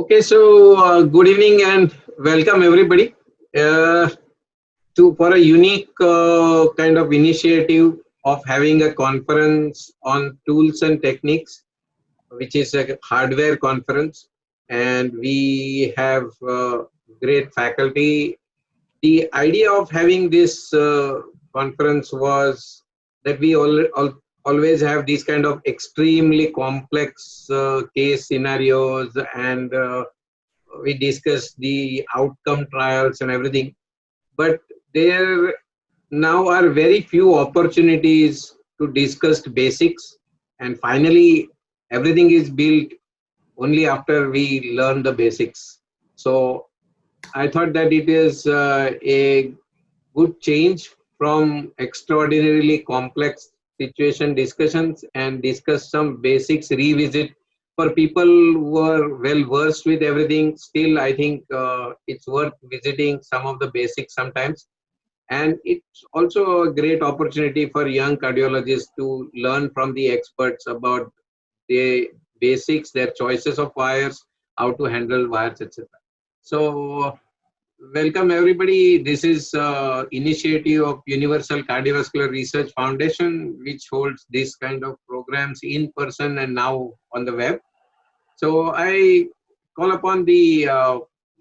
Okay, so good evening and welcome everybody for a unique kind of initiative of having a conference on tools and techniques, which is a hardware conference, and we have great faculty. The idea of having this conference was that we always have these kind of extremely complex case scenarios, and we discuss the outcome trials and everything. But there now are very few opportunities to discuss basics, and finally everything is built only after we learn the basics. So I thought that it is a good change from extraordinarily complex situation discussions and discuss some basics, revisit for people who are well versed with everything. Still, I think it's worth visiting some of the basics sometimes. And it's also a great opportunity for young cardiologists to learn from the experts about the basics, their choices of wires, how to handle wires, etc. So welcome everybody. This is initiative of Universal Cardiovascular Research Foundation, which holds this kind of programs in person and now on the web. So I call upon the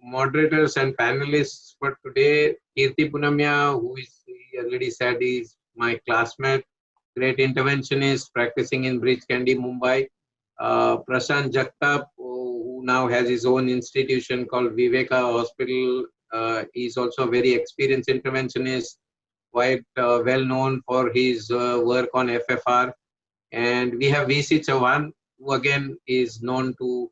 moderators and panelists for today. Kirti Punamya, who is already said is my classmate, great interventionist practicing in Bridge Candy, Mumbai. Prashant Jagtap, who now has his own institution called Viveka Hospital. He's also a very experienced interventionist, quite well known for his work on FFR. And we have VC Chauhan, who again is known to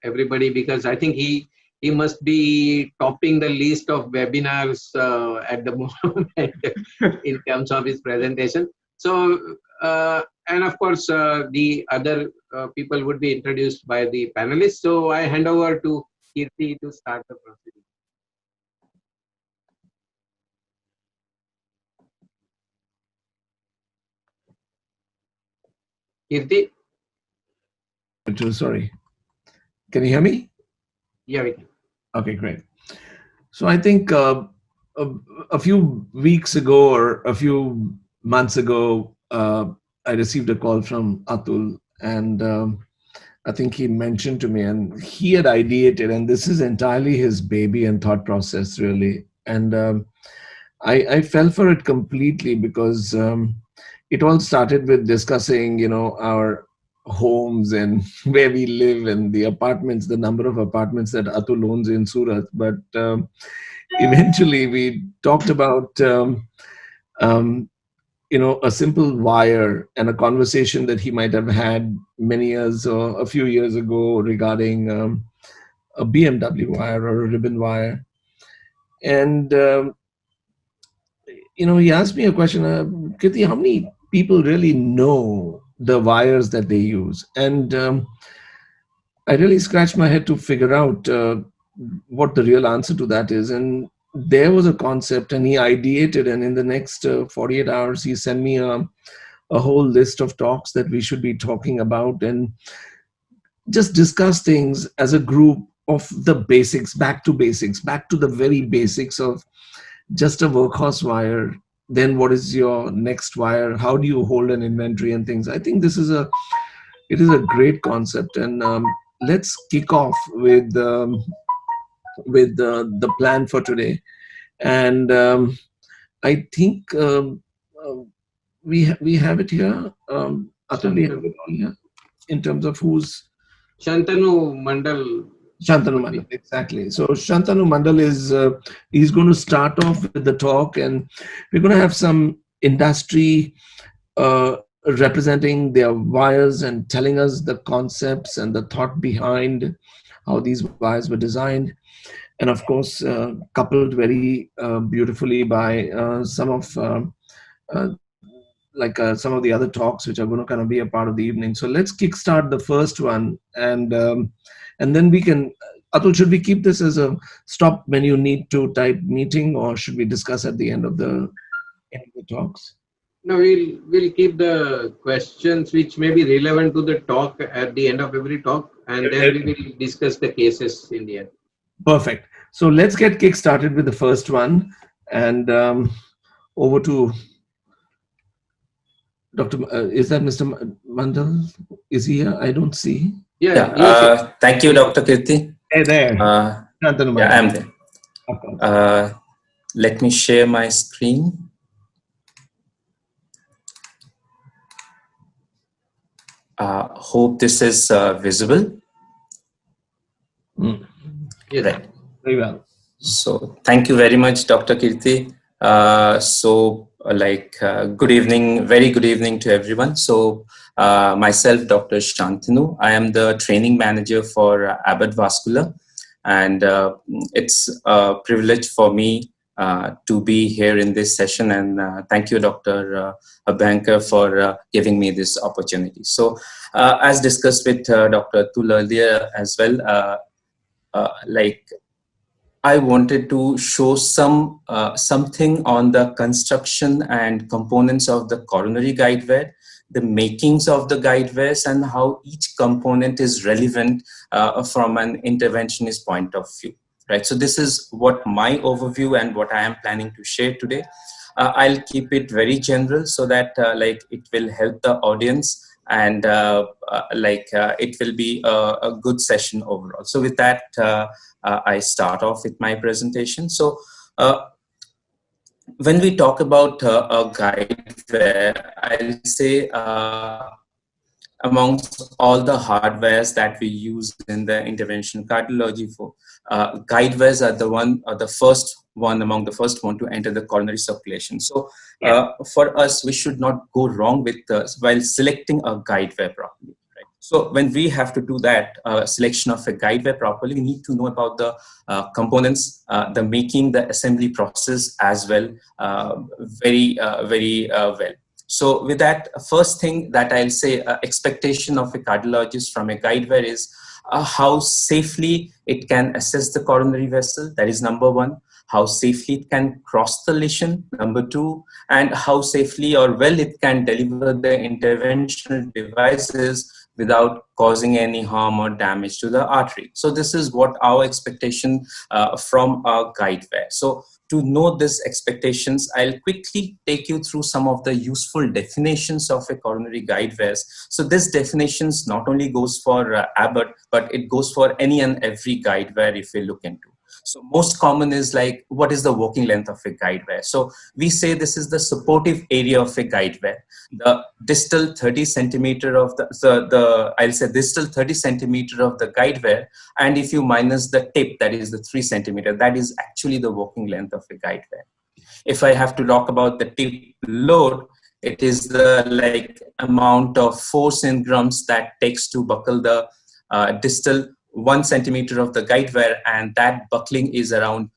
everybody because I think he must be topping the list of webinars at the moment in terms of his presentation. So, and of course, the other people would be introduced by the panelists. So I hand over to Kirti to start the proceeding. Kirti? Sorry. Can you hear me? Yeah, we can. Okay, great. So I think a few weeks ago or a few months ago, I received a call from Atul, and I think he mentioned to me, and he had ideated, and this is entirely his baby and thought process, really. And I fell for it completely because it all started with discussing, our homes and where we live and the apartments, the number of apartments that Atul owns in Surat. But eventually we talked about, a simple wire and a conversation that he might have had many years or a few years ago regarding a BMW wire or a ribbon wire. And, he asked me a question, Kirti, how many people really know the wires that they use? And I really scratched my head to figure out what the real answer to that is. And there was a concept, and he ideated, and in the next 48 hours, he sent me a whole list of talks that we should be talking about and just discuss things as a group of the basics, back to the very basics of just a workhorse wire. Then what is your next wire? How do you hold an inventory and things? I think it is a great concept, and let's kick off with the plan for today. And I think we have it here. Atul, we have it on here in terms of who's Shantanu Mandal. Shantanu Mandal, exactly. So Shantanu Mandal is he's going to start off with the talk, and we're going to have some industry representing their wires and telling us the concepts and the thought behind how these wires were designed. And of course, coupled very beautifully by some of some of the other talks, which are going to kind of be a part of the evening. So let's kickstart the first one, and then we can. Atul, should we keep this as a stop when you need to type meeting, or should we discuss at the end of the talks? No, we'll keep the questions which may be relevant to the talk at the end of every talk, and then we will discuss the cases in the end. Perfect. So let's get kick started with the first one, and over to Dr. Is that Mr. Mandal? Is he here? I don't see. Yeah. Yes. Thank you, Dr. Kirti. Hey there. Yeah, I'm there. Let me share my screen. Hope this is visible. Yes. Right. Very well. So thank you very much, Dr. Kirti. Good evening, very good evening to everyone. So myself, Dr. Shantanu, I am the training manager for Abbott Vascular, and it's a privilege for me to be here in this session, and thank you, Dr. Abhankar, for giving me this opportunity. So as discussed with Dr. Atul earlier as well, I wanted to show something on the construction and components of the coronary guideware, the makings of the guidewares, and how each component is relevant from an interventionist point of view. Right. So this is what my overview and what I am planning to share today. I'll keep it very general so that it will help the audience, and it will be a good session overall. So with that, I start off with my presentation. So when we talk about a guideware, I'll say amongst all the hardwares that we use in the intervention cardiology, for guidewares are the first one among the first one to enter the coronary circulation. So for us, we should not go wrong with while selecting a guideware properly. Right? So when we have to do that selection of a guideware properly, we need to know about the components, the making, the assembly process as well, very well. So with that, first thing that I'll say, expectation of a cardiologist from a guideware is how safely it can assess the coronary vessel. That is number one. How safely it can cross the lesion, number two, and how safely or well it can deliver the interventional devices without causing any harm or damage to the artery. So this is what our expectation from our guideware. So to know these expectations, I'll quickly take you through some of the useful definitions of a coronary guidewares. So this definitions not only goes for Abbott, but it goes for any and every guideware if we look into. So most common is like, what is the working length of a guideware? So we say this is the supportive area of a guideware. The distal 30 centimeter of I'll say distal 30 centimeter of the guideware. And if you minus the tip, that is the 3 centimeter, that is actually the working length of a guideware. If I have to talk about the tip load, it is the amount of force in grams that takes to buckle the distal 1 centimeter of the guideware, and that buckling is around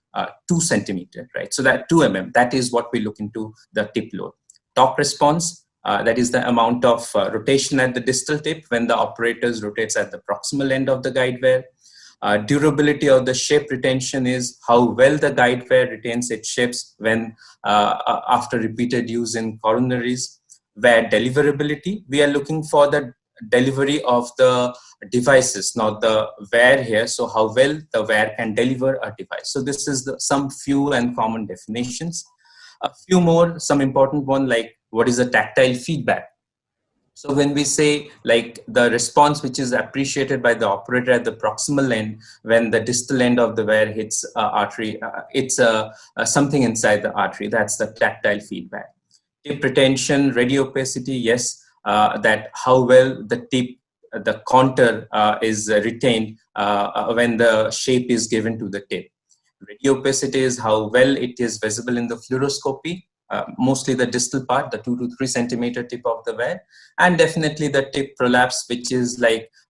2 centimeter, right? So that 2 mm, that is what we look into the tip load. Torque response, that is the amount of rotation at the distal tip when the operators rotates at the proximal end of the guideware. Durability of the shape retention is how well the guideware retains its shapes when after repeated use in coronaries. Where deliverability, we are looking for the delivery of the devices, not the wear here. So how well the wear can deliver a device. So this is some few and common definitions. A few more, some important one, like what is the tactile feedback? So when we say the response which is appreciated by the operator at the proximal end when the distal end of the wear hits artery, it's something inside the artery. That's the tactile feedback. Tip retention, radio opacity, yes, that how well the tip, the contour is retained when the shape is given to the tip. Radio opacity is how well it is visible in the fluoroscopy, mostly the distal part, the 2 to 3 centimeter tip of the wear, and definitely the tip prolapse, which is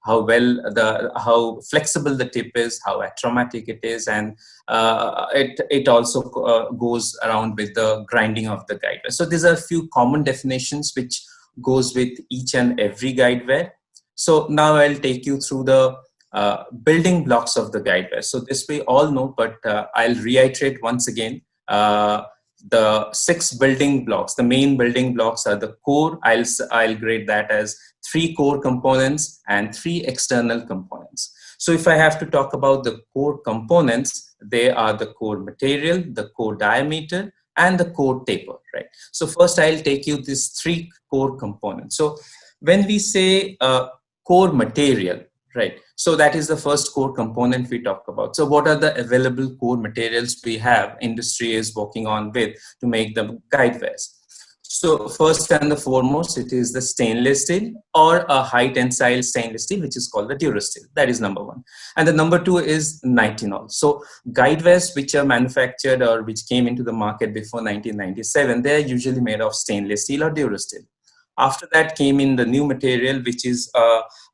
how flexible the tip is, how atraumatic it is, and it also goes around with the grinding of the guideware. So these are a few common definitions which goes with each and every guideware. So now I'll take you through the building blocks of the guideware. So this we all know, but I'll reiterate once again. the 6 building blocks. The main building blocks are the core. I'll grade that as 3 core components and 3 external components. So if I have to talk about the core components, they are the core material, the core diameter, and the core taper, right? So first I'll take you these 3 core components. So when we say core material, right, so that is the first core component we talk about. So what are the available core materials we have, industry is working on with to make the guidewires? So first and the foremost, it is the stainless steel or a high tensile stainless steel, which is called the Durasteel. That is number 1. And the number 2 is nitinol. So guidewires which are manufactured or which came into the market before 1997, they are usually made of stainless steel or Durasteel. After that came in the new material, which is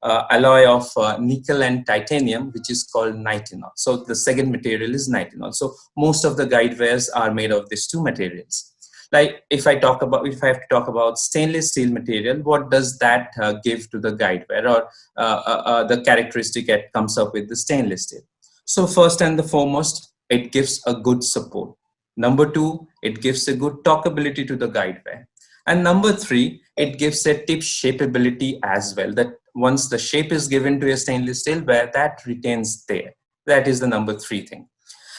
alloy of nickel and titanium, which is called nitinol. So the second material is nitinol. So most of the guidewires are made of these 2 materials. Like if I have to talk about stainless steel material, what does that give to the guidewire, or the characteristic that comes up with the stainless steel? So first and the foremost, it gives a good support. Number 2, it gives a good talkability to the guidewire. And number 3, it gives a tip shapeability as well, that once the shape is given to a stainless steel wire, that retains there. That is the number 3 thing.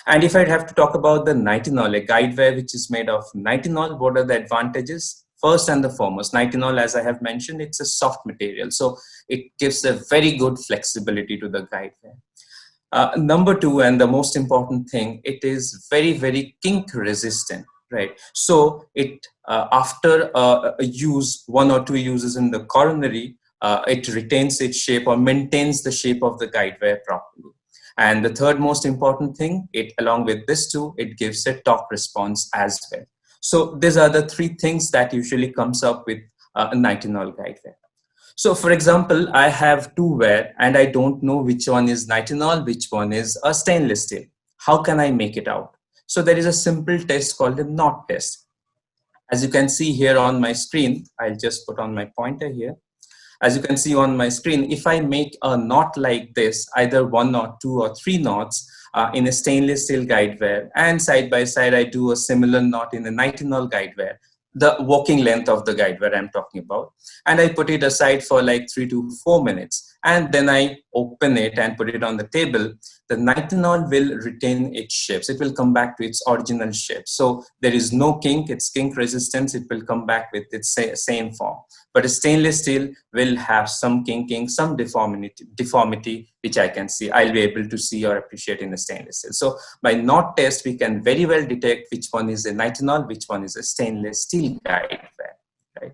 And if I have to talk about the nitinol, a guidewire which is made of nitinol, what are the advantages? First and the foremost, nitinol, as I have mentioned, it's a soft material. So it gives a very good flexibility to the guidewire. Number 2, and the most important thing, it is very, very kink resistant, right? So it, after a use, 1 or 2 uses in the coronary, it retains its shape or maintains the shape of the guidewire properly. And the third most important thing, it, along with this 2, it gives a torque response as well. So these are the 3 things that usually comes up with a nitinol guidewire. So for example, I have 2 wire and I don't know which one is nitinol, which one is a stainless steel. How can I make it out? So there is a simple test called the knot test. As you can see here on my screen, I'll just put on my pointer here. As you can see on my screen, if I make a knot like this, either 1 or 2 or 3 knots in a stainless steel guidewire, and side by side I do a similar knot in a nitinol guidewire, the working length of the guidewire I'm talking about, and I put it aside for like 3 to 4 minutes, and then I open it and put it on the table, the nitinol will retain its shapes. It will come back to its original shape. So there is no kink, it's kink resistance, it will come back with its same form. But a stainless steel will have some kinking, some deformity, which I can see, I'll be able to see or appreciate in a stainless steel. So by knot test, we can very well detect which one is a nitinol, which one is a stainless steel guidewire, right?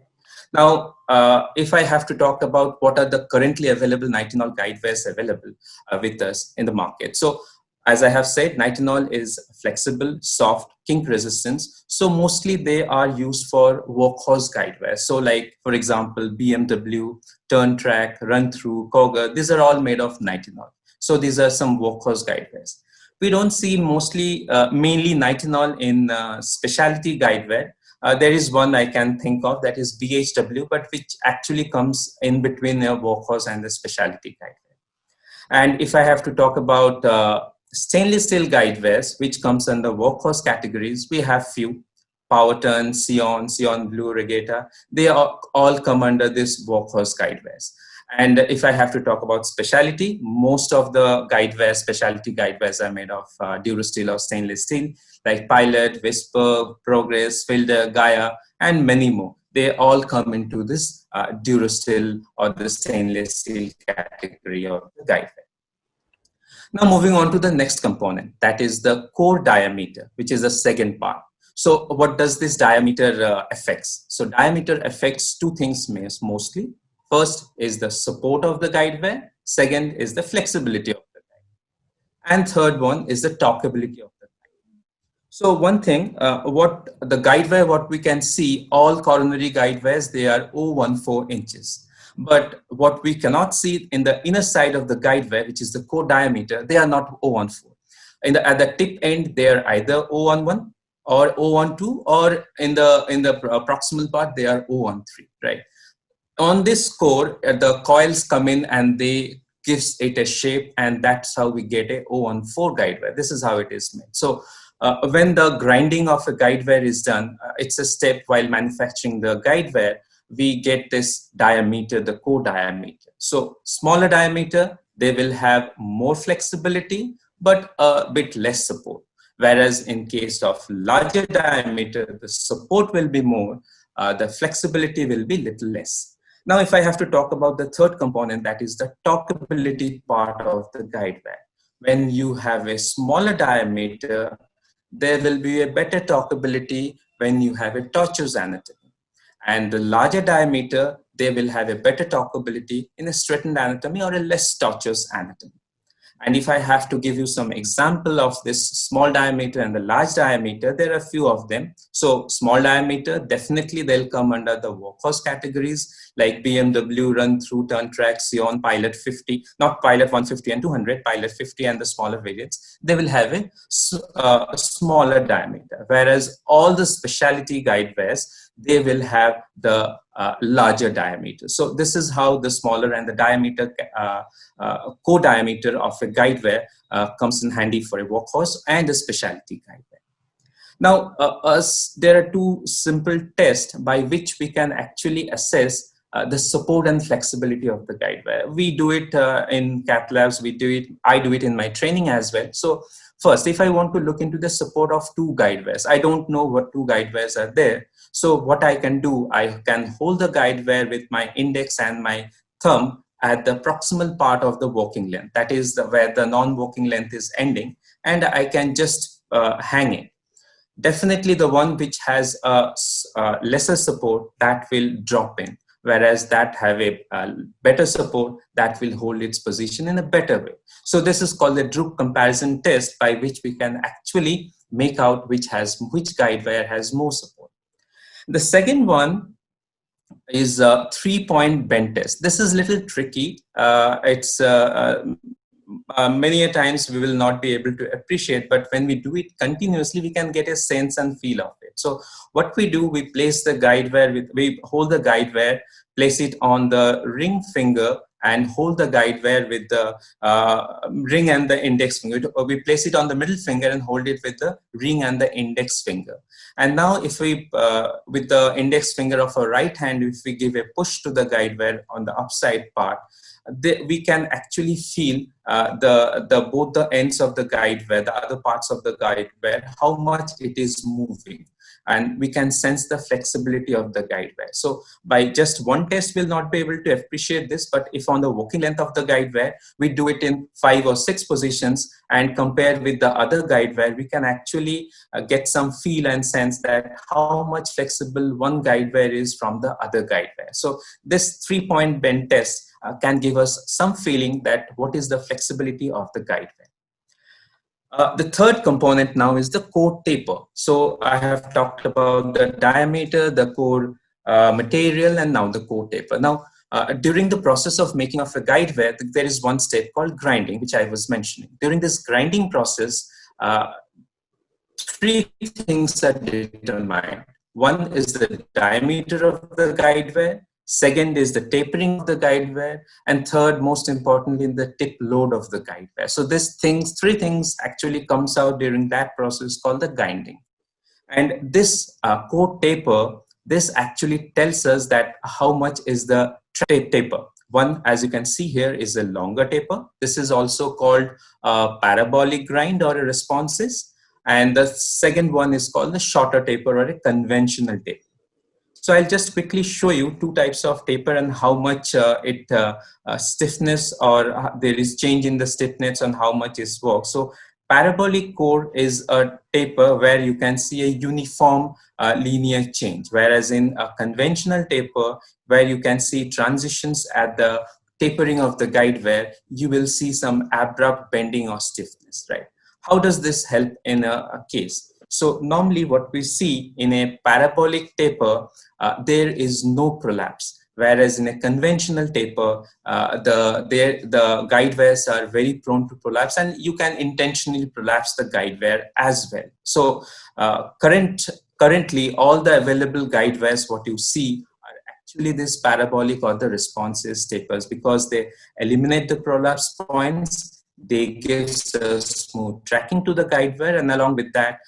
Now, if I have to talk about what are the currently available nitinol guidewires available with us in the market. So as I have said, nitinol is flexible, soft, kink resistance. So mostly they are used for workhorse guidewires. So like, for example, BMW, turn track, run through, Cogger, these are all made of nitinol. So these are some workhorse guidewires. We don't see mostly, mainly nitinol in specialty guidewire. There is one I can think of, that is BHW, but which actually comes in between a workhorse and the specialty guidewire. And if I have to talk about stainless steel guidewires, which comes under workhorse categories, we have few: Powerturn, Sion Blue, Regatta. They all come under this workhorse guidewires. And if I have to talk about specialty, most of the guidewires, specialty guidewires, are made of Durasteel or stainless steel, like Pilot, Whisper, Progress, Fielder, Gaia, and many more. They all come into this Durasteel or the stainless steel category of the guidewire. Now moving on to the next component, that is the core diameter, which is the second part. So what does this diameter affects? So diameter affects 2 things mostly. First is the support of the guidewire. Second is the flexibility of the guidewire. And third one is the talkability of the guidewire. So one thing, what the guidewire, what we can see, all coronary guidewires, they are 0.14 inches. But what we cannot see in the inner side of the guidewire, which is the core diameter, they are not 0.14. At the tip end, they are either 0.11 or 0.12, or in the proximal part, they are 0.13, right? On this core, the coils come in and they gives it a shape, and that's how we get a 0.14 guidewire. This is how it is made. So when the grinding of a guidewire is done, it's a step while manufacturing the guidewire, we get this diameter, the core diameter. So smaller diameter, they will have more flexibility, but a bit less support. Whereas in case of larger diameter, the support will be more, the flexibility will be little less. Now, if I have to talk about the third component, that is the talkability part of the guidewire. When you have a smaller diameter, there will be a better talkability when you have a tortuous anatomy. And the larger diameter, they will have a better talkability in a straightened anatomy or a less tortuous anatomy. And if I have to give you some example of this small diameter and the large diameter, there are a few of them. So small diameter, definitely they'll come under the workhorse categories like BMW, Run Through, Turn Track, Sion, Pilot 50, not Pilot 150 and 200, Pilot 50 and the smaller variants. They will have a smaller diameter, whereas all the specialty guidewires, they will have the larger diameter. So this is how the smaller and the diameter, core diameter of a guidewire comes in handy for a workhorse and a specialty guidewire. Now, there are two simple tests by which we can actually assess the support and flexibility of the guidewire. We do it in cath labs, I do it in my training as well. So first, if I want to look into the support of two guidewires, I don't know what two guidewires are there. So what I can do, I can hold the guidewire with my index and my thumb at the proximal part of the working length. That is where the non-working length is ending, and I can just hang it. Definitely the one which has lesser support, that will drop in, whereas that have a better support, that will hold its position in a better way. So this is called the droop comparison test, by which we can actually make out which guidewire has more support. The second one is a 3-point bend test. This is a little tricky. It's many a times we will not be able to appreciate, but when we do it continuously, we can get a sense and feel of it. So what we do, we place the guidewire, we hold the guidewire, place it on the ring finger, and hold the guidewire with the ring and the index finger. We place it on the middle finger and hold it with the ring and the index finger. And now if we, with the index finger of our right hand, if we give a push to the guidewire on the upside part, we can actually feel both the ends of the guidewire, the other parts of the guidewire, how much it is moving. And we can sense the flexibility of the guidewire. So by just one test, we'll not be able to appreciate this, but if on the working length of the guidewire, we do it in 5 or 6 positions and compare with the other guidewire, we can actually get some feel and sense that how much flexible one guidewire is from the other guidewire. So this 3-point bend test can give us some feeling that what is the flexibility of the guidewire. The third component now is the core taper. So I have talked about the diameter, the core material, and now the core taper. Now, during the process of making of a guidewire, there is one step called grinding, which I was mentioning. During this grinding process, 3 things are determined. One is the diameter of the guidewire. Second is the tapering of the guidewire, and third, most importantly, the tip load of the guidewire. So these 3 things actually comes out during that process called the grinding. And this core taper, this actually tells us that how much is the taper. One, as you can see here, is a longer taper. This is also called a parabolic grind or a responses. And the second one is called the shorter taper or a conventional taper. So I'll just quickly show you 2 types of taper and how much stiffness, or there is change in the stiffness and how much is work. So parabolic core is a taper where you can see a uniform linear change, whereas in a conventional taper where you can see transitions at the tapering of the guidewire, you will see some abrupt bending or stiffness, right? How does this help in a case? So normally what we see in a parabolic taper, there is no prolapse. Whereas in a conventional taper, the guidewires are very prone to prolapse, and you can intentionally prolapse the guidewire as well. So currently, all the available guidewires, what you see, are actually this parabolic or the responses tapers, because they eliminate the prolapse points. They give a smooth tracking to the guideware, and along with that,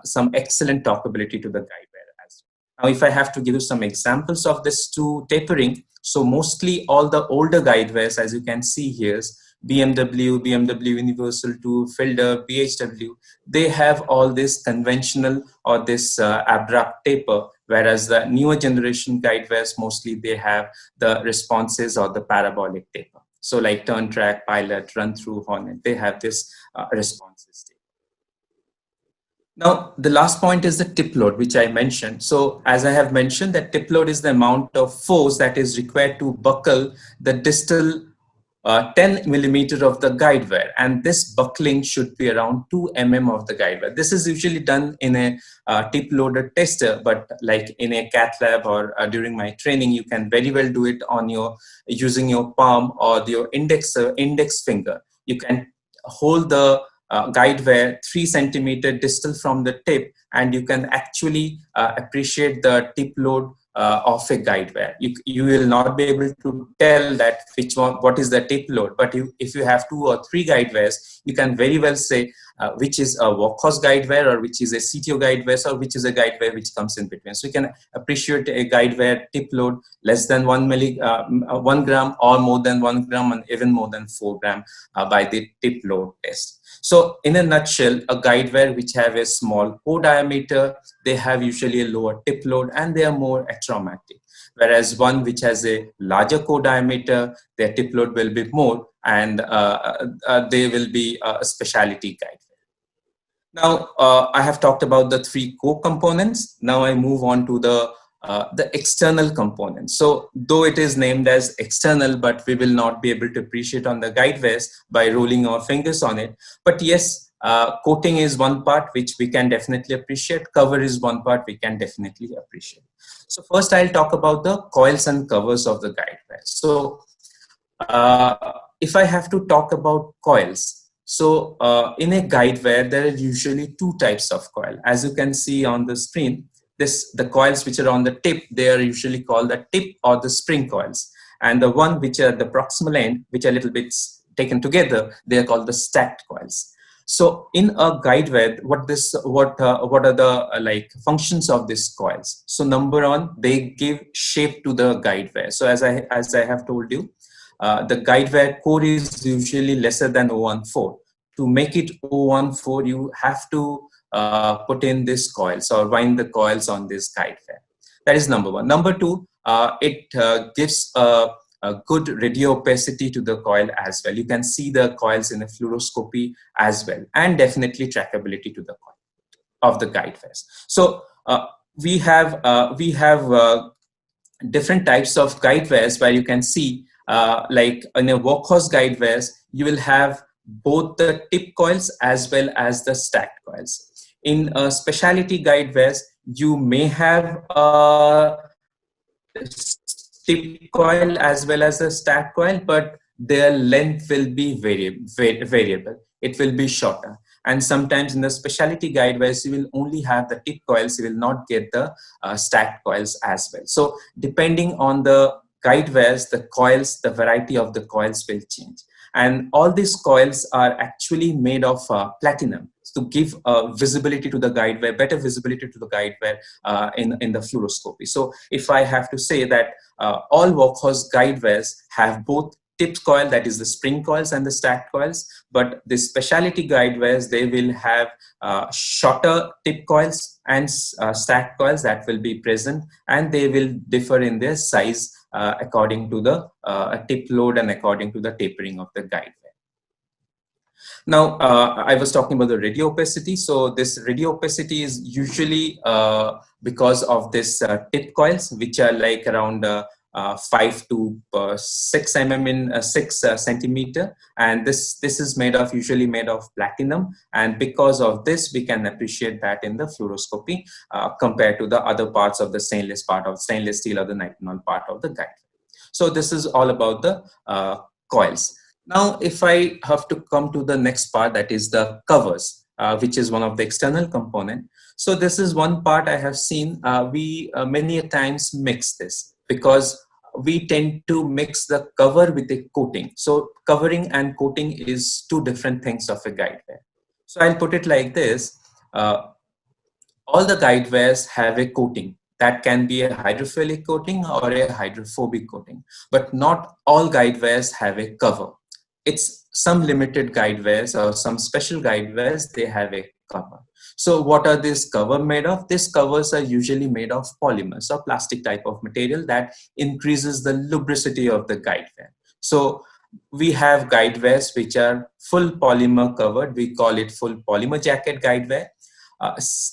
some excellent talkability to the guideware as well. Now, if I have to give you some examples of this to tapering, so mostly all the older guidewares, as you can see here, BMW Universal 2, Fielder, BHW, they have all this conventional or this abrupt taper, whereas the newer generation guidewares, mostly they have the responses or the parabolic taper. So like turn track, pilot, run through, hornet, they have this responses taper. Now, the last point is the tip load, which I mentioned. So as I have mentioned, that tip load is the amount of force that is required to buckle the distal 10 millimeter of the guideware, and this buckling should be around 2 mm of the guideware. This is usually done in a tip loaded tester, but like in a cath lab or during my training, you can very well do it on your using your palm or your index finger. You can hold the guideware 3 centimeter distal from the tip, and you can actually appreciate the tip load of a guideware. You will not be able to tell that what is the tip load, but if you have 2 or 3 guidewares, you can very well say which is a Workhorse guideware, or which is a Cto guideware, or which is a guideware which comes in between. So you can appreciate a guideware tip load less than 1 gram, or more than 1 gram, and even more than 4 gram by the tip load test. So in a nutshell, a guideware which have a small core diameter, they have usually a lower tip load and they are more atraumatic. Whereas one which has a larger core diameter, their tip load will be more, and they will be a specialty guideware. Now, I have talked about the 3 core components. Now I move on to the external components. So though it is named as external, but we will not be able to appreciate on the guidewares by rolling our fingers on it. But yes, coating is one part which we can definitely appreciate. Cover is one part we can definitely appreciate. So first I'll talk about the coils and covers of the guideware. So if I have to talk about coils, so in a guideware, there are usually 2 types of coil. As you can see on the screen, the coils which are on the tip, they are usually called the tip or the spring coils. And the one which are the proximal end, which are a little bit taken together, they are called the stacked coils. So in a guideware, what are the functions of these coils? So number 1, they give shape to the guideware. So as I have told you, the guideware core is usually lesser than 0.14. To make it 0.14, you have to put in this coils or wind the coils on this guideware. That is number 1. Number 2, it gives a good radio opacity to the coil as well. You can see the coils in a fluoroscopy as well, and definitely trackability to the coil of the guidewares. So we have different types of guidewares where you can see like in a Workhorse guidewares, you will have both the tip coils as well as the stacked coils. In specialty guidewares, you may have a tip coil as well as a stacked coil, but their length will be variable. It will be shorter. And sometimes in the specialty guidewares, you will only have the tip coils, you will not get the stacked coils as well. So depending on the guidewares, the coils, the variety of the coils will change. And all these coils are actually made of platinum to give visibility to the guideware, better visibility to the guideware in the fluoroscopy. So if I have to say that all Workhorse guidewares have both tipped coil, that is the spring coils and the stacked coils, but the specialty guidewares, they will have shorter tip coils and stacked coils that will be present, and they will differ in their size according to the tip load and according to the tapering of the guideware. Now, I was talking about the radio opacity. So this radio opacity is usually because of this tip coils, which are like around 5 to 6 mm in 6 centimeter, and this is usually made of platinum, and because of this we can appreciate that in the fluoroscopy compared to the other parts of the stainless steel or the nitinol part of the guide. So this is all about the coils. Now if I have to come to the next part, that is the covers, which is one of the external component. So this is one part I have seen we many a times mix this, because we tend to mix the cover with the coating. So covering and coating is 2 different things of a guideware. So I'll put it like this. All the guide wires have a coating. That can be a hydrophilic coating or a hydrophobic coating, but not all guide wires have a cover. It's some limited guide wires or some special guide wires, they have a cover. So what are these cover made of? These covers are usually made of polymers or plastic type of material that increases the lubricity of the guide wire. So we have guide wires which are full polymer covered. We call it full polymer jacket guide wire.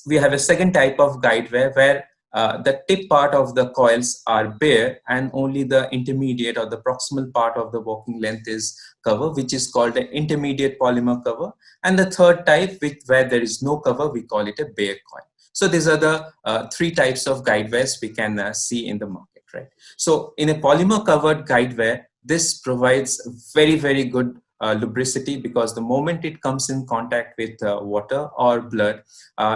We have a second type of guide wire where the tip part of the coils are bare and only the intermediate or the proximal part of the working length is cover, which is called an intermediate polymer cover. And the third type, where there is no cover, we call it a bare coil. So these are the three types of guide wires we can see in the market, right? So in a polymer covered guide wire, this provides very, very good lubricity, because the moment it comes in contact with water or blood,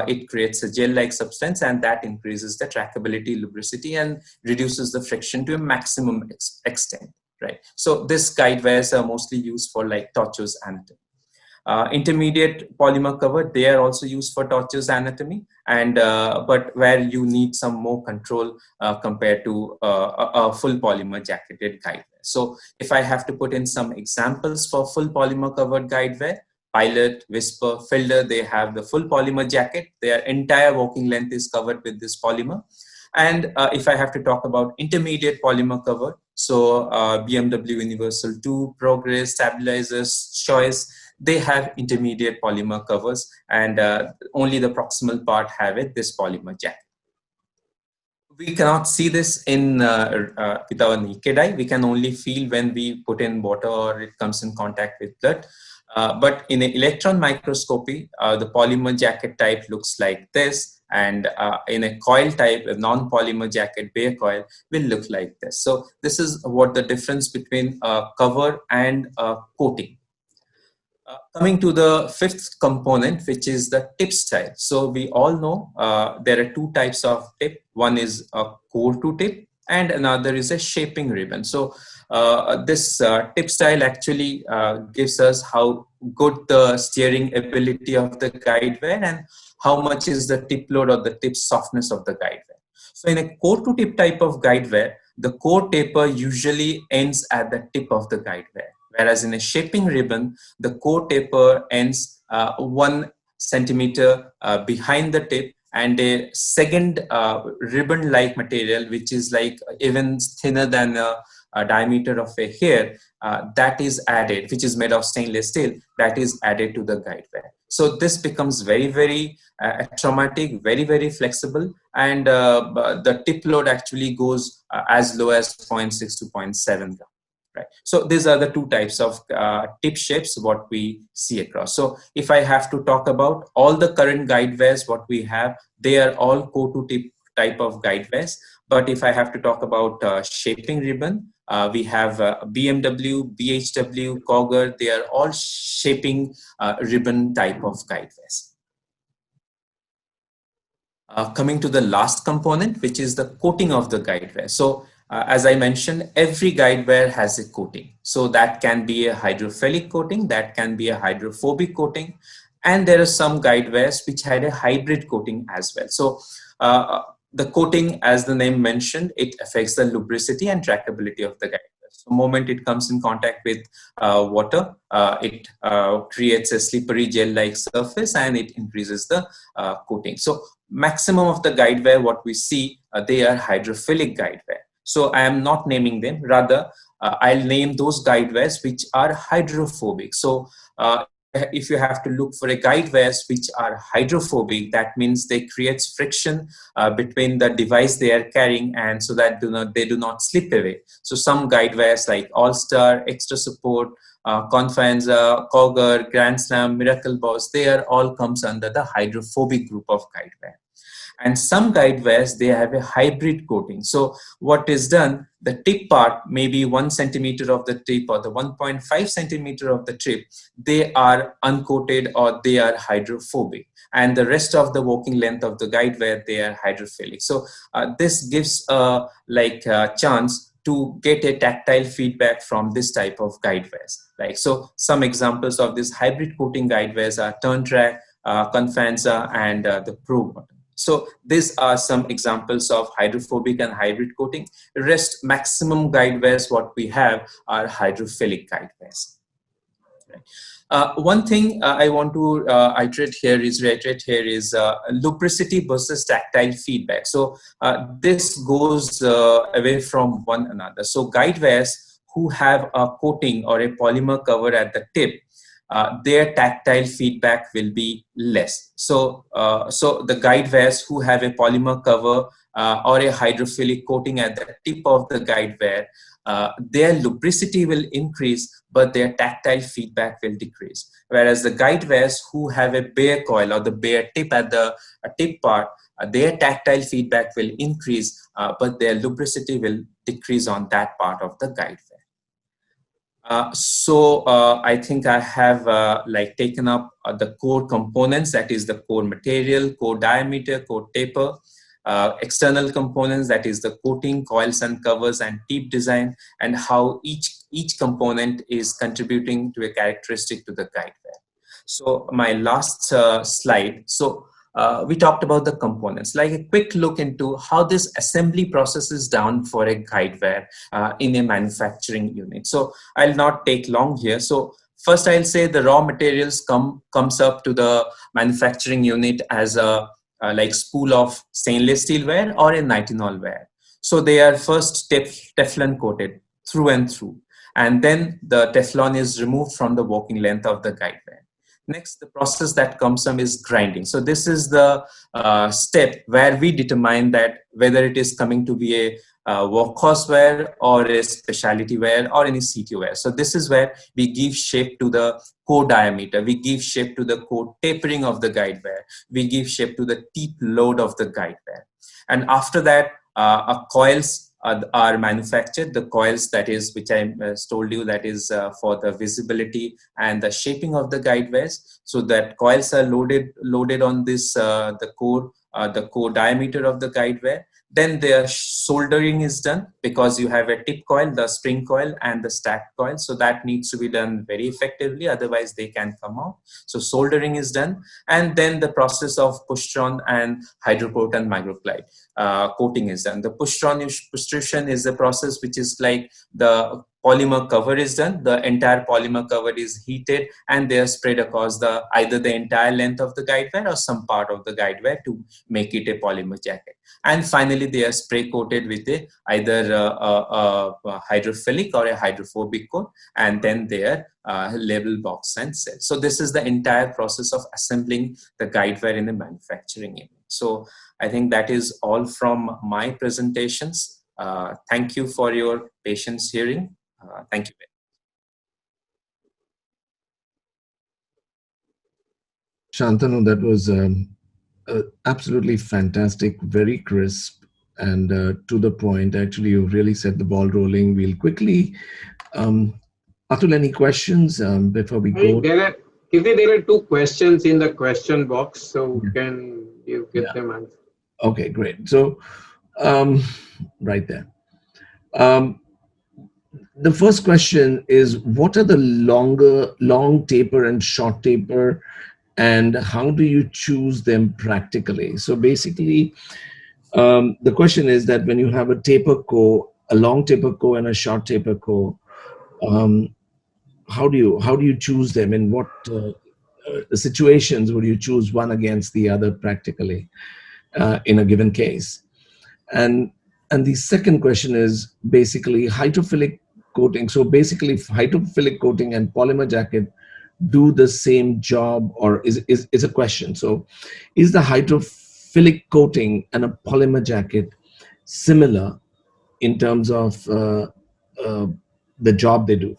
it creates a gel-like substance, and that increases the trackability, lubricity, and reduces the friction to a maximum extent, right? So this guide wires are mostly used for like tortuous anatomy. Intermediate polymer cover, they are also used for tortuous anatomy, and but where you need some more control compared to a full polymer jacketed guide wire. So if I have to put in some examples for full polymer covered guide wire, Pilot, Whisper, Fielder, they have the full polymer jacket. Their entire working length is covered with this polymer. And if I have to talk about intermediate polymer cover, so BMW Universal 2, Progress, Stabilizers, Choice, they have intermediate polymer covers, and only the proximal part have it, this polymer jacket. We cannot see this in with our naked eye. We can only feel when we put in water or it comes in contact with blood. But in an electron microscopy, the polymer jacket type looks like this, and in a coil type, a non-polymer jacket bare coil will look like this. So this is what the difference between cover and coating. Coming to the fifth component, which is the tip style. So we all know there are two types of tip. One is a core to tip, and another is a shaping ribbon. So this tip style actually gives us how good the steering ability of the guide wire and how much is the tip load or the tip softness of the guide wire. So in a core to tip type of guide wire, the core taper usually ends at the tip of the guide wire. Whereas in a shaping ribbon, the core taper ends 1 centimeter behind the tip, and a second ribbon-like material, which is like even thinner than a diameter of a hair, that is added, which is made of stainless steel, that is added to the guide wire. So this becomes very, very traumatic, very, very flexible, and the tip load actually goes as low as 0.6 to 0.7 grams. Right. So these are the two types of tip shapes what we see across. So if I have to talk about all the current guide wires what we have, they are all core to tip type of guide wires. But if I have to talk about shaping ribbon, we have BMW, BHW, Cogger, they are all shaping ribbon type of guide wires. Coming to the last component, which is the coating of the guide wire. So as I mentioned, every guide wire has a coating. So that can be a hydrophilic coating, that can be a hydrophobic coating, and there are some guide wires which had a hybrid coating as well. So the coating, as the name mentioned, it affects the lubricity and trackability of the guide wire. So the moment it comes in contact with water, it creates a slippery gel-like surface and it increases the coating. So maximum of the guide wire what we see, they are hydrophilic guide wire. So I am not naming them, rather I'll name those guide wires which are hydrophobic. So if you have to look for a guide wires which are hydrophobic, that means they create friction between the device they are carrying, and so that they do not slip away. So some guide wires like All Star, Extra Support, Confianza, Cogger, Grand Slam, Miracle Boss, they are all comes under the hydrophobic group of guide wire. And some guide wires, they have a hybrid coating. So what is done, the tip part, maybe 1 centimeter of the tip or the 1.5 centimeter of the tip, they are uncoated or they are hydrophobic. And the rest of the working length of the guide wire, they are hydrophilic. So this gives a chance to get a tactile feedback from this type of guidewires. Like, so some examples of this hybrid coating guidewires are Turntrack, Confanza, and the Pro. So these are some examples of hydrophobic and hybrid coating. The rest maximum guidewires what we have are hydrophilic guidewires. One thing I want to reiterate here is lubricity versus tactile feedback. So this goes away from one another. So guidewires who have a coating or a polymer cover at the tip, their tactile feedback will be less. So, so the guidewires who have a polymer cover or a hydrophilic coating at the tip of the guidewire, their lubricity will increase, but their tactile feedback will decrease. Whereas the guidewires who have a bare coil or the bare tip at the tip part, their tactile feedback will increase, but their lubricity will decrease on that part of the guidewire. So I think I have like taken up the core components, that is the core material, core diameter, core taper, external components, that is the coating, coils and covers, and tip design, and how each component is contributing to a characteristic to the guidewire. So my last slide. So we talked about the components, like a quick look into how this assembly process is done for a guidewire in a manufacturing unit. So I'll not take long here. So first I'll say the raw materials comes up to the manufacturing unit as a like spool of stainless steel wire or a nitinol wire. So they are first Teflon coated through and through, and then the Teflon is removed from the working length of the guidewire. Next, the process that comes from is grinding. So this is the step where we determine that whether it is coming to be a workhorse wire or a specialty wire or any Cto wire. So this is where we give shape to the core diameter, we give shape to the core tapering of the guidewire, we give shape to the tip load of the guidewire. And after that, coils are manufactured. The coils, that is, which I told you, that is for the visibility and the shaping of the guidewires. So that coils are loaded on this the core diameter of the guidewire. Then the soldering is done, because you have a tip coil, the spring coil, and the stacked coil. So that needs to be done very effectively, otherwise they can come out. So soldering is done, and then the process of push-on and hydrocoat and microclide coating is done. The push-on is the process which is like the polymer cover is done. The entire polymer cover is heated, and they are spread across either the entire length of the guidewire or some part of the guidewire to make it a polymer jacket. And finally, they are spray coated with either a hydrophilic or a hydrophobic coat, and then they are label box and sell. So this is the entire process of assembling the guidewire in the manufacturing unit. So I think that is all from my presentations. Thank you for your patience hearing. Thank you. Shantanu, that was absolutely fantastic, very crisp, and to the point. Actually, you really set the ball rolling. We'll quickly, Atul, any questions before we go? There are two questions in the question box, so can you get them answered? Okay, great. So, right there. The first question is, what are the long taper and short taper, and how do you choose them practically? So basically, the question is that when you have a taper core, a long taper core and a short taper core, how do you choose them? In what situations would you choose one against the other practically in a given case? And the second question is basically hydrophilic coating. So basically, hydrophilic coating and polymer jacket do the same job, or is a question. So is the hydrophilic coating and a polymer jacket similar in terms of the job they do?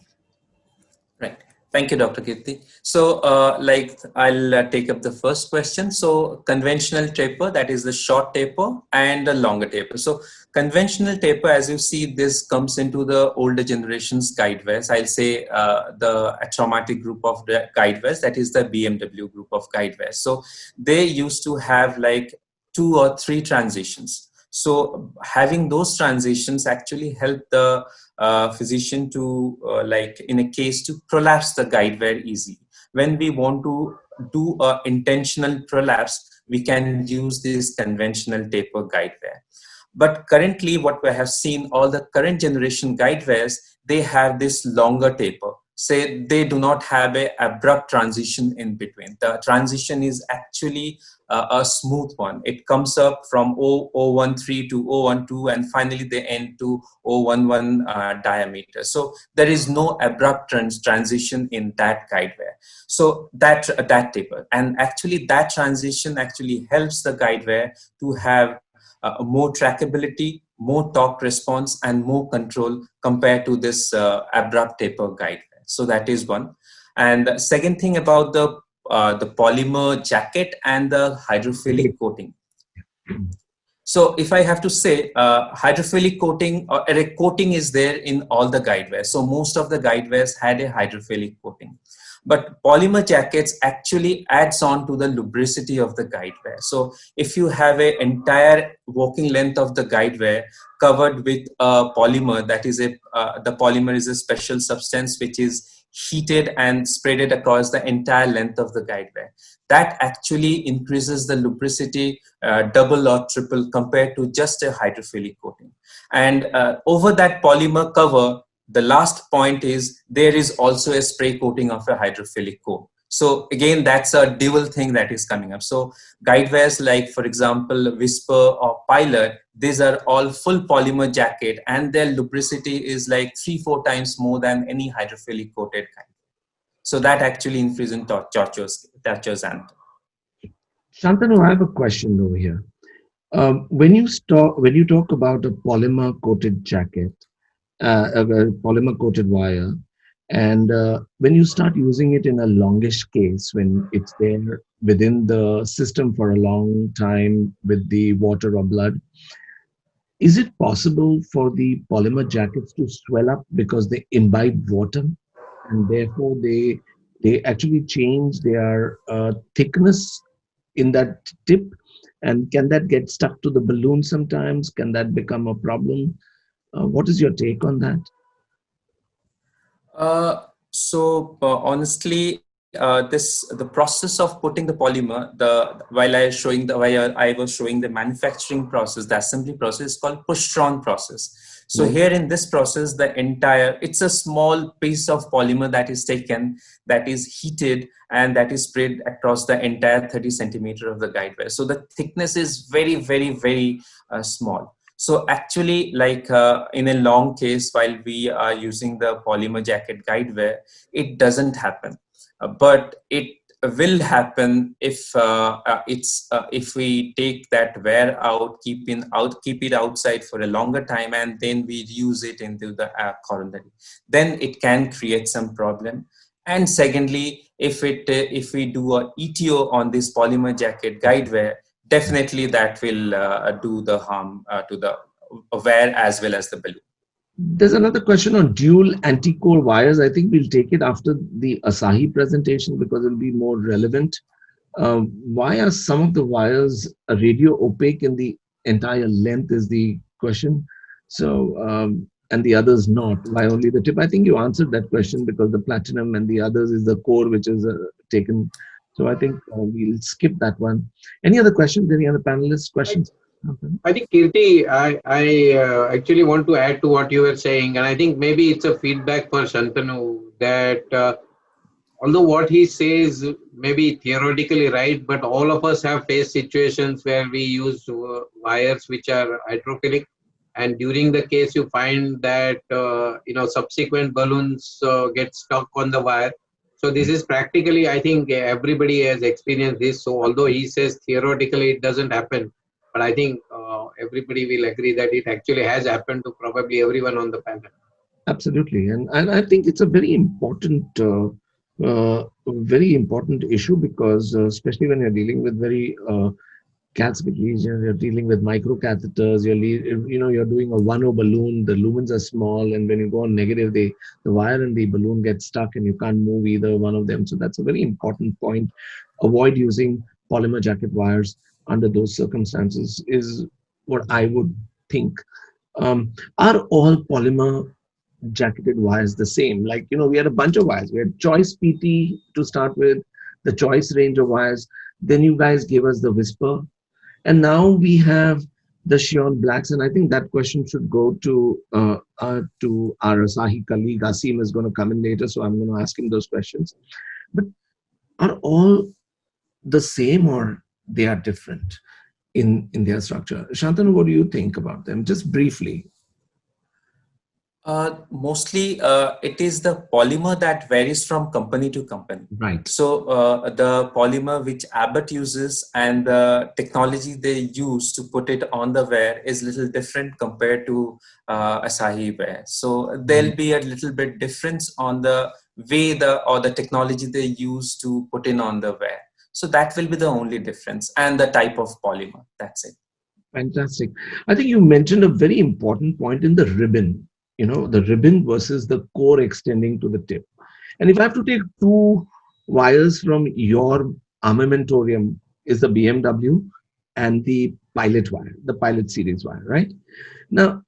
Right. Thank you, Dr. Kirti. So like I'll take up the first question. So conventional taper, that is the short taper, and the longer taper. So conventional taper, as you see, this comes into the older generations guidewires. I'll say the Atraumatic group of the guidewires, that is the BMW group of guidewires. So they used to have like 2 or 3 transitions. So having those transitions actually help the physician to, like in a case, to prolapse the guide wire easily. When we want to do a intentional prolapse, we can use this conventional taper guide wire. But currently what we have seen, all the current generation guide wires, they have this longer taper. Say they do not have a abrupt transition in between. The transition is actually a smooth one. It comes up from 013 to 012 and finally they end to 011 diameter. So there is no abrupt transition in that guide wire. So that taper, and actually that transition actually helps the guide wire to have more trackability, more torque response, and more control compared to this abrupt taper guide wire. So that is one. And the second thing about the polymer jacket and the hydrophilic coating. So if I have to say, hydrophilic coating or a coating is there in all the guide wires. So most of the guide wires had a hydrophilic coating. But polymer jackets actually adds on to the lubricity of the guide wire. So if you have an entire working length of the guide wire covered with a polymer, that is the polymer is a special substance which is heated and spreaded across the entire length of the guide wire. That actually increases the lubricity double or triple compared to just a hydrophilic coating. And over that polymer cover, the last point is there is also a spray coating of a hydrophilic coat. So again, that's a dual thing that is coming up. So guide wires like, for example, Whisper or Pilot, these are all full polymer jacket and their lubricity is like 3-4 times more than any hydrophilic coated guide. So that actually increases in touches and. Shantanu, I have a question over here. When you talk about a polymer coated jacket, a polymer coated wire, and when you start using it in a longish case, when it's there within the system for a long time with the water or blood, is it possible for the polymer jackets to swell up because they imbibe water and therefore they actually change their thickness in that tip? And can that get stuck to the balloon sometimes? Can that become a problem? What is your take on that? Honestly, the process of putting the polymer, while I was showing the manufacturing process, the assembly process is called push-on process. So here in this process, it's a small piece of polymer that is taken, that is heated, and that is spread across the entire 30 centimeter of the guide wire. So the thickness is very, very, very small. So actually, like in a long case, while we are using the polymer jacket guide wire, it doesn't happen. But it will happen if if we take that wear out, keep it outside for a longer time, and then we use it into the coronary. Then it can create some problem. And secondly, if we do a ETO on this polymer jacket guide wire, definitely that will do the harm to the wear as well as the balloon. There's another question on dual anti-core wires. I think we'll take it after the Asahi presentation because it'll be more relevant. Why are some of the wires radio opaque in the entire length is the question. So, and the others not. Why only the tip? I think you answered that question because the platinum and the others is the core which is taken. So I think we'll skip that one. Any other questions? Any other panelists' questions? I think, Kirti, I actually want to add to what you were saying, and I think maybe it's a feedback for Shantanu that although what he says may be theoretically right, but all of us have faced situations where we use wires which are hydrophilic, and during the case you find that subsequent balloons get stuck on the wire. So this is practically, I think everybody has experienced this. So although he says theoretically it doesn't happen, but I think everybody will agree that it actually has happened to probably everyone on the panel. Absolutely, and I think it's a very important issue because especially when you're dealing with very calcific lesions, you're dealing with microcatheters, you're doing a 1O balloon, the lumens are small, and when you go on negative, the wire and the balloon get stuck and you can't move either one of them. So that's a very important point. Avoid using polymer jacket wires under those circumstances is what I would think. Are all polymer jacketed wires the same? Like, we had a bunch of wires. We had choice PT to start with, the choice range of wires. Then you guys gave us the Whisper. And now we have the Shion Blacks. And I think that question should go to our Asahi colleague. Asim is going to come in later, so I'm going to ask him those questions. But are all the same, or they are different in their structure? Shantanu, what do you think about them? Just briefly. Mostly, it is the polymer that varies from company to company. Right. So the polymer which Abbott uses and the technology they use to put it on the wear is little different compared to Asahi wear. So there'll be a little bit difference on the way the technology they use to put in on the wear. So that will be the only difference, and the type of polymer. That's it. Fantastic. I think you mentioned a very important point in the ribbon. The ribbon versus the core extending to the tip. And if I have to take two wires from your armamentarium, is the BMW and the Pilot wire, the Pilot series wire, right? Now,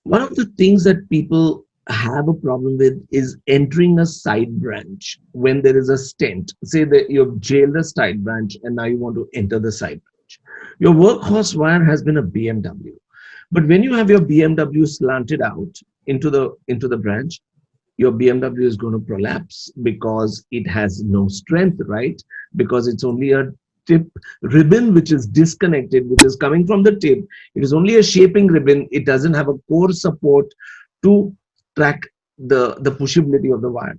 one of the things that people have a problem with is entering a side branch when there is a stent. Say that you've jailed a side branch and now you want to enter the side branch. Your workhorse wire has been a BMW. But when you have your BMW slanted out into the branch, your BMW is going to prolapse because it has no strength, right? Because it's only a tip ribbon which is disconnected, which is coming from the tip. It is only a shaping ribbon. It doesn't have a core support to track the pushability of the wire.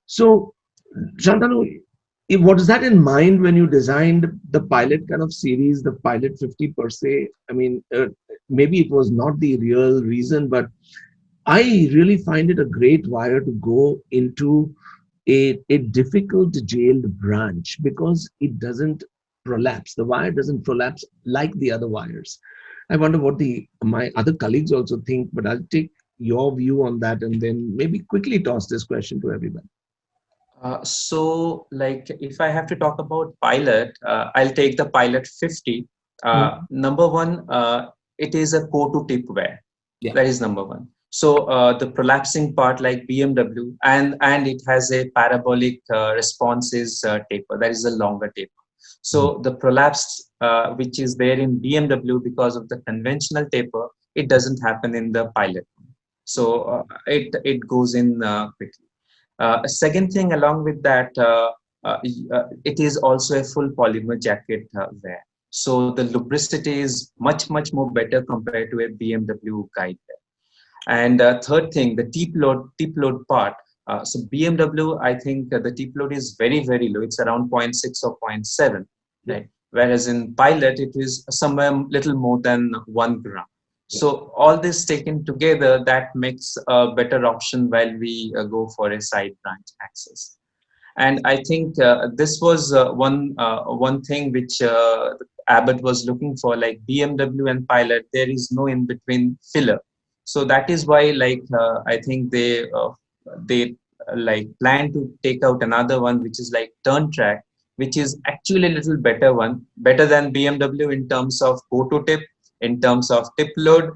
So, Shantanu, what is that in mind when you designed the Pilot kind of series, the Pilot 50 per se? I mean, maybe it was not the real reason, but I really find it a great wire to go into a difficult jailed branch because it doesn't prolapse. The wire doesn't prolapse like the other wires. I wonder what my other colleagues also think, but I'll take your view on that and then maybe quickly toss this question to everyone. So, like, if I have to talk about Pilot, I'll take the Pilot 50. Number one, it is a core-to-tip wear. Yeah. That is number one. So the prolapsing part, like BMW, and it has a parabolic responses taper. That is a longer taper. So the prolapse, which is there in BMW because of the conventional taper, it doesn't happen in the Pilot. So it goes in quickly. A second thing along with that, it is also a full polymer jacket wear. So the lubricity is much more better compared to a BMW Guideway. And third thing, the tip load part. So BMW, I think the tip load is very low. It's around 0.6 or 0.7, right? Whereas in Pilot, it is somewhere little more than 1 gram. So all this taken together, that makes a better option while we go for a side branch access. And I think this was one thing which Abbott was looking for, like BMW and Pilot, there is no in between filler. So that is why, like, I think they like plan to take out another one, which is like turn track, which is actually a little better than BMW in terms of go-to tip, in terms of tip load,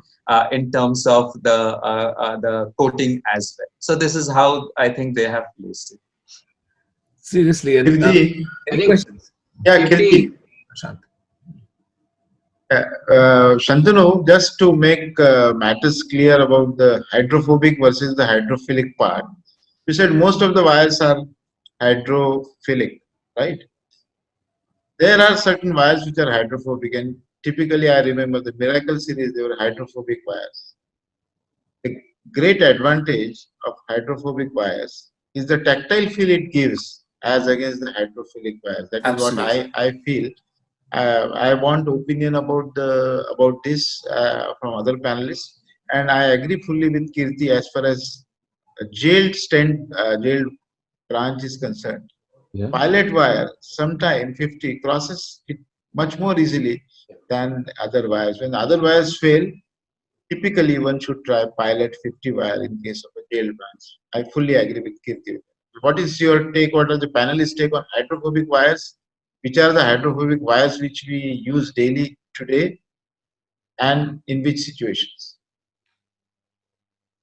in terms of the coating as well. So this is how I think they have placed it. Seriously, any questions? Yeah, Kirti. Shantanu, just to make matters clear about the hydrophobic versus the hydrophilic part, you said most of the wires are hydrophilic, right? There are certain wires which are hydrophobic, and typically I remember the Miracle series, they were hydrophobic wires. The great advantage of hydrophobic wires is the tactile feel it gives as against the hydrophilic wires. That is Absolutely. What I feel. I want opinion about this from other panelists, and I agree fully with Kirti as far as jailed branch is concerned. Yeah. Pilot wire, sometime 50 crosses it much more easily than other wires. When other wires fail, typically one should try Pilot 50 wire in case of a jailed branch. I fully agree with Kirti. What is your take? What are the panelists' take on hydrophobic wires? Which are the hydrophobic wires which we use daily today? and in which situations?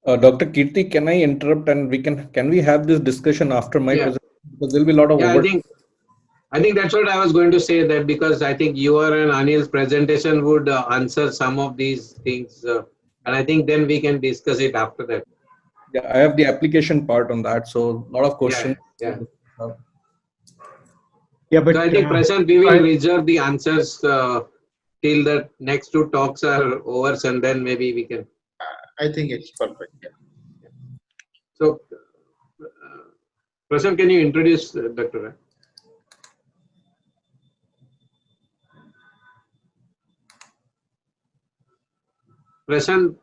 Dr. Kirti, can I interrupt and can we have this discussion after my Yeah. presentation? Because there'll be a lot of Yeah, over. I think that's what I was going to say, that because I think your and Anil's presentation would answer some of these things, and I think then we can discuss it after that. Yeah, I have the application part on that, so a lot of questions. Yeah. Yeah, but So I think present we will reserve the answers till the next two talks are over, and then maybe we can. I think it's perfect. Yeah. So, Prasad, can you introduce Dr. Rai? Prasad,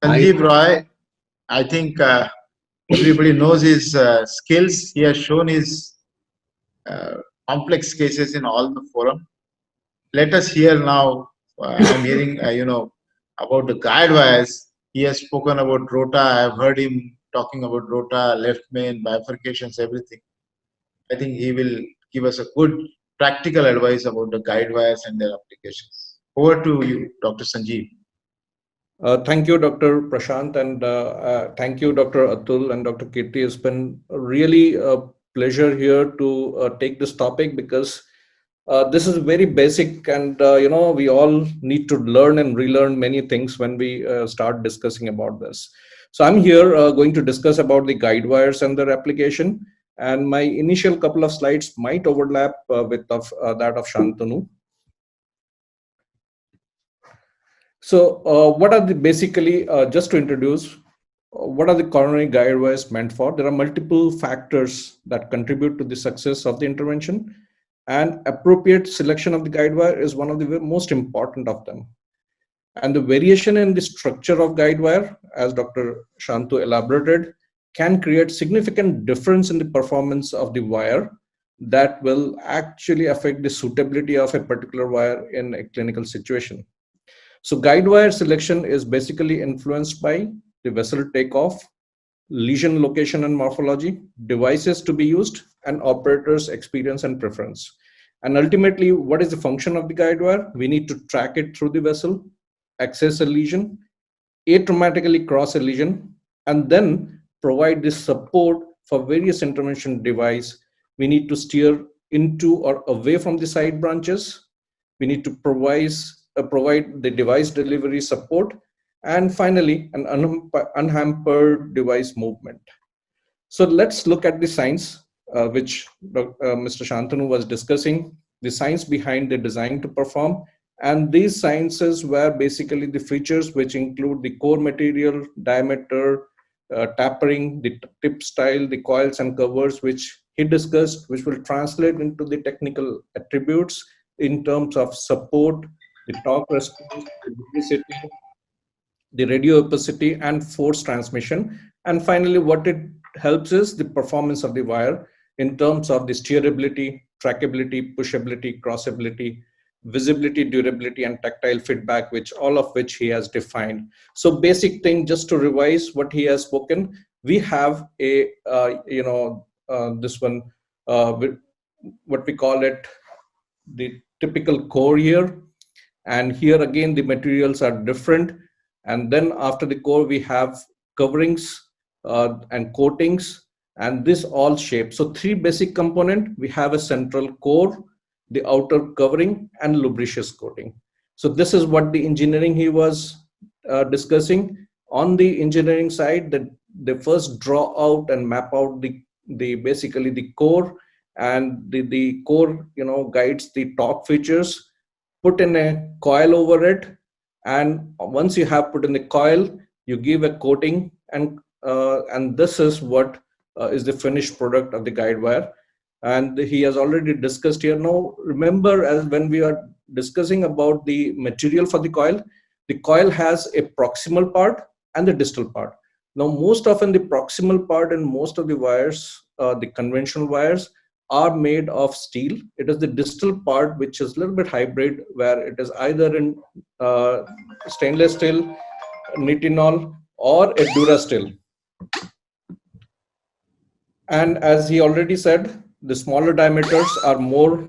Sanjeev Roy, I think everybody knows his skills. He has shown his complex cases in all the forum. Let us hear now. I'm hearing, about the guide wires. He has spoken about rota. I've heard him talking about rota, left main, bifurcations, everything. I think he will give us a good practical advice about the guide wires and their applications. Over to you, Dr. Sanjeev. Thank you, Dr. Prashant, and thank you, Dr. Atul and Dr. Kirti. It's been really a pleasure here to take this topic, because this is very basic, and we all need to learn and relearn many things when we start discussing about this. So I'm here going to discuss about the guide wires and their application, and my initial couple of slides might overlap with that of Shantanu. So what are the basically, just to introduce, what are the coronary guide wires meant for? There are multiple factors that contribute to the success of the intervention, and appropriate selection of the guide wire is one of the most important of them. And the variation in the structure of guide wire, as Dr. Shantu elaborated, can create significant difference in the performance of the wire that will actually affect the suitability of a particular wire in a clinical situation. So guide wire selection is basically influenced by the vessel takeoff, lesion location and morphology, devices to be used, and operators' experience and preference. And ultimately, what is the function of the guide wire? We need to track it through the vessel, access a lesion, atraumatically cross a lesion, and then provide this support for various intervention device. We need to steer into or away from the side branches. We need to provide the device delivery support, and finally an unhampered device movement. So let's look at the science which Mr. Shantanu was discussing, the science behind the design to perform. And these sciences were basically the features which include the core material, diameter, tapering, the tip style, the coils and covers, which he discussed, which will translate into the technical attributes in terms of support, the torque response, the lubricity, the radio opacity, and force transmission. And finally, what it helps is the performance of the wire in terms of the steerability, trackability, pushability, crossability, visibility, durability, and tactile feedback, which all of which he has defined. So basic thing, just to revise what he has spoken, we have a, this one, what we call it, the typical core here. And here again, the materials are different. And then after the core, we have coverings and coatings, and this all shape. So three basic component. We have a central core, the outer covering, and lubricious coating. So this is what the engineering he was discussing. On the engineering side, that they first draw out and map out the basically the core, and the core guides the torque features, put in a coil over it, and once you have put in the coil, you give a coating, and this is what is the finished product of the guide wire. And he has already discussed here. Now remember, as when we are discussing about the material for the coil has a proximal part and the distal part. Now most often the proximal part in most of the wires, the conventional wires, are made of steel. It is the distal part which is a little bit hybrid, where it is either in stainless steel, nitinol, or a durasteel. And as he already said, the smaller diameters are more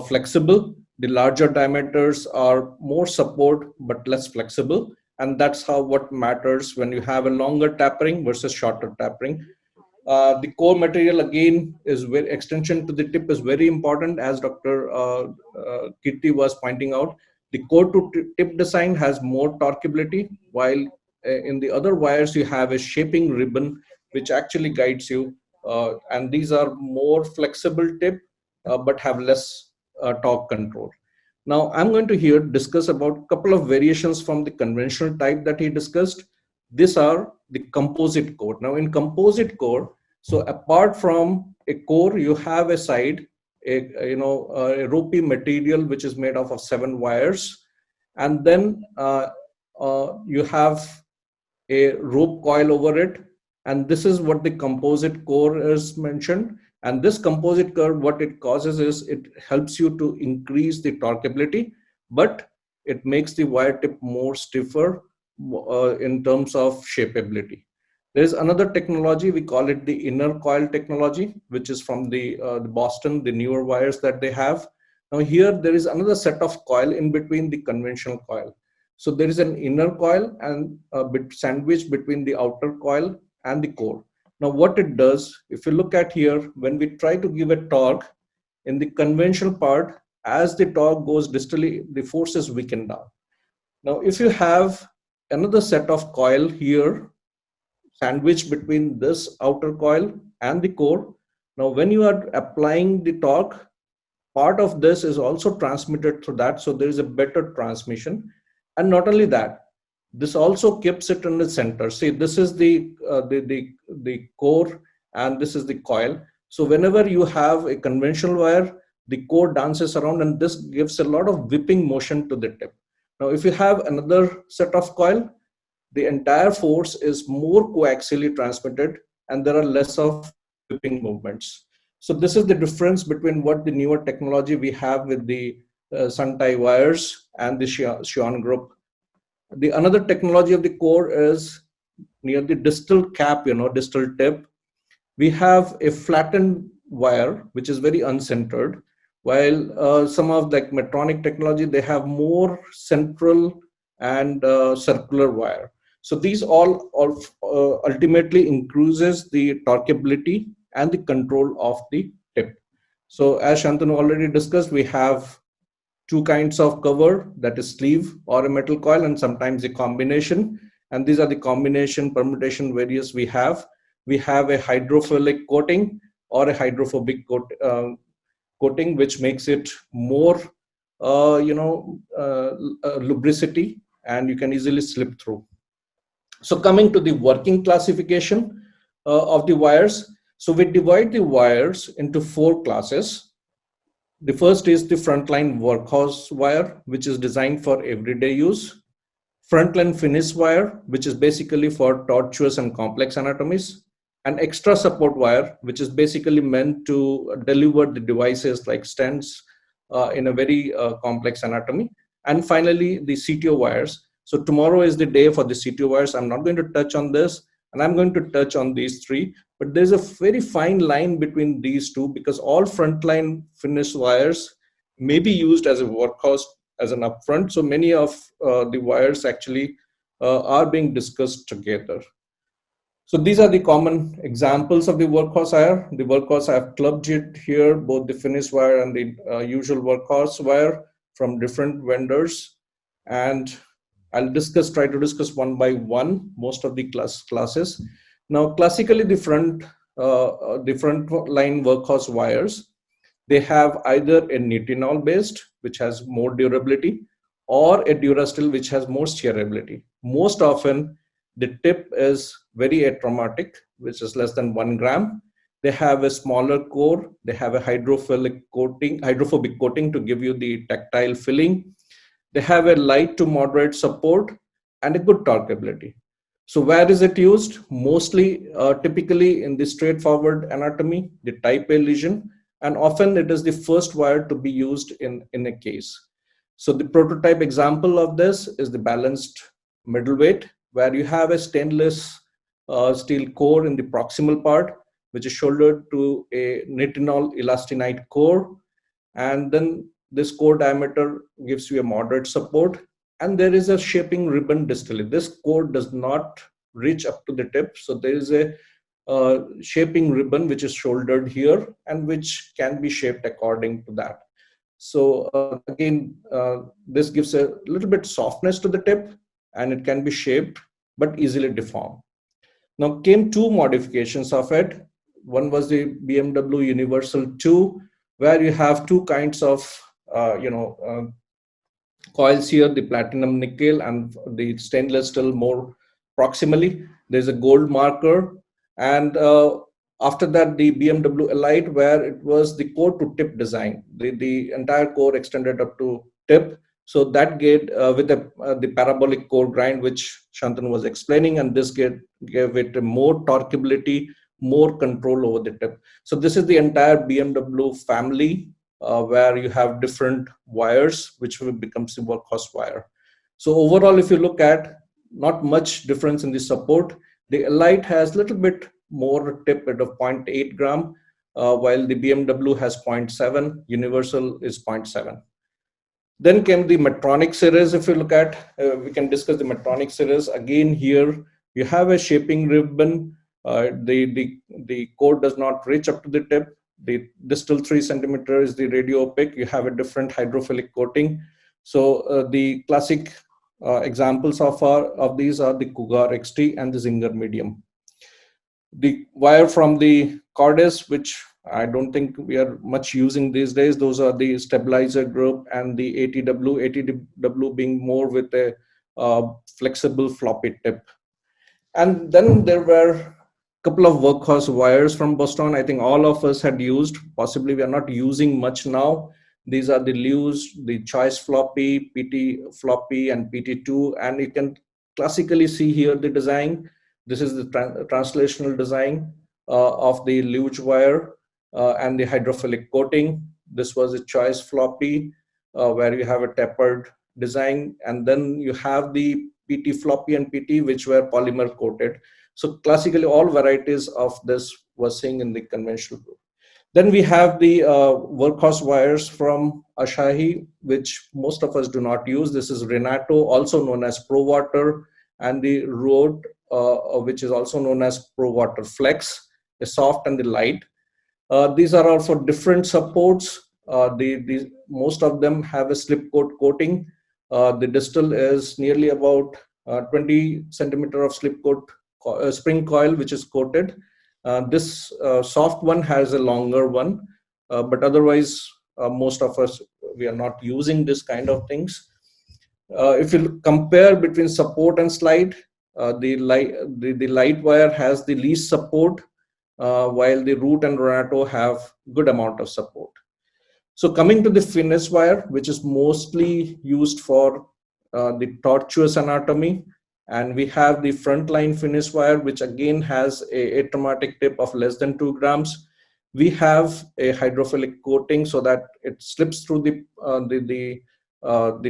flexible, The larger diameters are more support but less flexible, and that's how what matters when you have a longer tapering versus shorter tapering. The core material again is very extension to the tip is very important, as Dr. Kirti was pointing out. The core to tip design has more torqueability, while in the other wires you have a shaping ribbon which actually guides you, and these are more flexible tip but have less torque control. Now I'm going to here discuss about a couple of variations from the conventional type that he discussed. These are the composite core. Now in composite core, so apart from a core, you have a side, a ropey material which is made up of 7 wires, and then you have a rope coil over it, and this is what the composite core is mentioned. And this composite core, what it causes is it helps you to increase the torqueability, but it makes the wire tip more stiffer in terms of shapeability. There is another technology, we call it the inner coil technology, which is from the Boston, the newer wires that they have. Now here there is another set of coil in between the conventional coil. So there is an inner coil and a bit sandwiched between the outer coil and the core. Now what it does, if you look at here, when we try to give a torque in the conventional part, as the torque goes distally, the force is weakened down. Now if you have another set of coil here, sandwiched between this outer coil and the core, now when you are applying the torque, part of this is also transmitted through that, so there is a better transmission. And not only that, this also keeps it in the center. See, this is the core and this is the coil. So whenever you have a conventional wire, the core dances around and this gives a lot of whipping motion to the tip. Now if you have another set of coil, the entire force is more coaxially transmitted and there are less of whipping movements. So this is the difference between what the newer technology we have with the Suntai wires and the Xion group. The another technology of the core is near the distal cap, distal tip. We have a flattened wire, which is very uncentered, while some of the Medtronic technology, they have more central and circular wire. So these all ultimately increases the torqueability and the control of the tip. So as Shantanu already discussed, we have 2 kinds of cover, that is sleeve or a metal coil, and sometimes a combination. And these are the combination permutation various we have. We have a hydrophilic coating or a hydrophobic coating, which makes it more, lubricity, and you can easily slip through. So coming to the working classification of the wires. So we divide the wires into 4 classes. The first is the frontline workhorse wire, which is designed for everyday use. Frontline finish wire, which is basically for tortuous and complex anatomies. An extra support wire, which is basically meant to deliver the devices like stents in a very complex anatomy. And finally, the Cto wires. So tomorrow is the day for the Cto wires. I'm not going to touch on this, and I'm going to touch on these 3. But there's a very fine line between these 2, because all frontline finish wires may be used as a workhorse as an upfront. So many of the wires actually are being discussed together. So these are the common examples of the workhorse wire. The workhorse, I have clubbed it here, both the finish wire and the usual workhorse wire from different vendors. And I'll try to discuss one by one most of the classes. Now, classically, the front line workhorse wires, they have either a nitinol based, which has more durability, or a durasteel, which has more shearability. Most often, the tip is very atraumatic, which is less than 1 gram. They have a smaller core. They have a hydrophobic coating to give you the tactile filling. They have a light to moderate support and a good torqueability. So where is it used? Mostly, typically in the straightforward anatomy, the type A lesion, and often it is the first wire to be used in a case. So the prototype example of this is the balanced middleweight, where you have a stainless steel core in the proximal part, which is shouldered to a nitinol elastinite core. And then this core diameter gives you a moderate support, and there is a shaping ribbon distally. This core does not reach up to the tip, so there is a shaping ribbon which is shouldered here and which can be shaped according to that. So again, this gives a little bit softness to the tip, and it can be shaped but easily deformed. Now came two modifications of it. One was the BMW Universal 2, where you have two kinds of coils here, the platinum nickel and the stainless steel more proximally. There's a gold marker, and after that the BMW Elite, where it was the core to tip design. The entire core extended up to tip. So that gave with the parabolic core grind, which Shantanu was explaining, and this gave it more torqueability, more control over the tip. So this is the entire BMW family, where you have different wires, which becomes the Workhorse wire. So overall, if you look at, not much difference in the support. The Elite has a little bit more tip at of 0.8 gram, while the BMW has 0.7, Universal is 0.7. Then came the Medtronic series. If you look at, we can discuss the Medtronic series. Again, here you have a shaping ribbon. The core does not reach up to the tip. The distal 3 centimeter is the radio opaque. You have a different hydrophilic coating. So the classic examples of these are the Cougar XT and the Zinger Medium. The wire from the Cordis, which I don't think we are much using these days, those are the stabilizer group and the ATW being more with a flexible floppy tip. And then there were a couple of Workhorse wires from Boston. I think all of us had used, possibly we are not using much now. These are the Lewis, the Choice Floppy, PT Floppy, and PT2. And you can classically see here the design. This is the translational design of the Lewis wire and the hydrophilic coating. This was a Choice Floppy, where you have a tapered design. And then you have the PT Floppy and PT, which were polymer coated. So classically, all varieties of this were seen in the conventional group. Then we have the Workhorse wires from Asahi, which most of us do not use. This is Renato, also known as Pro Water, and the Rode, which is also known as Pro Water Flex, the soft and the light. These are all for different supports. Most of them have a slip coat coating. The distal is nearly about 20 centimeter of slip coat spring coil, which is coated. This soft one has a longer one, but otherwise most of us, we are not using this kind of things. If you compare between support and slide, the light wire has the least support, while the Root and Renato have good amount of support. So coming to the finish wire, which is mostly used for the tortuous anatomy, and we have the frontline finish wire, which again has a atraumatic tip of less than 2 grams. We have a hydrophilic coating so that it slips through the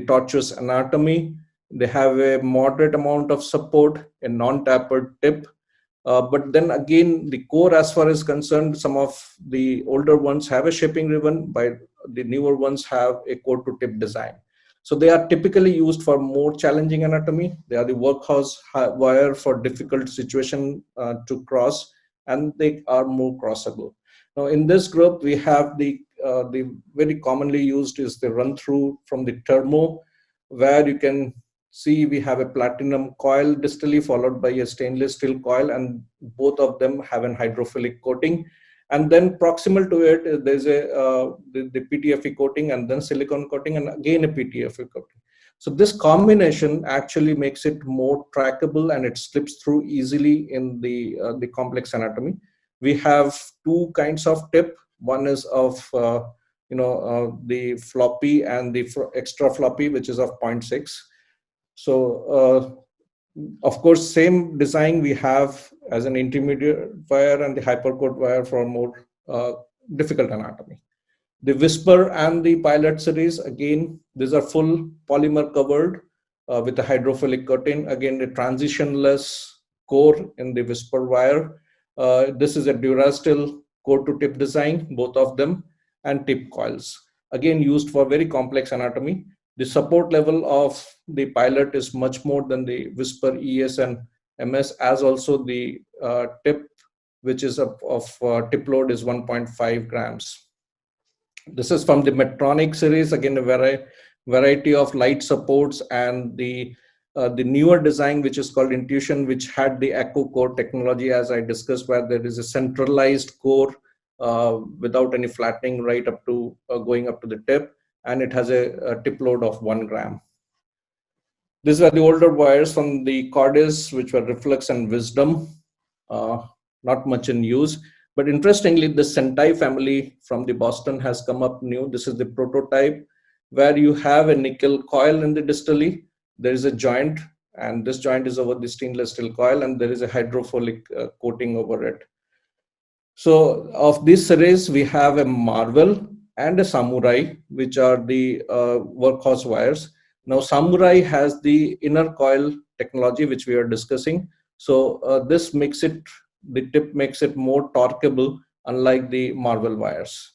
tortuous anatomy. They have a moderate amount of support, a non-tapered tip. But then again, the core, as far as concerned, some of the older ones have a shaping ribbon, but the newer ones have a core to tip design. So they are typically used for more challenging anatomy. They are the Workhorse wire for difficult situation to cross, and they are more crossable. Now in this group, we have the very commonly used is the run through from the Thermo, where you can see we have a platinum coil distally followed by a stainless steel coil, and both of them have an hydrophilic coating. And then proximal to it, there's the PTFE coating, and then silicone coating, and again a PTFE coating. So this combination actually makes it more trackable, and it slips through easily in the complex anatomy. We have two kinds of tip. One is of the floppy and the extra floppy, which is of 0.6. So of course, same design we have as an intermediate wire and the hypercoat wire for more difficult anatomy. The Whisper and the Pilot series, again, these are full polymer covered with a hydrophilic coating. Again, the transitionless core in the Whisper wire. This is a Durasteel core to tip design, both of them, and tip coils. again used for very complex anatomy. The support level of the pilot is much more than the Whisper ES and MS, as also the tip, which is of tip load is 1.5 grams. This is from the Medtronic series, again a variety of light supports, and the newer design, which is called Intuition, which had the Echo Core technology, as I discussed, where there is a centralized core without any flattening right up to going up to the tip, and it has a tip load of 1 gram. These were the older wires from the Cordis, which were Reflex and Wisdom, not much in use. But interestingly, the Sentai family from the Boston has come up new. This is the prototype, where you have a nickel coil in the distally. There is a joint, and this joint is over the stainless steel coil, and there is a hydrophilic coating over it. So of this series, we have a Marvel and a Samurai, which are the Workhorse wires. Now, Samurai has the inner coil technology, which we are discussing. So this makes it, the tip makes it more torqueable, unlike the Marvel wires.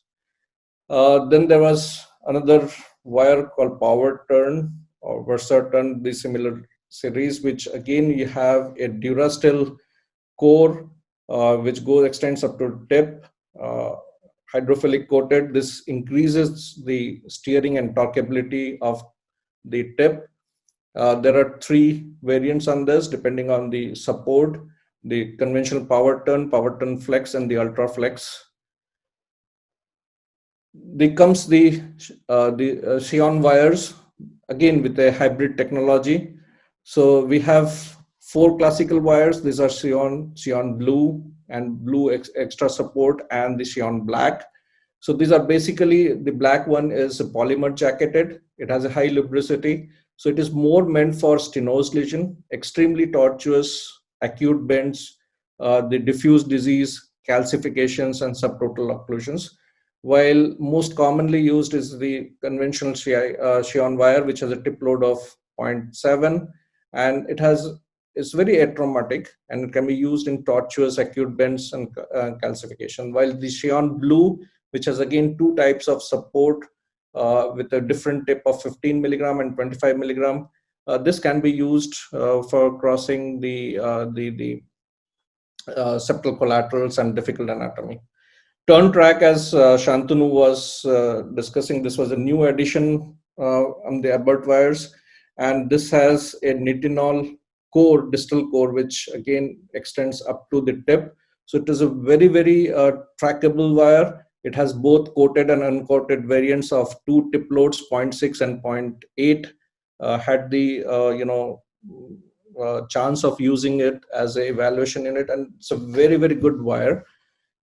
Then there was another wire called Power Turn or Versaturn, the similar series, which again you have a Durasteel core, which extends up to tip, hydrophilic coated. This increases the steering and torqueability of the tip. There are 3 variants on this, depending on the support: the conventional Power Turn Flex, and the Ultra Flex. There comes the Xion wires, again with a hybrid technology. So we have 4 classical wires. These are Xion Blue and Blue Extra Support, and the Xion Black. So these are basically, the black one is polymer jacketed. It has a high lubricity. So it is more meant for stenosed lesion, extremely tortuous, acute bends, the diffuse disease, calcifications, and subtotal occlusions. While most commonly used is the conventional Xion wire, which has a tip load of 0.7, and it's very atraumatic, and it can be used in tortuous acute bends and calcification. While the Xion Blue, which has again 2 types of support with a different tip of 15 milligram and 25 milligram, this can be used for crossing the septal collaterals and difficult anatomy. Turn track, as Shantanu was discussing, this was a new addition on the Abbott wires, and this has a nitinol core, distal core, which again extends up to the tip. So it is a very, very trackable wire. It has both coated and uncoated variants of 2 tip loads, 0.6 and 0.8. Had the chance of using it as an evaluation unit, and it's a very, very good wire.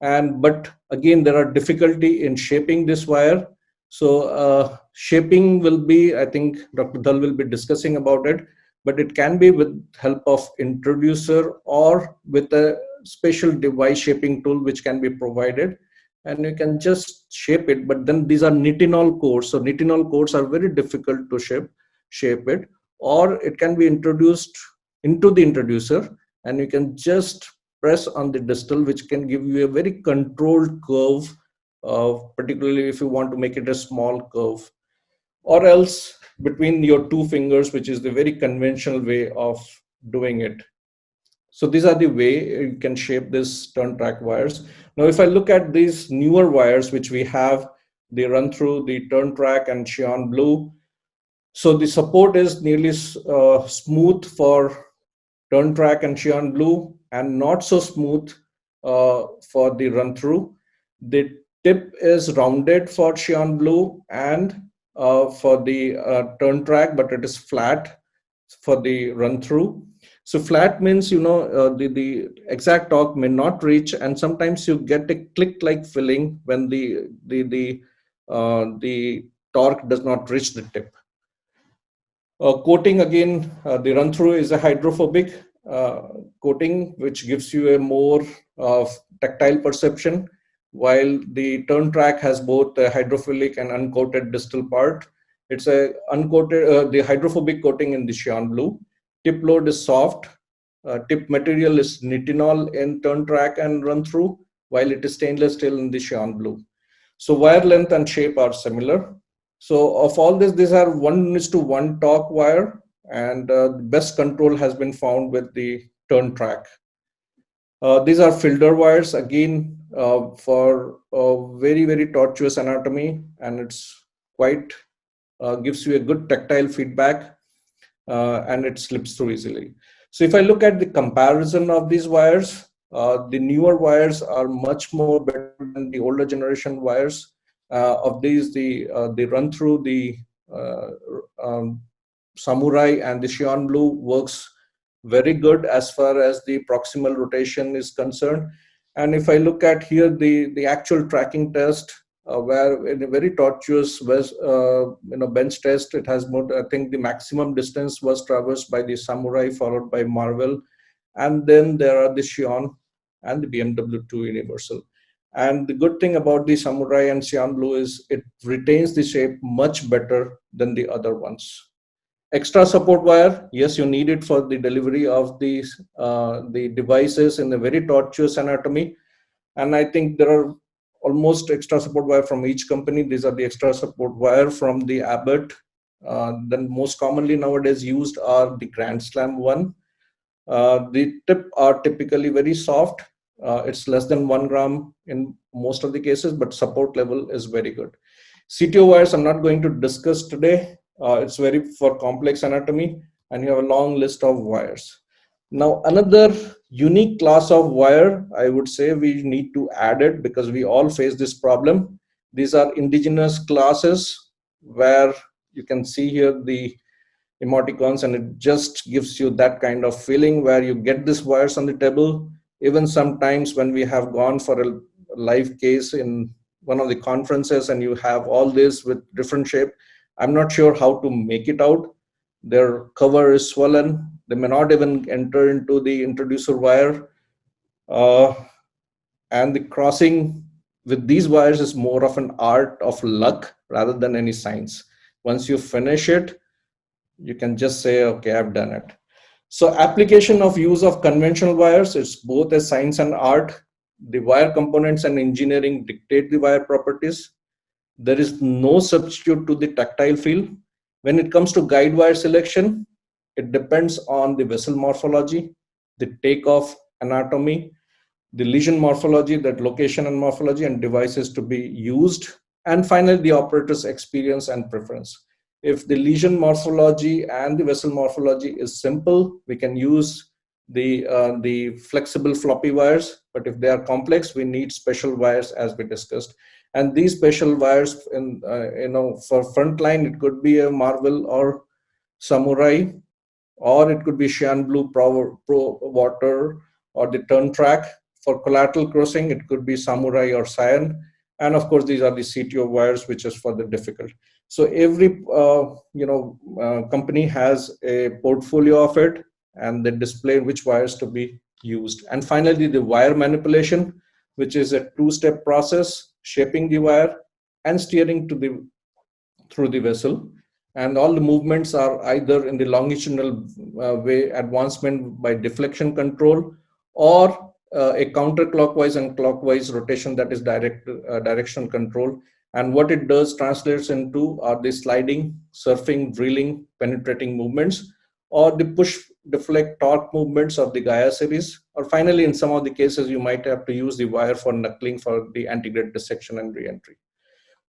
But again, there are difficulty in shaping this wire. So shaping will be, I think Dr. Dhal will be discussing about it, but it can be with help of introducer or with a special device shaping tool which can be provided, and you can just shape it. But then these are nitinol cores, so nitinol cores are very difficult to shape it, or it can be introduced into the introducer, and you can just press on the distal, which can give you a very controlled curve, particularly if you want to make it a small curve, or else between your 2 fingers, which is the very conventional way of doing it. So these are the way you can shape this turn track wires. Now, if I look at these newer wires, which we have, they run through the turn track and Xion Blue. So the support is nearly smooth for turn track and Xion Blue, and not so smooth for the run through. The tip is rounded for Xion Blue and for the turn track, but it is flat for the run through. So flat means, the exact torque may not reach, and sometimes you get a click-like feeling when the torque does not reach the tip. Coating, again, the run through is a hydrophobic coating, which gives you a more tactile perception, while the turn track has both a hydrophilic and uncoated distal part. It's a uncoated, the hydrophobic coating in the Xion Blue. Tip load is soft. Tip material is nitinol in turn track and run through, while it is stainless steel in the Xion Blue. So wire length and shape are similar. So of all this, these are 1:1 torque wire, and the best control has been found with the turn track. These are filter wires, again, for very, very tortuous anatomy, and it's quite gives you a good tactile feedback, and it slips through easily. So if I look at the comparison of these wires, the newer wires are much more better than the older generation wires. Of these, they run through the Samurai and the Xian Blue works very good as far as the proximal rotation is concerned. And if I look at here the actual tracking test, where in a very tortuous bench test, it has more, I think the maximum distance was traversed by the Samurai, followed by Marvel, and then there are the Xion and the BMW 2 Universal. And the good thing about the Samurai and Xian Blue is it retains the shape much better than the other ones. Extra support wire, yes, you need it for the delivery of the devices in a very tortuous anatomy. And I think there are almost extra support wire from each company. These are the extra support wire from the Abbott. Then most commonly nowadays used are the Grand Slam one. The tip are typically very soft. It's less than 1 gram in most of the cases, but support level is very good. Cto wires I'm not going to discuss today. It's very for complex anatomy, and you have a long list of wires. Now, another unique class of wire, I would say we need to add it because we all face this problem. These are indigenous classes where you can see here the emoticons, and it just gives you that kind of feeling where you get these wires on the table. Even sometimes when we have gone for a live case in one of the conferences and you have all this with different shape, I'm not sure how to make it out. Their cover is swollen. They may not even enter into the introducer wire. And the crossing with these wires is more of an art of luck rather than any science. Once you finish it, you can just say, okay, I've done it. So application of use of conventional wires, it's both a science and art. The wire components and engineering dictate the wire properties. There is no substitute to the tactile feel. When it comes to guide wire selection, it depends on the vessel morphology, the takeoff anatomy, the lesion morphology, that location and morphology, and devices to be used, and finally the operator's experience and preference. If the lesion morphology and the vessel morphology is simple, we can use the flexible floppy wires, but if they are complex, we need special wires as we discussed. And these special wires, for frontline, it could be a Marvel or Samurai, or it could be Xian Blue Pro Water or the turn track. For collateral crossing, it could be Samurai or Cyan. And of course, these are the CTO wires, which is for the difficult. So every company has a portfolio of it, and they display which wires to be used. And finally, the wire manipulation, which is a two-step process: shaping the wire and steering through the vessel. And all the movements are either in the longitudinal way, advancement by deflection control, or a counterclockwise and clockwise rotation, that is direction control. And what it does translates into are the sliding, surfing, drilling, penetrating movements, or the push, deflect, torque movements of the Gaia series. Or finally, in some of the cases, you might have to use the wire for knuckling for the antegrade dissection and reentry.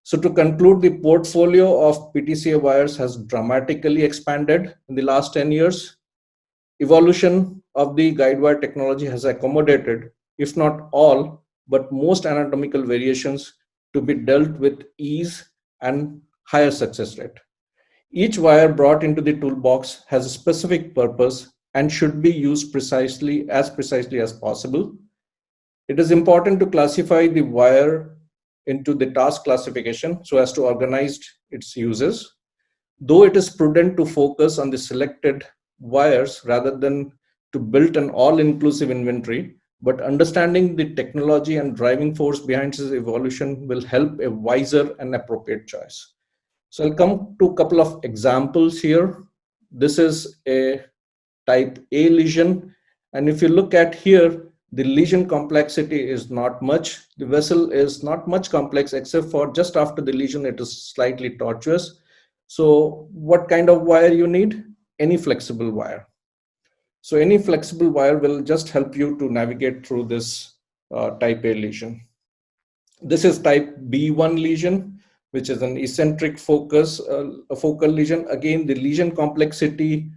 So to conclude, the portfolio of PTCA wires has dramatically expanded in the last 10 years. Evolution of the guide wire technology has accommodated, if not all, but most anatomical variations to be dealt with ease and higher success rate. Each wire brought into the toolbox has a specific purpose and should be used precisely as possible. It is important to classify the wire into the task classification so as to organize its uses. Though it is prudent to focus on the selected wires rather than to build an all-inclusive inventory, but understanding the technology and driving force behind this evolution will help a wiser and appropriate choice. So I'll come to a couple of examples here. This is a type A lesion, and if you look at here, The lesion complexity is not much. The vessel is not much complex, except for just after the lesion, it is slightly tortuous. So what kind of wire you need? Any flexible wire. So any flexible wire will just help you to navigate through this type A lesion. This is type B1 lesion, which is an eccentric focus, a focal lesion. Again, the lesion complexity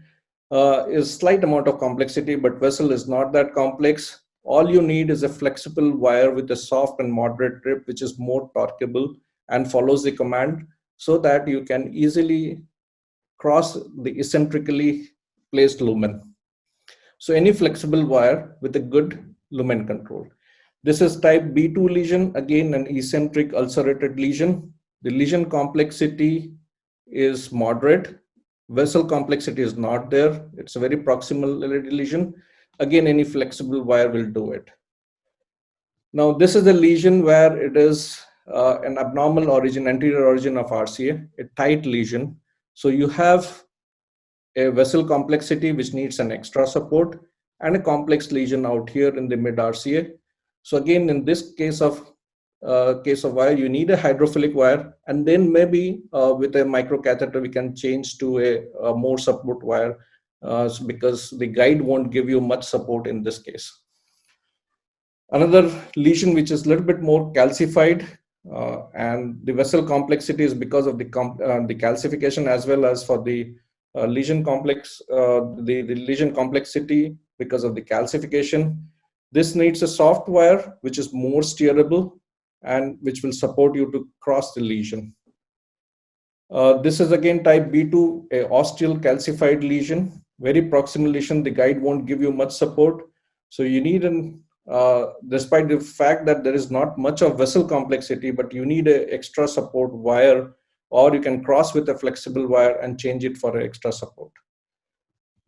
is slight amount of complexity, but vessel is not that complex. All you need is a flexible wire with a soft and moderate grip, which is more torqueable and follows the command, so that you can easily cross the eccentrically placed lumen. So any flexible wire with a good lumen control. This is type B2 lesion, again an eccentric ulcerated lesion. The lesion complexity is moderate. Vessel complexity is not there. It's a very proximal lesion. Again, any flexible wire will do it. Now, this is a lesion where it is an abnormal origin, anterior origin of RCA, a tight lesion. So you have a vessel complexity which needs an extra support and a complex lesion out here in the mid RCA. So again, in this case of wire, you need a hydrophilic wire, and then maybe with a microcatheter we can change to a more support wire because the guide won't give you much support in this case. Another lesion which is a little bit more calcified, and the vessel complexity is because of the calcification, as well as for the lesion complex, the lesion complexity because of the calcification. This needs a soft wire which is more steerable and which will support you to cross the lesion. This is again type B2, a ostial calcified lesion, very proximal lesion. The guide won't give you much support. So you need an, despite the fact that there is not much of vessel complexity, but you need an extra support wire, or you can cross with a flexible wire and change it for an extra support.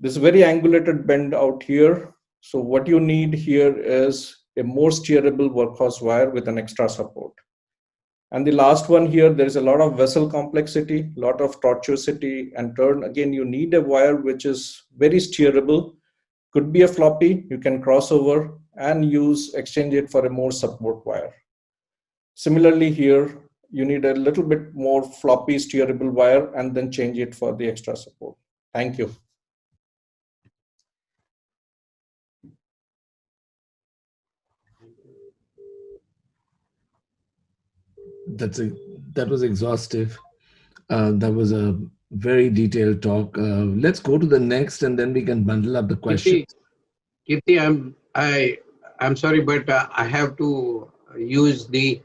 This very angulated bend out here. So what you need here is a more steerable workhorse wire with an extra support. And the last one here, there is a lot of vessel complexity, a lot of tortuosity and turn. Again, you need a wire which is very steerable. Could be a floppy, you can cross over and exchange it for a more support wire. Similarly here, you need a little bit more floppy steerable wire and then change it for the extra support. Thank you. That was exhaustive. That was a very detailed talk. Let's go to the next, and then we can bundle up the questions. Kirti, I'm sorry, but I have to use the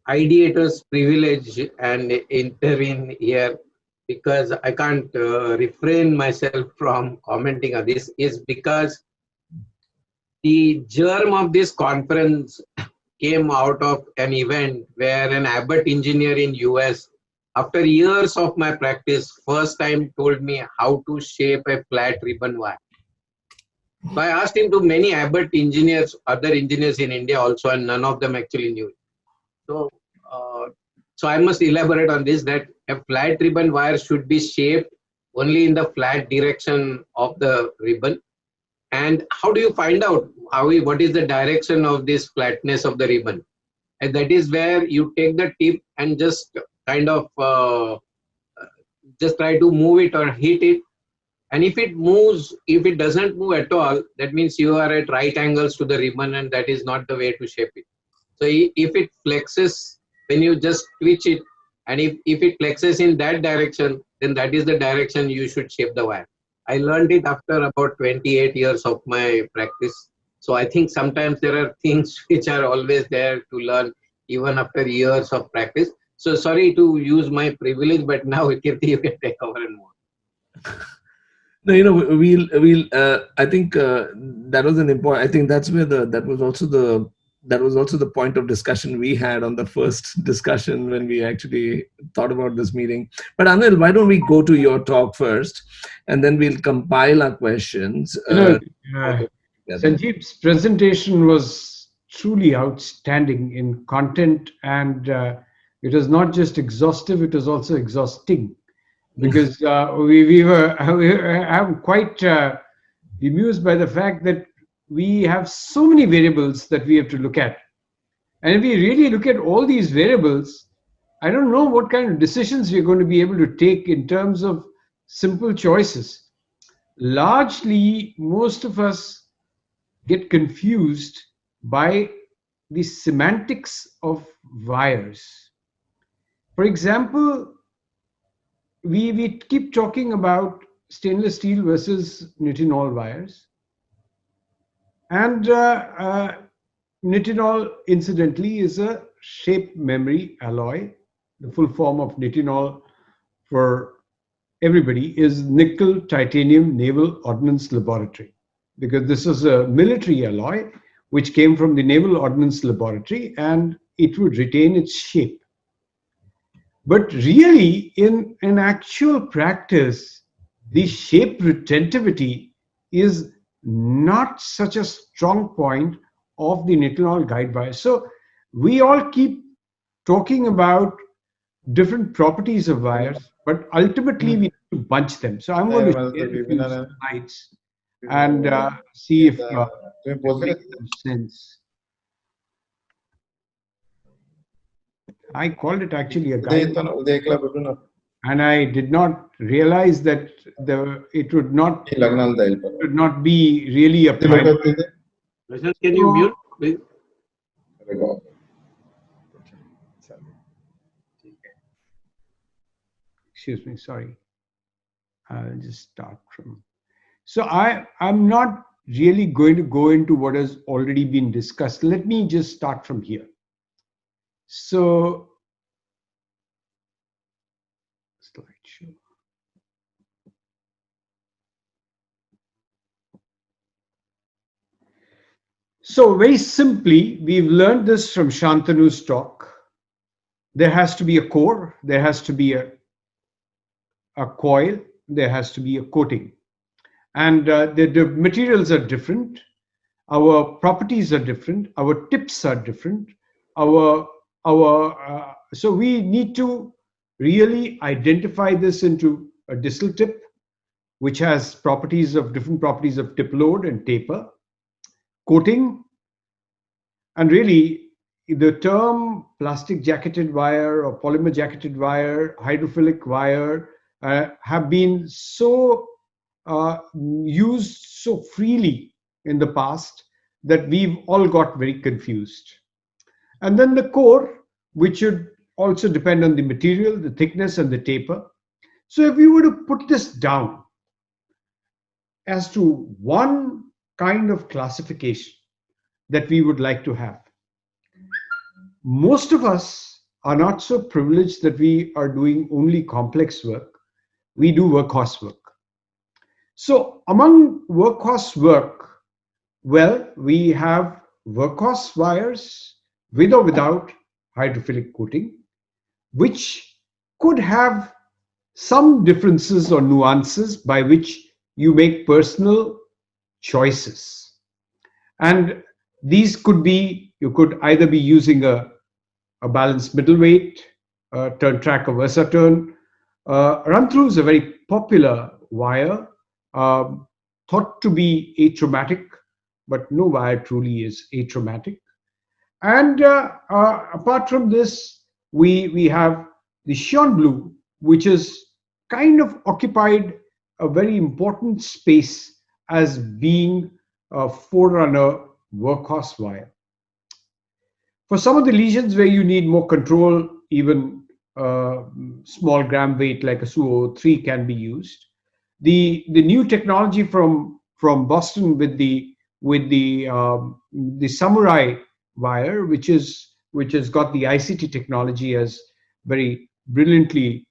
ideator's privilege and enter in here, because I can't refrain myself from commenting on this, is because the germ of this conference came out of an event where an Abbott engineer in US, after years of my practice, first time told me how to shape a flat ribbon wire. So I asked him to many Abbott engineers, other engineers in India also, and none of them actually knew it. So I must elaborate on this, that a flat ribbon wire should be shaped only in the flat direction of the ribbon. And how do you find out what is the direction of this flatness of the ribbon? And that is where you take the tip and just kind of just try to move it or hit it. And if it moves, if it doesn't move at all, that means you are at right angles to the ribbon, and that is not the way to shape it. So if it flexes, when you just twitch it, and if it flexes in that direction, then that is the direction you should shape the wire. I learned it after about 28 years of my practice. So I think sometimes there are things which are always there to learn even after years of practice. So sorry to use my privilege, but now Kirti, you can take over and more. No, you know, we'll. I think that was an important. I think that's where that was also the point of discussion we had on the first discussion when we actually thought about this meeting. But Anil, why don't we go to your talk first, and then we'll compile our questions. Sanjeev's presentation was truly outstanding in content, and it was not just exhaustive; it was also exhausting. Because I'm quite amused by the fact that we have so many variables that we have to look at. And if we really look at all these variables, I don't know what kind of decisions we're going to be able to take in terms of simple choices. Largely, most of us get confused by the semantics of wires. For example, we keep talking about stainless steel versus nitinol wires. And nitinol, incidentally, is a shape memory alloy. The full form of nitinol for everybody is nickel titanium naval ordnance laboratory, because this is a military alloy which came from the naval ordnance laboratory, and it would retain its shape. But really, in actual practice, the shape retentivity is not such a strong point of the nitinol guide wire. So we all keep talking about different properties of wires, but ultimately we need to bunch them. So I'm going to share a few slides and see if it makes some sense. I called it actually a guide, and I did not realize that it would not be really a primary. Can you mute, please? Excuse me, sorry. I'll just start from. So I'm not really going to go into what has already been discussed. Let me just start from here. So, slideshow. So very simply, we've learned this from Shantanu's talk. There has to be a core, there has to be a coil, there has to be a coating. And the materials are different, our properties are different, our tips are different, so we need to really identify this into a distal tip, which has different properties of tip load and taper, coating, and really the term plastic jacketed wire or polymer jacketed wire, hydrophilic wire have been so used so freely in the past that we've all got very confused. And then the core, which should also depend on the material, the thickness, and the taper. So if we were to put this down as to one kind of classification that we would like to have, most of us are not so privileged that we are doing only complex work. We do workhorse work. So among workhorse work, well, we have workhorse wires with or without hydrophilic coating, which could have some differences or nuances by which you make personal choices. And these could be, you could either be using a balanced middleweight, turn track or Versaturn. Run-through is a very popular wire, thought to be atraumatic, but no wire truly is atraumatic. And apart from this, we have the Xion blue, which is kind of occupied a very important space as being a forerunner workhorse wire. For some of the lesions where you need more control, even small gram weight like a SU-03 can be used. The new technology from Boston with the Samurai wire, which has got the ICT technology as very brilliantly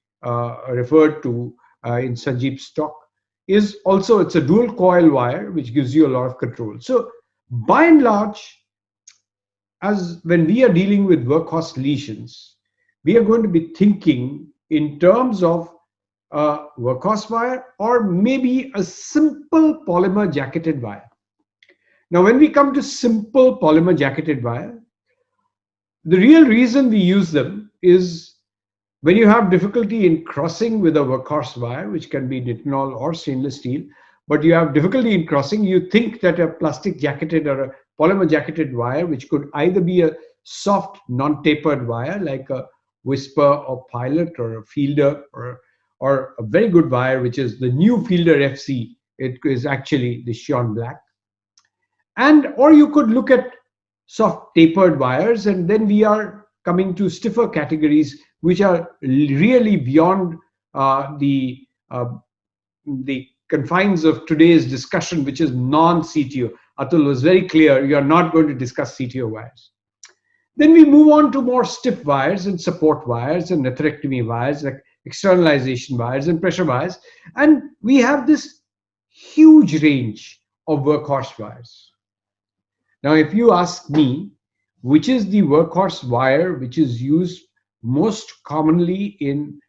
referred to in Sanjeev's talk, is also, it's a dual coil wire which gives you a lot of control. So by and large, as when we are dealing with workhorse lesions, we are going to be thinking in terms of a workhorse wire or maybe a simple polymer jacketed wire. Now, when we come to simple polymer jacketed wire, the real reason we use them is when you have difficulty in crossing with a workhorse wire, which can be nitinol or stainless steel, but you have difficulty in crossing, you think that a plastic jacketed or a polymer jacketed wire, which could either be a soft non-tapered wire like a Whisper or Pilot or a Fielder, or a very good wire, which is the new Fielder FC. It is actually the Shone Black. Or you could look at soft tapered wires, and then we are coming to stiffer categories, which are really beyond the confines of today's discussion, which is non-CTO. Atul was very clear, you are not going to discuss CTO wires. Then we move on to more stiff wires and support wires and nephrectomy wires, like externalization wires and pressure wires. And we have this huge range of workhorse wires. Now, if you ask me, which is the workhorse wire which is used most commonly in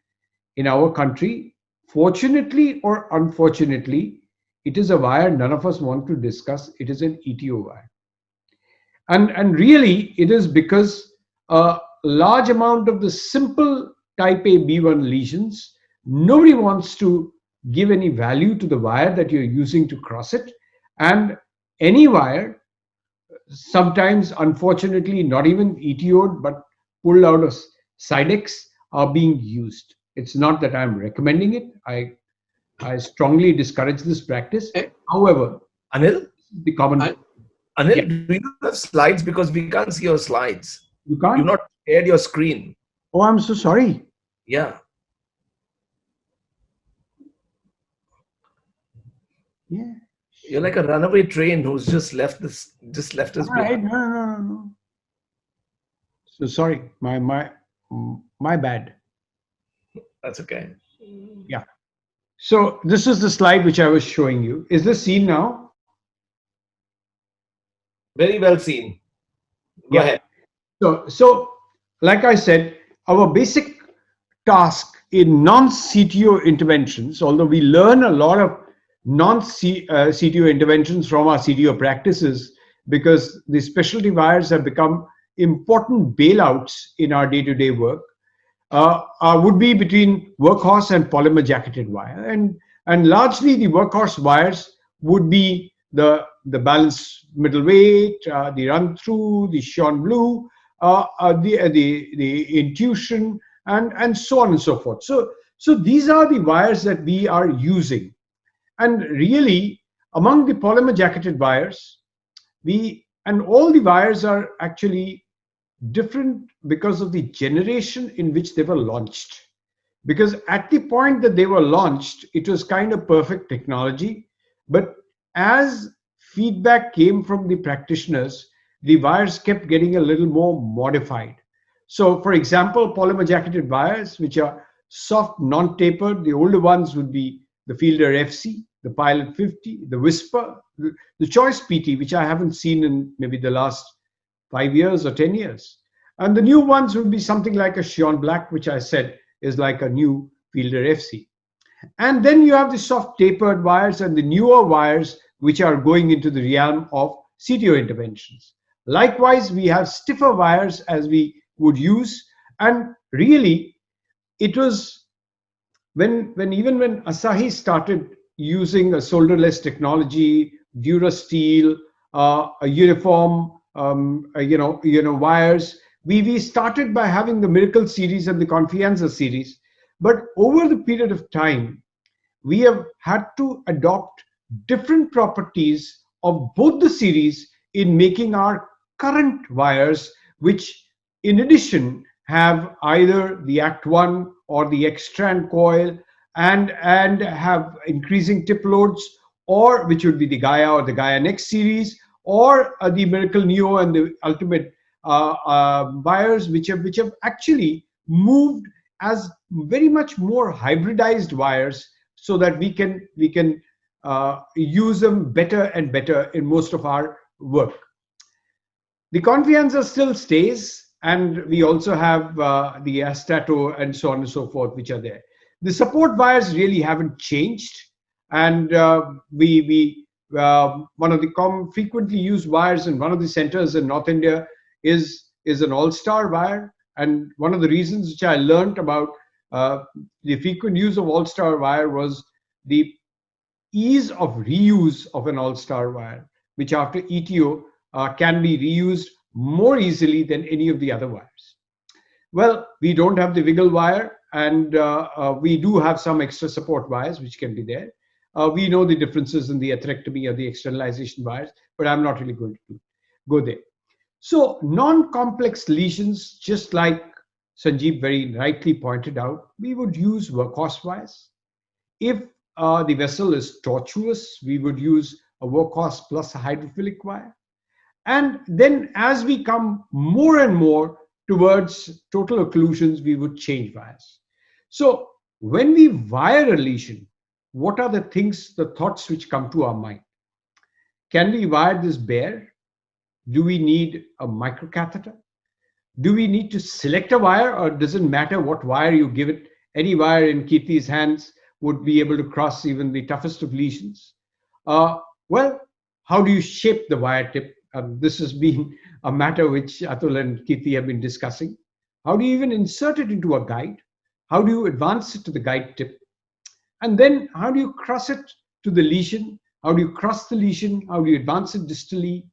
our country, fortunately or unfortunately, it is a wire none of us want to discuss. It is an ETO wire. And really, it is because a large amount of the simple type A B1 lesions, nobody wants to give any value to the wire that you're using to cross it. And any wire, sometimes unfortunately not even ETO'd, but pulled out of Sidex, are being used. It's not that I'm recommending it. I strongly discourage this practice. However, Anil? the common... Anil, Yeah. do you have slides? Because we can't see your slides. You can't? You've not shared your screen. Oh, I'm so sorry. Yeah. Yeah. You're like a runaway train who's just left us All behind. right. No. So sorry. My bad. That's okay. Yeah. So this is the slide which I was showing you. Is this seen now? Very well seen. Go Yeah. ahead. So like I said, our basic task in non-CTO interventions, although we learn a lot of non-CTO interventions from our CTO practices, because the specialty wires have become important bailouts in our day-to-day work, would be between workhorse and polymer jacketed wire. And largely the workhorse wires would be the balanced middleweight, the run through, the shone blue, the intuition, and so on and so forth. So these are the wires that we are using. And really, among the polymer jacketed wires, all the wires are actually different because of the generation in which they were launched. Because at the point that they were launched, it was kind of perfect technology. But as feedback came from the practitioners, the wires kept getting a little more modified. So for example, polymer jacketed wires, which are soft, non-tapered, the older ones would be the Fielder FC, the Pilot 50, the Whisper, the Choice PT, which I haven't seen in maybe the last 5 years or 10 years. And the new ones would be something like a Shone Black, which I said is like a new Fielder FC. And then you have the soft tapered wires and the newer wires, which are going into the realm of CTO interventions. Likewise, we have stiffer wires as we would use. And really, it was when Asahi started using a solderless technology, Durasteel, a uniform, wires. We started by having the Miracle series and the Confianza series, but over the period of time, we have had to adopt different properties of both the series in making our current wires, which in addition have either the Act 1 or the X-strand coil and have increasing tip loads, or which would be the Gaia or the Gaia Next series, or the Miracle Neo and the Ultimate wires, which have actually moved as very much more hybridized wires, so that we can use them better and better in most of our work. The Confianza still stays, and we also have the Astato and so on and so forth, which are there. The support wires really haven't changed, and one of the frequently used wires in one of the centers in North India is an All-Star wire. And one of the reasons which I learned about the frequent use of All-Star wire was the ease of reuse of an all-star wire, which after ETO can be reused more easily than any of the other wires. Well, we don't have the wiggle wire, and we do have some extra support wires which can be there. We know the differences in the atherectomy or the externalization wires, but I'm not really going to go there. So non-complex lesions, just like Sanjeev very rightly pointed out, we would use workhorse wires. If the vessel is tortuous, we would use a workhorse plus a hydrophilic wire. And then as we come more and more towards total occlusions, we would change wires. So when we wire a lesion, what are the things, the thoughts which come to our mind? Can we wire this bare? Do we need a microcatheter? Do we need to select a wire, or does it matter what wire you give it? Any wire in Kirti's hands would be able to cross even the toughest of lesions. Well, how do you shape the wire tip? This has been a matter which Atul and Kirti have been discussing. How do you even insert it into a guide? How do you advance it to the guide tip? And then how do you cross it to the lesion? How do you cross the lesion? How do you advance it distally?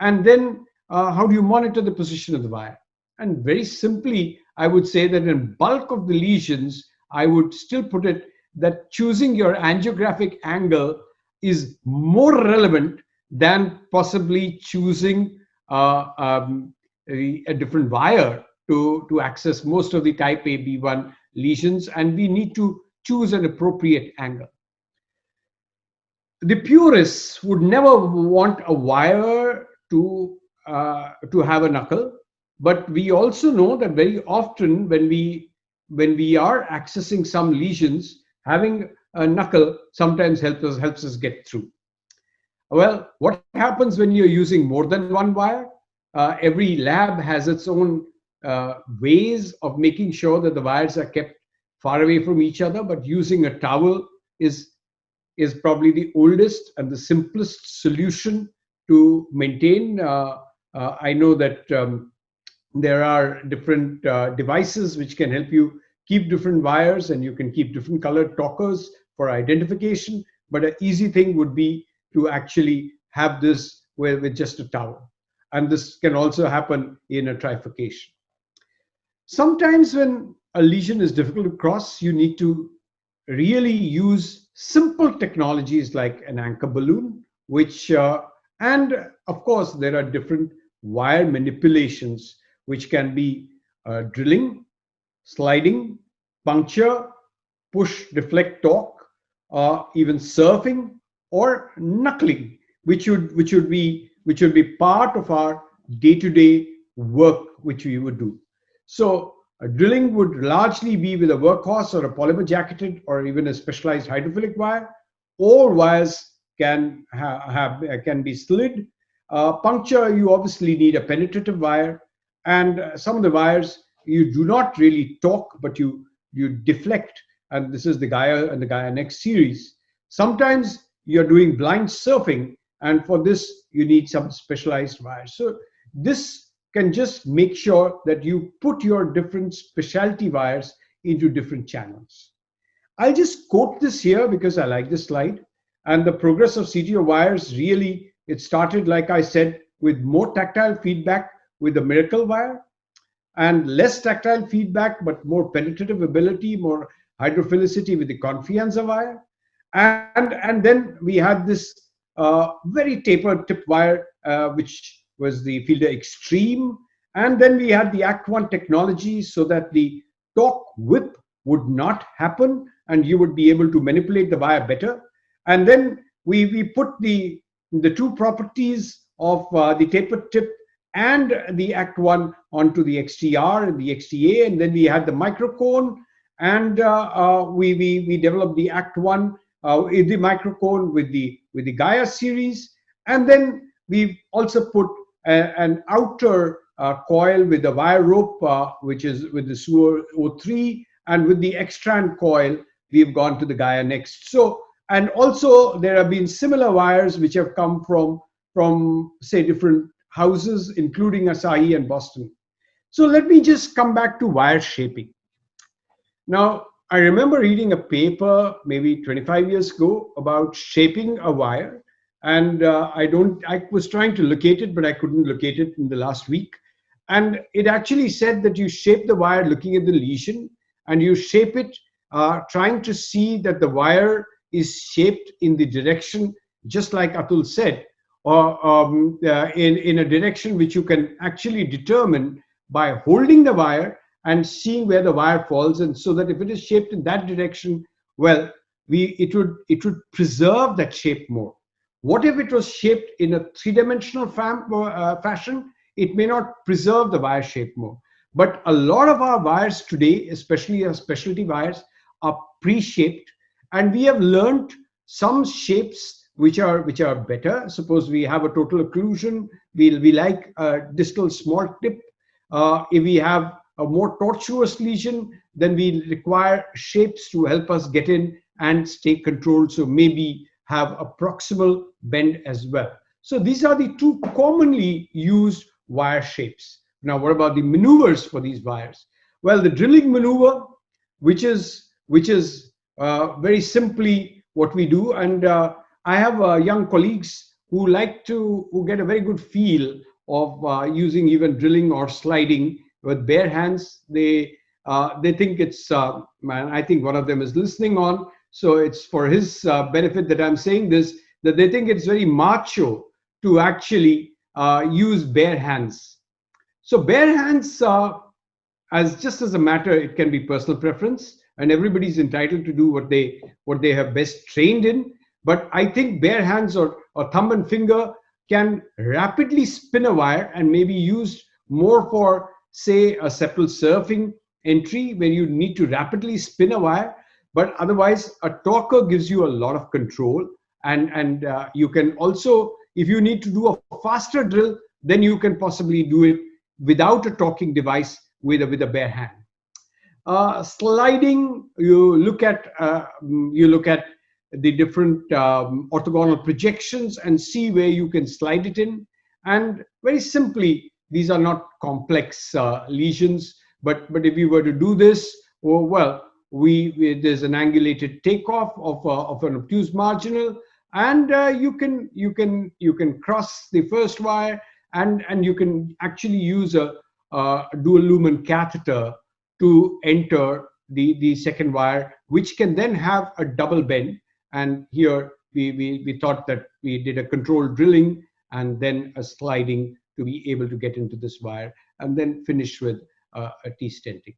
And then how do you monitor the position of the wire? And very simply, I would say that in bulk of the lesions, I would still put it that choosing your angiographic angle is more relevant than possibly choosing a different wire to access most of the type A B1 lesions, and we need to choose an appropriate angle. The purists would never want a wire to have a knuckle, but we also know that very often when we are accessing some lesions, having a knuckle sometimes helps us get through. Well, what happens when you're using more than one wire? Every lab has its own ways of making sure that the wires are kept far away from each other, but using a towel is probably the oldest and the simplest solution to maintain. I know that there are different devices which can help you keep different wires, and you can keep different colored talkers for identification, but an easy thing would be to actually have this with just a towel. And this can also happen in a trifurcation. Sometimes when a lesion is difficult to cross, you need to really use simple technologies like an anchor balloon, which, and of course, there are different wire manipulations, which can be drilling, sliding, puncture, push, deflect, torque, even surfing, or knuckling, which would be part of our day-to-day work which we would do. So drilling would largely be with a workhorse or a polymer jacketed or even a specialized hydrophilic wire. All wires can be slid. Puncture, you obviously need a penetrative wire, and some of the wires you do not really torque, but you deflect, and this is the Gaia and the Gaia Next series. Sometimes you're doing blind surfing, and for this you need some specialized wires. So this can just make sure that you put your different specialty wires into different channels. I'll just quote this here because I like this slide. And the progress of Cto wires, really, it started, like I said, with more tactile feedback with the Miracle wire, and less tactile feedback, but more penetrative ability, more hydrophilicity with the Confianza wire. And then we had this very tapered tip wire, which was the Fielder Extreme. And then we had the Act 1 technology so that the torque whip would not happen and you would be able to manipulate the wire better. And then we put the two properties of the tapered tip and the Act 1 onto the XTR and the XTA. And then we had the microcone, and we developed the Act 1 in the microcone with the Gaia series. And then we've also put an outer coil with the wire rope, which is with the SUO 03, and with the X-strand coil, we've gone to the Gaia Next. So, and also there have been similar wires which have come from say different houses, including Asahi and Boston. So let me just come back to wire shaping. Now, I remember reading a paper maybe 25 years ago about shaping a wire, and I was trying to locate it, but I couldn't locate it in the last week. And it actually said that you shape the wire looking at the lesion, and you shape it trying to see that the wire is shaped in the direction, just like Atul said, or in a direction which you can actually determine by holding the wire and seeing where the wire falls, and so that if it is shaped in that direction, well, it would preserve that shape more. What if it was shaped in a three-dimensional fashion? It may not preserve the wire shape more. But a lot of our wires today, especially our specialty wires, are pre-shaped, and we have learned some shapes which are better. Suppose we have a total occlusion, we like a distal small tip. If we have a more tortuous lesion, then we require shapes to help us get in and stay controlled. So maybe have a proximal bend as well. So these are the two commonly used wire shapes. Now, what about the maneuvers for these wires? Well, the drilling maneuver, which is very simply what we do, and I have young colleagues who get a very good feel of using even drilling or sliding with bare hands. They think it's man. I think one of them is listening on, so it's for his benefit that I'm saying this. That they think it's very macho to actually use bare hands. So bare hands, as a matter, it can be personal preference, and everybody's entitled to do what they have best trained in. But I think bare hands or thumb and finger can rapidly spin a wire and may be used more for, say, a septal surfing entry where you need to rapidly spin a wire. But otherwise, a torquer gives you a lot of control, and you can also, if you need to do a faster drill, then you can possibly do it without a torquing device with a bare hand. Sliding, you look at the different orthogonal projections and see where you can slide it in. And very simply, these are not complex lesions, but if you were to do this, there's an angulated takeoff of an obtuse marginal, and you can cross the first wire, and you can actually use a dual lumen catheter to enter the second wire, which can then have a double bend. And here we thought that we did a controlled drilling and then a sliding to be able to get into this wire, and then finish with a T-stenting.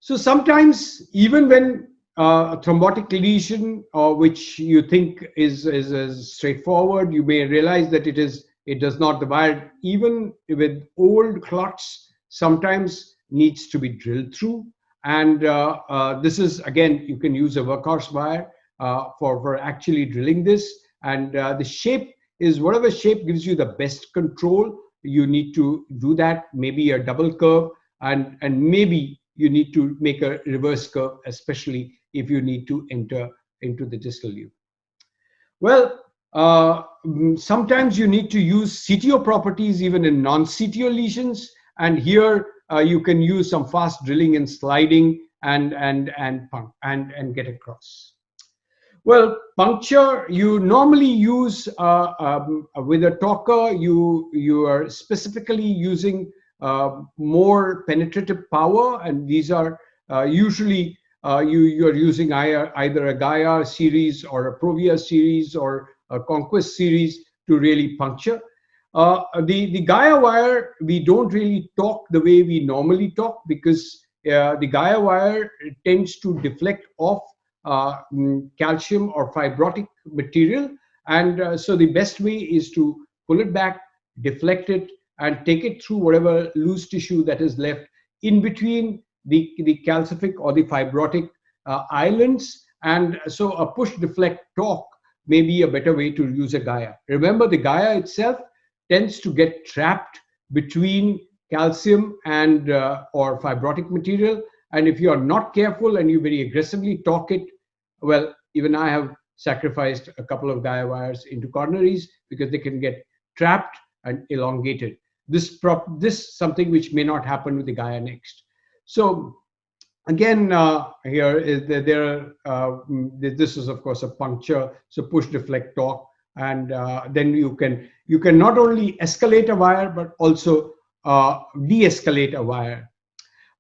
So sometimes, even when a thrombotic lesion, which you think is straightforward, you may realize that it does not. The wire, even with old clots, sometimes needs to be drilled through. And this is, again, you can use a Workhorse wire for actually drilling this. And the shape is whatever shape gives you the best control. You need to do that, maybe a double curve, and maybe you need to make a reverse curve, especially if you need to enter into the distal loop. Well, sometimes you need to use CTO properties even in non-CTO lesions, and here you can use some fast drilling and sliding and get across. Well, puncture, you normally use with a torquer, you are specifically using more penetrative power, and these are usually you are using either a Gaia series or a Provia series or a Conquest series to really puncture. The Gaia wire, we don't really talk the way we normally talk, because the Gaia wire tends to deflect off calcium or fibrotic material, and so the best way is to pull it back, deflect it, and take it through whatever loose tissue that is left in between the calcific or the fibrotic islands. And so a push deflect torque may be a better way to use a Gaia. Remember, the Gaia itself tends to get trapped between calcium and or fibrotic material, and if you are not careful and you very aggressively torque it, well, even I have sacrificed a couple of Gaia wires into coronaries because they can get trapped and elongated. This something which may not happen with the Gaia next. So Again, here is this is of course a puncture, so push, deflect, torque, and then you can not only escalate a wire but also de-escalate a wire.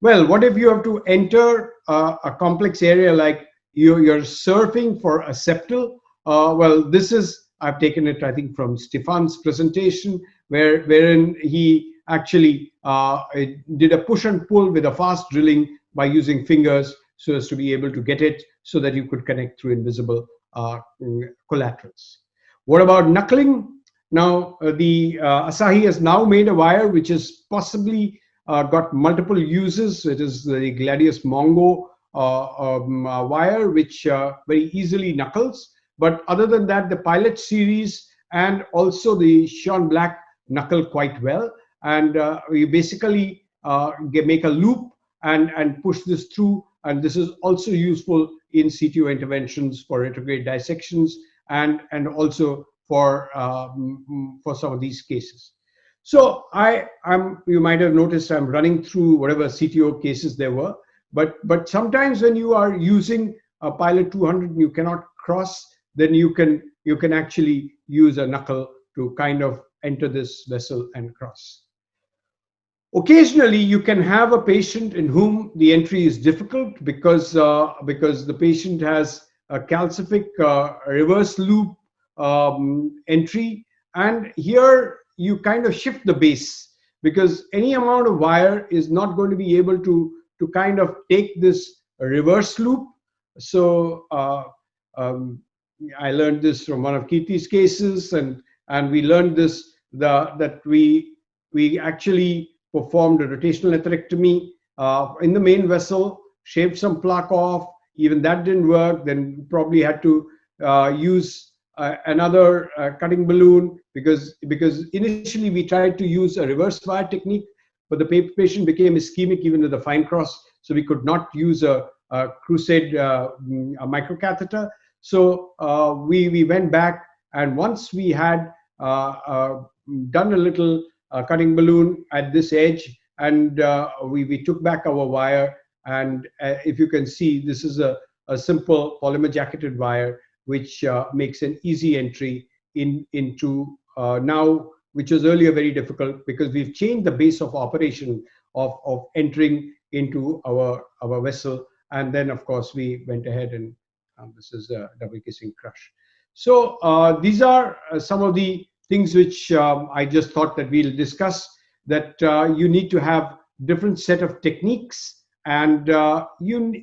Well, what if you have to enter a complex area like you're surfing for a septal? Well, this is, I've taken it, I think, from Stefan's presentation, wherein he actually did a push and pull with a fast drilling by using fingers so as to be able to get it so that you could connect through invisible collaterals. What about knuckling? Now, the Asahi has now made a wire which is possibly got multiple uses. It is the Gladius Mongo wire, which very easily knuckles. But other than that, the Pilot series and also the Sean Black knuckle quite well. And you basically make a loop and push this through. And this is also useful in CTO interventions for retrograde dissections and also for some of these cases. So you might have noticed I'm running through whatever CTO cases there were, but sometimes when you are using a Pilot 200 and you cannot cross, then you can actually use a knuckle to kind of enter this vessel and cross. Occasionally, you can have a patient in whom the entry is difficult because the patient has a calcific reverse loop entry, and here you kind of shift the base because any amount of wire is not going to be able to kind of take this reverse loop. So I learned this from one of Kirti's cases, and we learned this that we actually performed a rotational atherectomy in the main vessel, shaved some plaque off. Even that didn't work. Then probably had to use another cutting balloon because initially we tried to use a reverse wire technique, but the patient became ischemic even with a fine cross, so we could not use a Crusade a microcatheter. So we went back, and once we had done a little cutting balloon at this edge, and we took back our wire, and if you can see, this is a simple polymer jacketed wire which makes an easy entry into now, which was earlier very difficult because we've changed the base of operation of entering into our vessel, and then of course we went ahead and this is a double kissing crush. So these are some of the things which I just thought that we'll discuss, that you need to have different set of techniques, and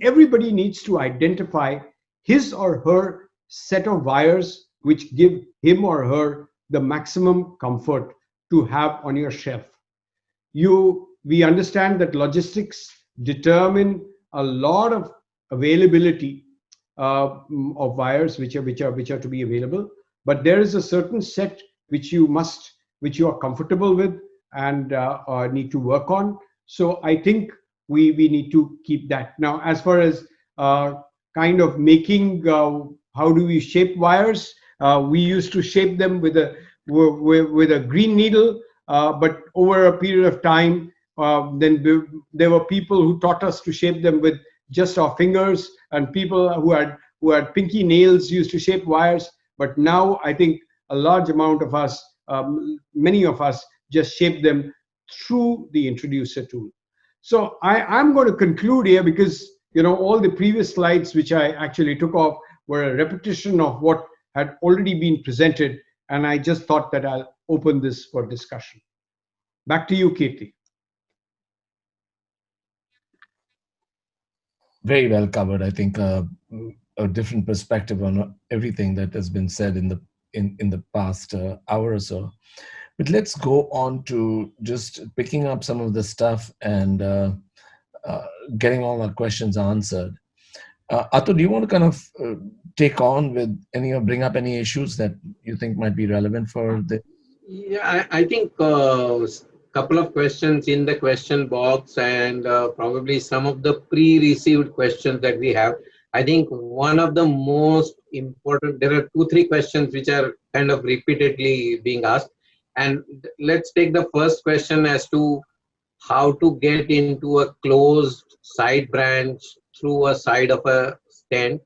everybody needs to identify his or her set of wires which give him or her the maximum comfort to have on your shelf. We understand that logistics determine a lot of availability of wires which are to be available, but there is a certain set which you are comfortable with and need to work on. So I think we need to keep that. Now, as far as kind of making how do we shape wires, we used to shape them with a green needle, but over a period of time then there were people who taught us to shape them with just our fingers, and people who had pinky nails used to shape wires. But now I think a large amount of us, many of us, just shape them through the introducer tool. So I'm going to conclude here because all the previous slides which I actually took off were a repetition of what had already been presented, and I just thought that I'll open this for discussion. Back to you, Kirti. Very well covered. I think a different perspective on everything that has been said in the past hour or so. But let's go on to just picking up some of the stuff and getting all our questions answered. Atul, do you want to kind of take on with bring up any issues that you think might be relevant for the? Yeah, I think couple of questions in the question box, and probably some of the pre-received questions that we have. I think one of the most important, there are 2-3 questions which are kind of repeatedly being asked. And let's take the first question as to how to get into a closed side branch through a side of a stand,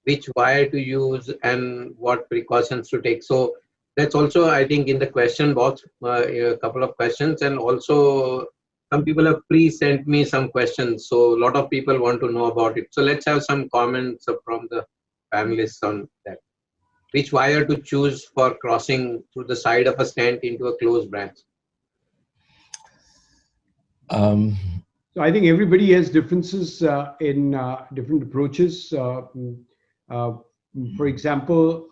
which wire to use and what precautions to take. So that's also, I think, in the question box, a couple of questions, and also some people have pre-sent me some questions. So a lot of people want to know about it. So let's have some comments from the panelists on that. Which wire to choose for crossing through the side of a stand into a closed branch? So I think everybody has differences in different approaches. For example,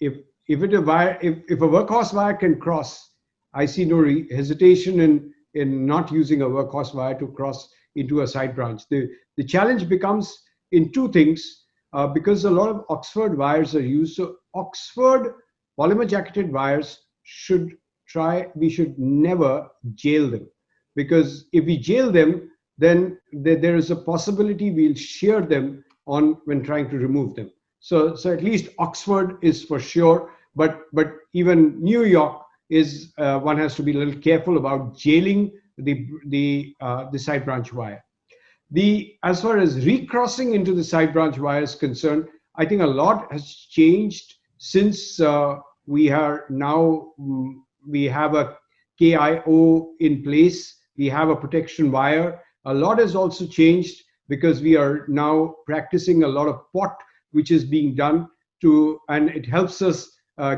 if a workhorse wire can cross, I see no hesitation in not using a workhorse wire to cross into a side branch. The challenge becomes in two things, because a lot of Oxford wires are used. So Oxford polymer jacketed wires we should never jail them, because if we jail them, then there is a possibility we'll shear them on when trying to remove them. So at least Oxford is for sure, but even New York is one has to be a little careful about jailing the side branch wire. As far as recrossing into the side branch wire is concerned, I think a lot has changed since we have a KIO in place. We have a protection wire. A lot has also changed because we are now practicing a lot of POTT, which is being done and it helps us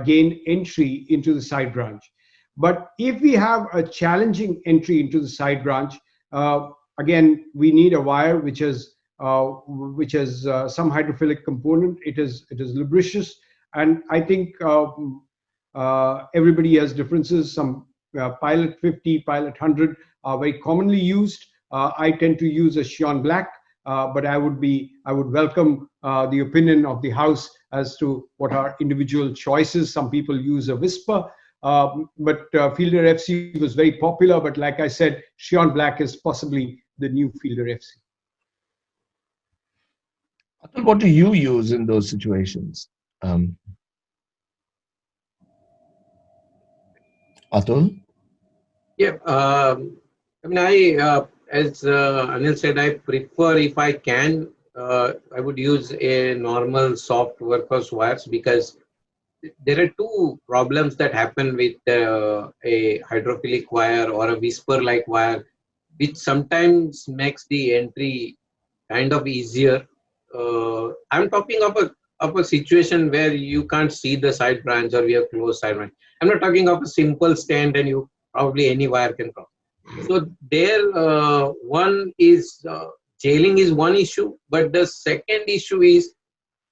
gain entry into the side branch. But if we have a challenging entry into the side branch, again, we need a wire which has some hydrophilic component. It is lubricious, and I think everybody has differences. Some Pilot 50, Pilot 100 are very commonly used. I tend to use a Xion Black, but I would welcome the opinion of the House as to what are individual choices. Some people use a Whisper, but Fielder FC was very popular. But like I said, Xion Black is possibly the new Fielder FC. What do you use in those situations? Atul? Yeah, I mean, as Anil said, I prefer, if I can, I would use a normal soft workhorse wires, because there are two problems that happen with a hydrophilic wire or a whisper-like wire, which sometimes makes the entry kind of easier. I'm talking of a situation where you can't see the side branch or we have closed side branch. I'm not talking of a simple stand and you probably any wire can cross. So there, one is jailing is one issue, but the second issue is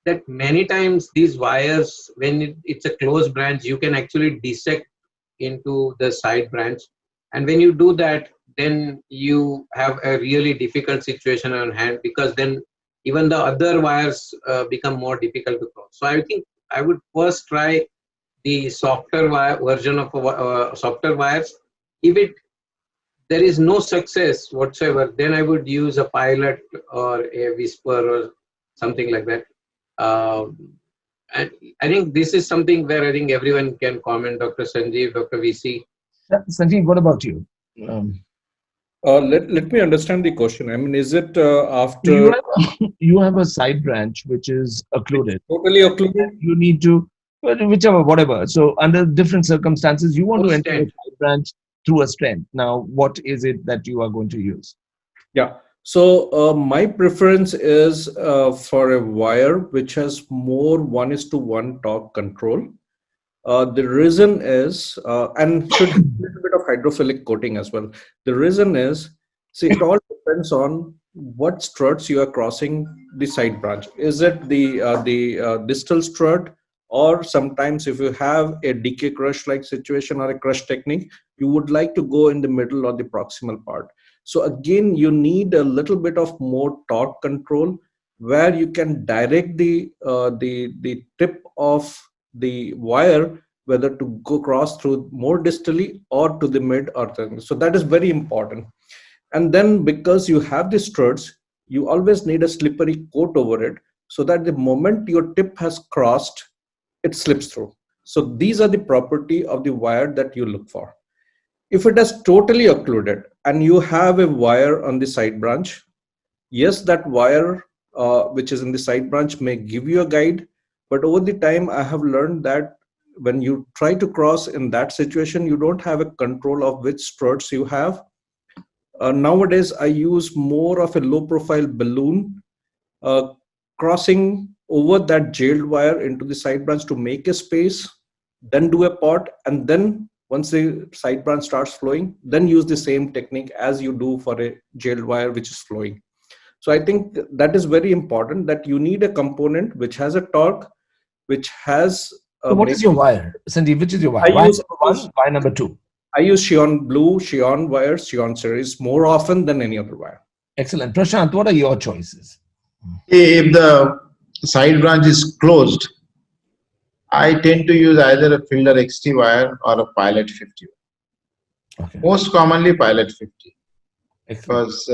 that many times these wires, when it's a closed branch, you can actually dissect into the side branch, and when you do that, then you have a really difficult situation on hand, because then even the other wires become more difficult to cross. So I think I would first try the softer version of softer wires. If there is no success whatsoever, then I would use a Pilot or a Whisper or something like that. And I think this is something where I think everyone can comment. Dr. Sanjeev, Dr. VC. Sanjeev, what about you? Let me understand the question. I mean, is it after you have a side branch which is occluded? Totally occluded. You need to, whatever. So under different circumstances, you want to enter a side branch through a stand. Now, what is it that you are going to use? Yeah. So my preference is for a wire which has more 1:1 torque control. The reason is, and should have a little bit of hydrophilic coating as well. The reason is, see, it all depends on what struts you are crossing the side branch. Is it the distal strut, or sometimes if you have a decay crush like situation or a crush technique, you would like to go in the middle or the proximal part. So again, you need a little bit of more torque control, where you can direct the tip of the wire whether to go cross through more distally or to the mid or the, so that is very important. And then because you have the struts, you always need a slippery coat over it, so that the moment your tip has crossed, it slips through. So these are the property of the wire that you look for. If it is totally occluded, and you have a wire on the side branch. Yes, that wire which is in the side branch may give you a guide, but over the time I have learned that when you try to cross in that situation, you don't have a control of which struts you have. Nowadays I use more of a low profile balloon uh, crossing over that jailed wire into the side branch to make a space, then do a pot, and then once the side branch starts flowing, then use the same technique as you do for a jailed wire which is flowing. So I think that is very important, that you need a component which has a torque, which has So what is your wire, Sandeep? Which is your wire? I Wire use number 1, wire number 2. I use Xion Blue, Xion wires, Xion series more often than any other wire. Excellent. Prashant, what are your choices? If the side branch is closed, I tend to use either a Fielder XT wire or a Pilot 50. Okay. Most commonly Pilot 50, Excellent. because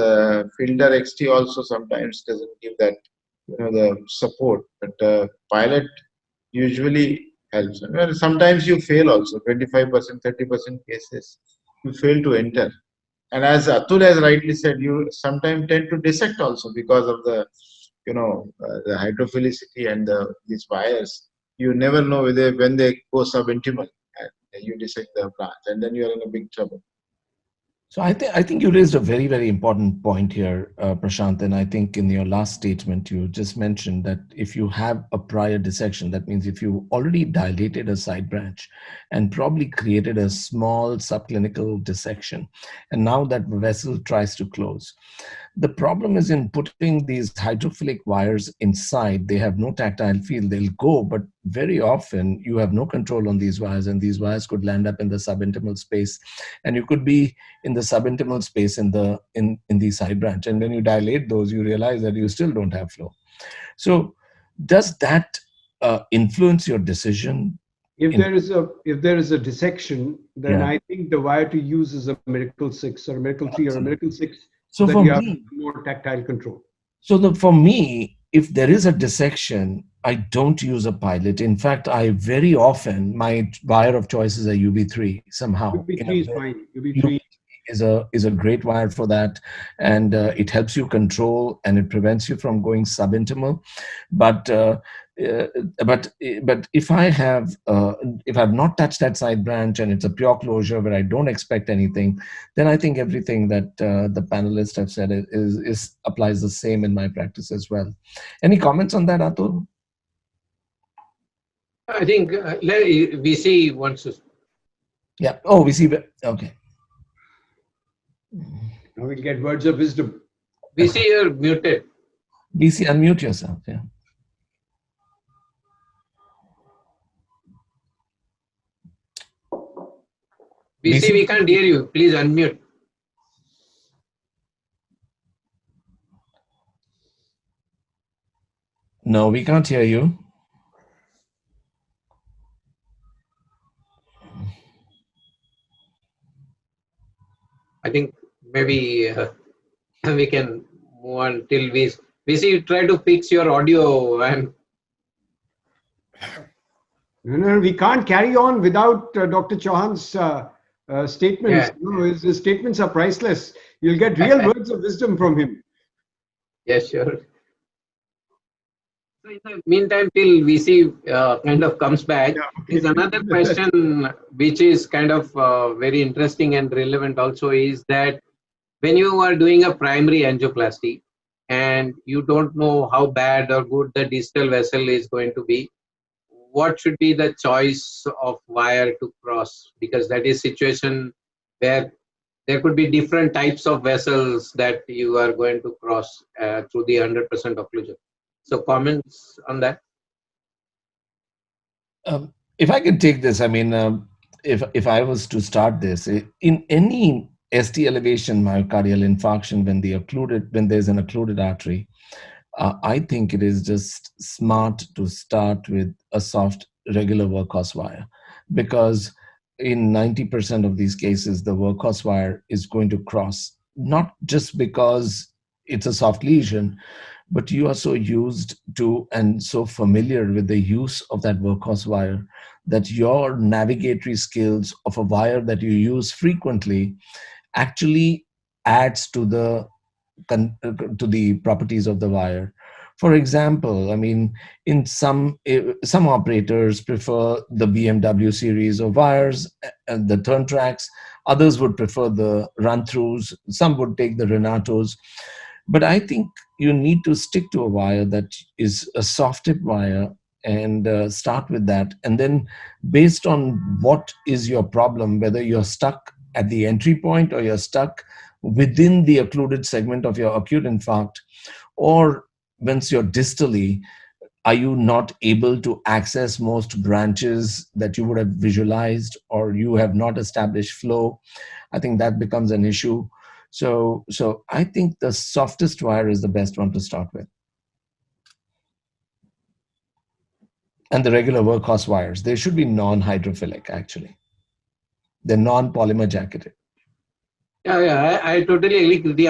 Fielder XT also sometimes doesn't give that, the support, but Pilot usually helps. Well, sometimes you fail also, 25%, 30% cases, you fail to enter. And as Atul has rightly said, you sometimes tend to dissect also because of the, the hydrophilicity and these wires. You never know whether when they go subintimal and you dissect the branch, and then you are in a big trouble. So I think you raised a very, very important point here, Prashant. And I think in your last statement, you just mentioned that if you have a prior dissection, that means if you already dilated a side branch and probably created a small subclinical dissection, and now that vessel tries to close. The problem is in putting these hydrophilic wires inside. They have no tactile feel. They'll go, but very often you have no control on these wires, and these wires could land up in the subintimal space, and you could be in the subintimal space in the side branch. And when you dilate those, you realize that you still don't have flow. So does that influence your decision? If there is a dissection, then Yeah. I think the wire to use is a Miracle 6 or a Miracle 3 or a Miracle 6, So that for you have me, more tactile control. for me, if there is a dissection, I don't use a pilot. In fact, I very often, my wire of choice is a UB3 somehow. UB3 is fine. UB3 is a great wire for that, and it helps you control and it prevents you from going subintimal. But if I've not touched that side branch and it's a pure closure where I don't expect anything, then I think everything that the panelists have said is applies the same in my practice as well. Any comments on that, Atul? I think VC wants to. Yeah. Oh, we see. Okay. Now we'll get words of wisdom. VC, you're muted. BC, unmute yourself. Yeah. VC, we can't hear you. Please unmute. No, we can't hear you. I think maybe we can move on till VC, try to fix your audio and. No, we can't carry on without Dr. Chauhan's statements. Yeah. No, his statements are priceless. You'll get real words of wisdom from him. Yes, sure. So in the meantime, till VC kind of comes back, is another question which is kind of very interesting and relevant also, is that when you are doing a primary angioplasty and you don't know how bad or good the distal vessel is going to be, what should be the choice of wire to cross? Because that is situation where there could be different types of vessels that you are going to cross through the 100% occlusion. So comments on that? If I can take this, I mean, if I was to start this, in any ST elevation myocardial infarction, when there's an occluded artery, I think it is just smart to start with a soft regular workhorse wire, because in 90% of these cases, the workhorse wire is going to cross, not just because it's a soft lesion, but you are so used to and so familiar with the use of that workhorse wire that your navigatory skills of a wire that you use frequently actually adds to the properties of the wire. For example, I mean, in some operators prefer the BMW series of wires and the turn tracks. Others would prefer the run-throughs. Some would take the Renatos. But I think you need to stick to a wire that is a soft tip wire and start with that. And then based on what is your problem, whether you're stuck at the entry point or you're stuck within the occluded segment of your acute infarct, or once you're distally, are you not able to access most branches that you would have visualized, or you have not established flow? I think that becomes an issue. So I think the softest wire is the best one to start with. And the regular workhorse wires, they should be non-hydrophilic, actually. They're non-polymer jacketed. Yeah, I totally agree, Kriti.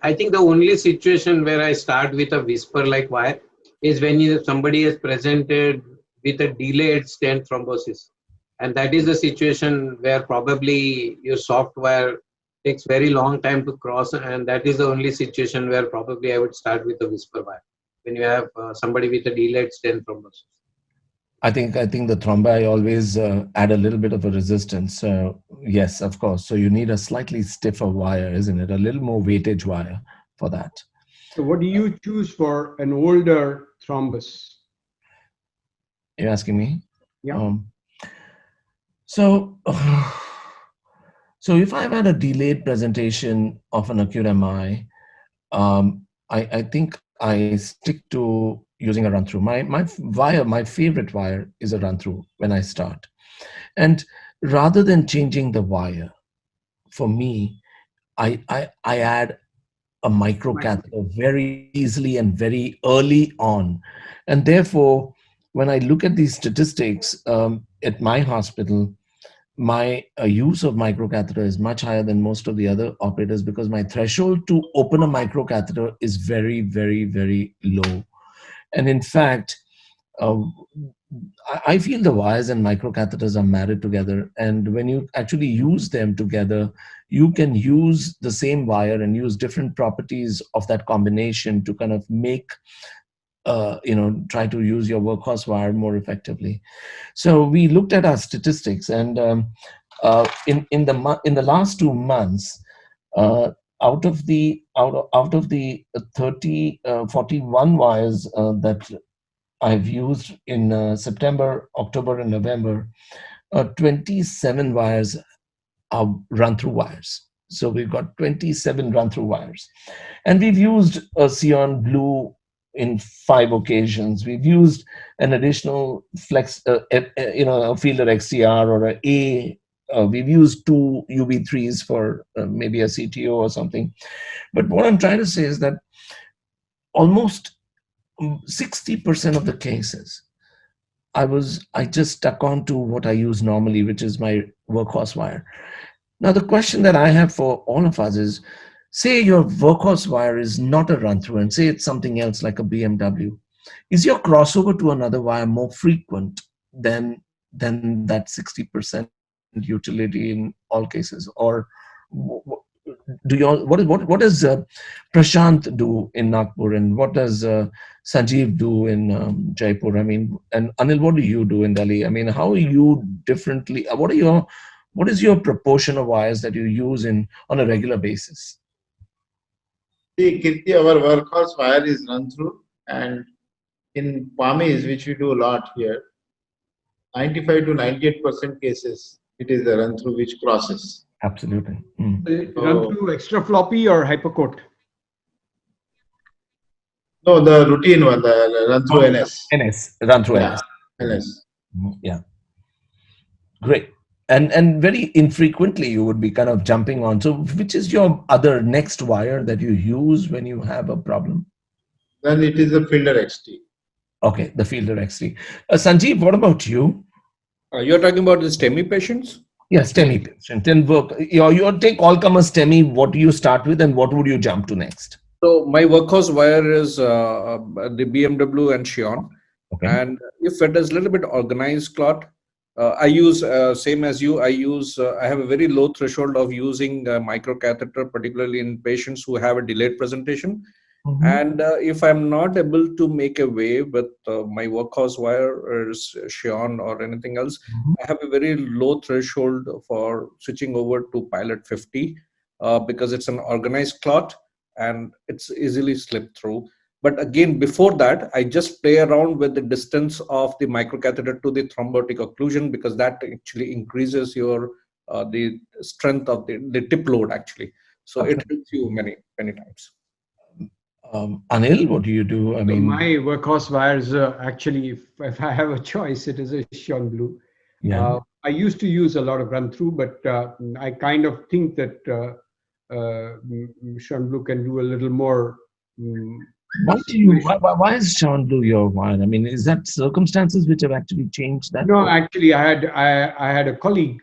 I think the only situation where I start with a whisper-like wire is when somebody is presented with a delayed stent thrombosis. And that is the situation where probably your soft wire takes very long time to cross. And that is the only situation where probably I would start with a whisper wire, when you have somebody with a delayed stent thrombosis. I think the thrombi always add a little bit of a resistance. Yes, of course. So you need a slightly stiffer wire, isn't it? A little more weightage wire for that. So what do you choose for an older thrombus? You're asking me? Yeah. So if I've had a delayed presentation of an acute MI, I think I stick to using a run through. My favorite wire is a run through when I start. And rather than changing the wire, for me, I add a microcatheter very easily and very early on. And therefore, when I look at these statistics at my hospital, my use of microcatheter is much higher than most of the other operators, because my threshold to open a microcatheter is very, very, very low. And in fact, I feel the wires and microcatheters are married together. And when you actually use them together, you can use the same wire and use different properties of that combination to kind of make, try to use your workhorse wire more effectively. So we looked at our statistics, and in the last 2 months, out of the 41 wires that I've used in September, October, and November, 27 wires are run-through wires. So we've got 27 run-through wires. And we've used a Sion Blue in 5 occasions. We've used an additional flex, a Fielder XTR or an A. We've used 2 UB3s for maybe a CTO or something. But what I'm trying to say is that almost 60% of the cases, I just stuck on to what I use normally, which is my workhorse wire. Now, the question that I have for all of us is, say your workhorse wire is not a run-through, and say it's something else like a BMW. Is your crossover to another wire more frequent than that 60% utility in all cases? Or what does Prashant do in Nagpur, and what does Sanjeev do in Jaipur? I mean, and Anil, what do you do in Delhi? I mean, how are you differently? What is your proportion of wires that you use on a regular basis? See, Kirti, our workhorse wire is run through, and in PAMIs, which we do a lot here, 95 to 98% cases, it is the run through which crosses. Absolutely. Run through extra floppy or hypercoat? No, the routine one, the run through NS. NS, run through Yeah, NS. NS. Yeah. Great. And very infrequently you would be kind of jumping on. So which is your other next wire that you use when you have a problem? Then it is the Fielder XT. Okay, the Fielder XT. Sanjeev, what about you? You're talking about the STEMI patients? Yes, STEMI patient. And you take all comers STEMI. What do you start with, and what would you jump to next? So my workhorse wire is the BMW and Xion. Okay. And if it is a little bit organized clot, I use same as you. I have a very low threshold of using microcatheter, particularly in patients who have a delayed presentation. Mhm. And if I'm not able to make a way with my workhorse wire or Xion or anything else, Mhm. I have a very low threshold for switching over to Pilot 50 because it's an organized clot and it's easily slipped through. But again, before that, I just play around with the distance of the microcatheter to the thrombotic occlusion, because that actually increases your the strength of the tip load actually. So it helps you many times. Anil, what do you do? I So mean, my workhorse wires, actually, if I have a choice, it is a Xion Blue. yeah. I used to use a lot of run through, but I kind of think that Xion Blue can do a little more. Why is Sean Blue your wine? I mean, is that circumstances which have actually changed that? No, actually, I had a colleague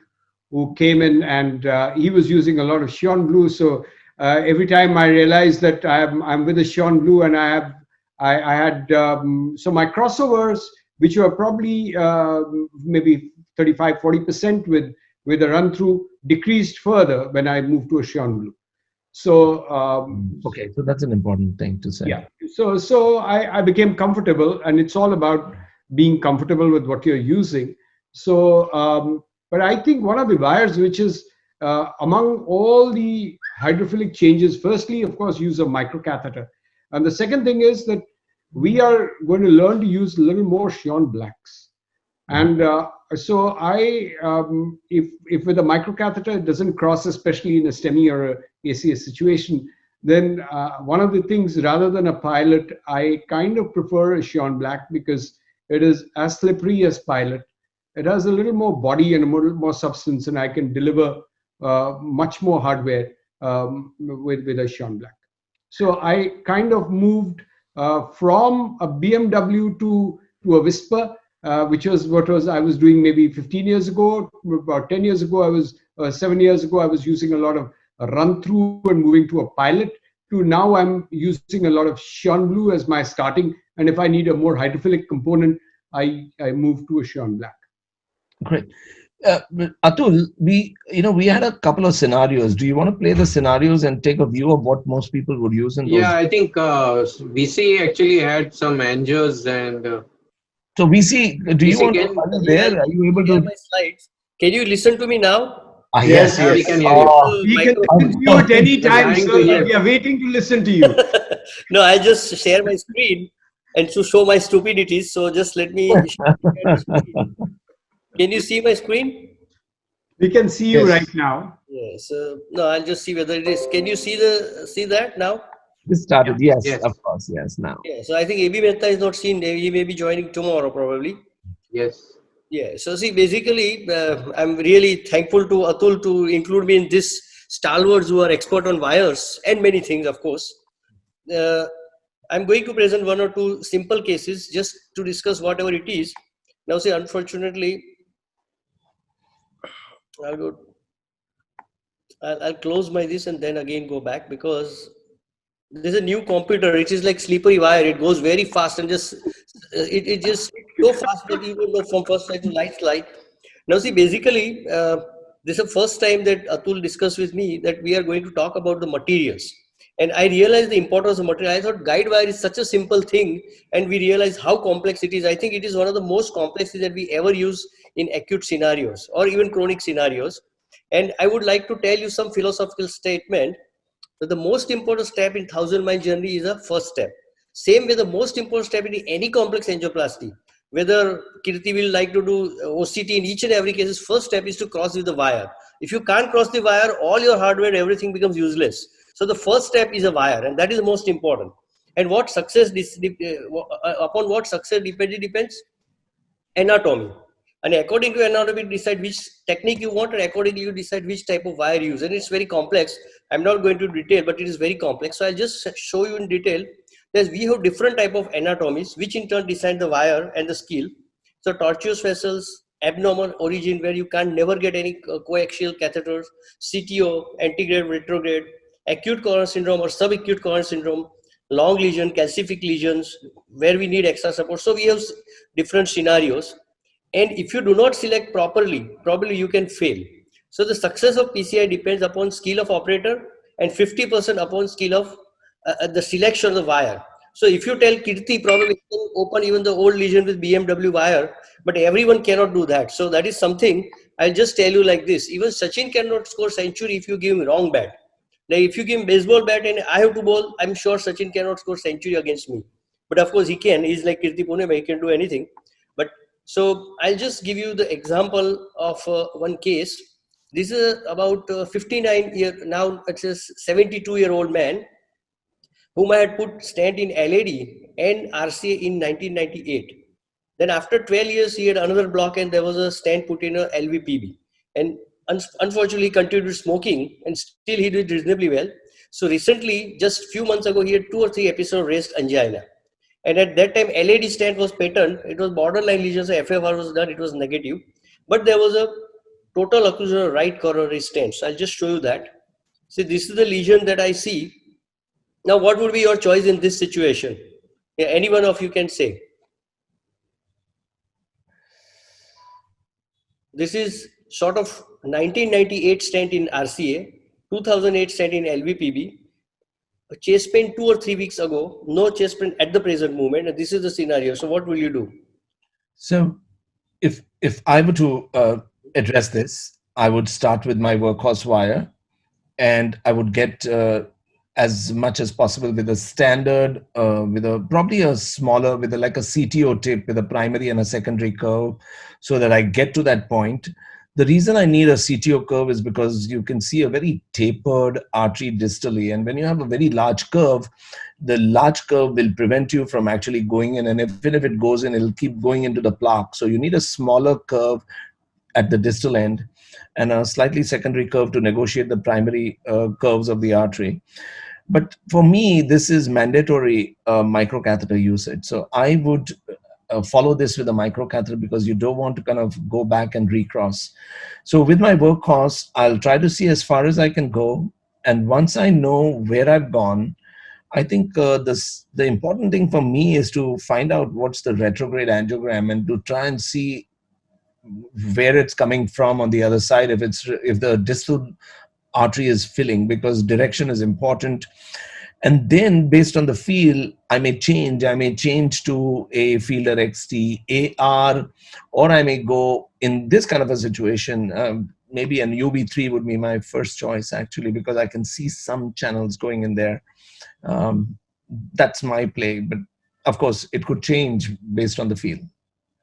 who came in, and he was using a lot of Xion Blue. So every time I realized that I'm with a Xion Blue, and I had so my crossovers, which were probably maybe 35-40% with a run through, decreased further when I moved to a Xion Blue. So Okay, so that's an important thing to say. yeah, so I became comfortable, and it's all about being comfortable with what you're using. So but I think one of the wires which is among all the hydrophilic changes, firstly, of course, use a microcatheter, and the second thing is that we are going to learn to use a little more Xion blacks. And so if with a microcatheter it doesn't cross, especially in a STEMI or a ACS situation, then one of the things, rather than a Pilot, I kind of prefer a Xion black, because it is as slippery as Pilot. It has a little more body and a little more substance, and I can deliver much more hardware with a Xion black. So I kind of moved from a BMW to a Whisper, which was what I was doing maybe 15 years ago. About 10 years ago, 7 years ago, I was using a lot of run through and moving to a Pilot. To now, I'm using a lot of Xion Blue as my starting, and if I need a more hydrophilic component, I move to a Xion black. Great. Atul, we had a couple of scenarios. Do you want to play the scenarios and take a view of what most people would use in those? Yeah, I think VC actually had some angers and. So VC, do you want to? Are you there? Are you able to? My slides. Can you listen to me now? Yes, Yeah, we can hear you. We can listen to you at any time, sir. We are waiting to listen to you. No, I just share my screen and to show my stupidities. So just let me share the screen. Can you see my screen? We can see you right now. Yes. No, I'll just see whether it is. Can you see that now? This started. Yes, Yes. of course. Yes, now. Yeah. So I think AB Mehta is not seen. He may be joining tomorrow probably. Yes. Yeah. So see, basically, I'm really thankful to Atul to include me in this stalwarts who are expert on wires and many things, of course. I'm going to present one or two simple cases just to discuss whatever it is. Now, see, unfortunately, I'll close my this and then again go back, because there's a new computer. It is like slippery wire. It goes very fast and just it just so fast that you don't know from first slide to last slide. Now, see, basically, this is the first time that Atul discussed with me that we are going to talk about the materials. And I realized the importance of material. I thought Guidewire is such a simple thing, and we realized how complex it is. I think it is one of the most complex that we ever use in acute scenarios or even chronic scenarios. And I would like to tell you some philosophical statement that the most important step in 1,000-mile journey is the first step. Same way, the most important step in any complex angioplasty, whether Kirti will like to do OCT in each and every case, first step is to cross with the wire. If you can't cross the wire, all your hardware, everything becomes useless. So the first step is a wire, and that is the most important. And what success upon what success depends? Anatomy. And according to anatomy, decide which technique you want, and accordingly you decide which type of wire you use. And it's very complex. I'm not going to detail, but it is very complex. So I'll just show you in detail that we have different type of anatomies, which in turn decide the wire and the skill. So tortuous vessels, abnormal origin, where you can never get any coaxial catheters, CTO, antegrade, retrograde, acute coronary syndrome or subacute coronary syndrome, long lesion, calcific lesions, where we need extra support. So we have different scenarios. And if you do not select properly, probably you can fail. So the success of PCI depends upon skill of operator and 50% upon skill of the selection of the wire. So if you tell Kirti, probably you can open even the old Lesion with BMW wire, but everyone cannot do that. So that is something I'll just tell you like this. Even Sachin cannot score century if you give him wrong bat. Like if you give him baseball bat and I have to bowl, I'm sure Sachin cannot score century against me. But of course he can. He's like Kirti Pune, he can do anything. But so I'll just give you the example of one case. This is about 59 year now. It's a 72-year-old man whom I had put stent in LAD and RCA in 1998. Then after 12 years, he had another block and there was a stent put in a LVPB. And unfortunately, he continued smoking and still he did reasonably well. So recently, just few months ago, he had 2 or 3 episodes of raised angina. And at that time, LAD stent was patent. It was borderline lesion, so FFR was done. It was negative. But there was a total occlusion of right coronary stent. So I'll just show you that. See, this is the lesion that I see. Now, what would be your choice in this situation? Yeah, any one of you can say. This is sort of 1998 stent in RCA, 2008 stent in LVPB, a chest pain 2 or 3 weeks ago, no chest pain at the present moment, and this is the scenario. So what will you do? So if I were to address this, I would start with my Workhorse Wire, and I would get as much as possible with a standard, with a probably a smaller, with like a CTO tip with a primary and a secondary curve, so that I get to that point. The reason I need a CTO curve is because you can see a very tapered artery distally, and when you have a very large curve, the large curve will prevent you from actually going in, and even if it goes in, it'll keep going into the plaque. So you need a smaller curve at the distal end and a slightly secondary curve to negotiate the primary curves of the artery. But for me, this is mandatory microcatheter usage. So I would follow this with a microcatheter because you don't want to kind of go back and recross. So with my Workhorse, I'll try to see as far as I can go. And once I know where I've gone, I think the important thing for me is to find out what's the retrograde angiogram and to try and see where it's coming from on the other side, if the distal artery is filling, because direction is important. And then based on the feel, I may change to a Fielder XT AR, or I may go in this kind of a situation, maybe an UB3 would be my first choice actually, because I can see some channels going in there. That's my play, but of course it could change based on the feel.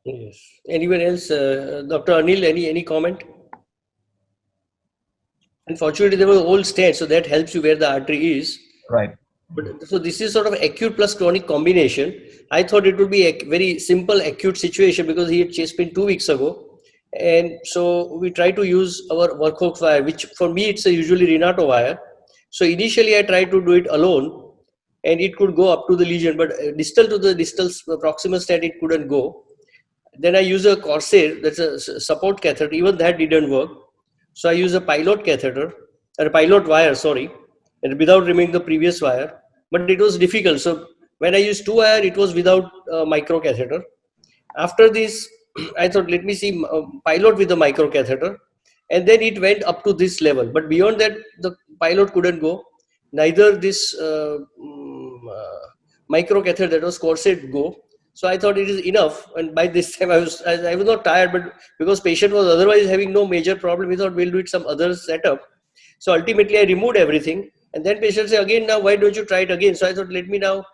Yes. Anyone else? Dr. Anil, any comment? Unfortunately, there was old stent, so that helps you where the artery is. Right. But, so this is sort of acute plus chronic combination. I thought it would be a very simple acute situation because he had chest pain 2 weeks ago. And so we try to use our Workhorse wire, which for me, it's a usually Renato wire. So initially I tried to do it alone and it could go up to the lesion, but distal to the distal proximal stent, it couldn't go. Then I use a Corsair, that's a support catheter. Even that didn't work. So I use a pilot catheter, or a pilot wire, sorry, and without removing the previous wire. But it was difficult. So when I used 2 wire, it was without micro catheter. After this, I thought, let me see pilot with the micro catheter. And then it went up to this level. But beyond that, the pilot couldn't go. Neither this micro catheter that was Corsair go. So I thought it is enough. And by this time I was not tired, but because patient was otherwise having no major problem, we thought we'll do it some other setup. So ultimately I removed everything. And then patient said, again, now why don't you try it again? So I thought, let me now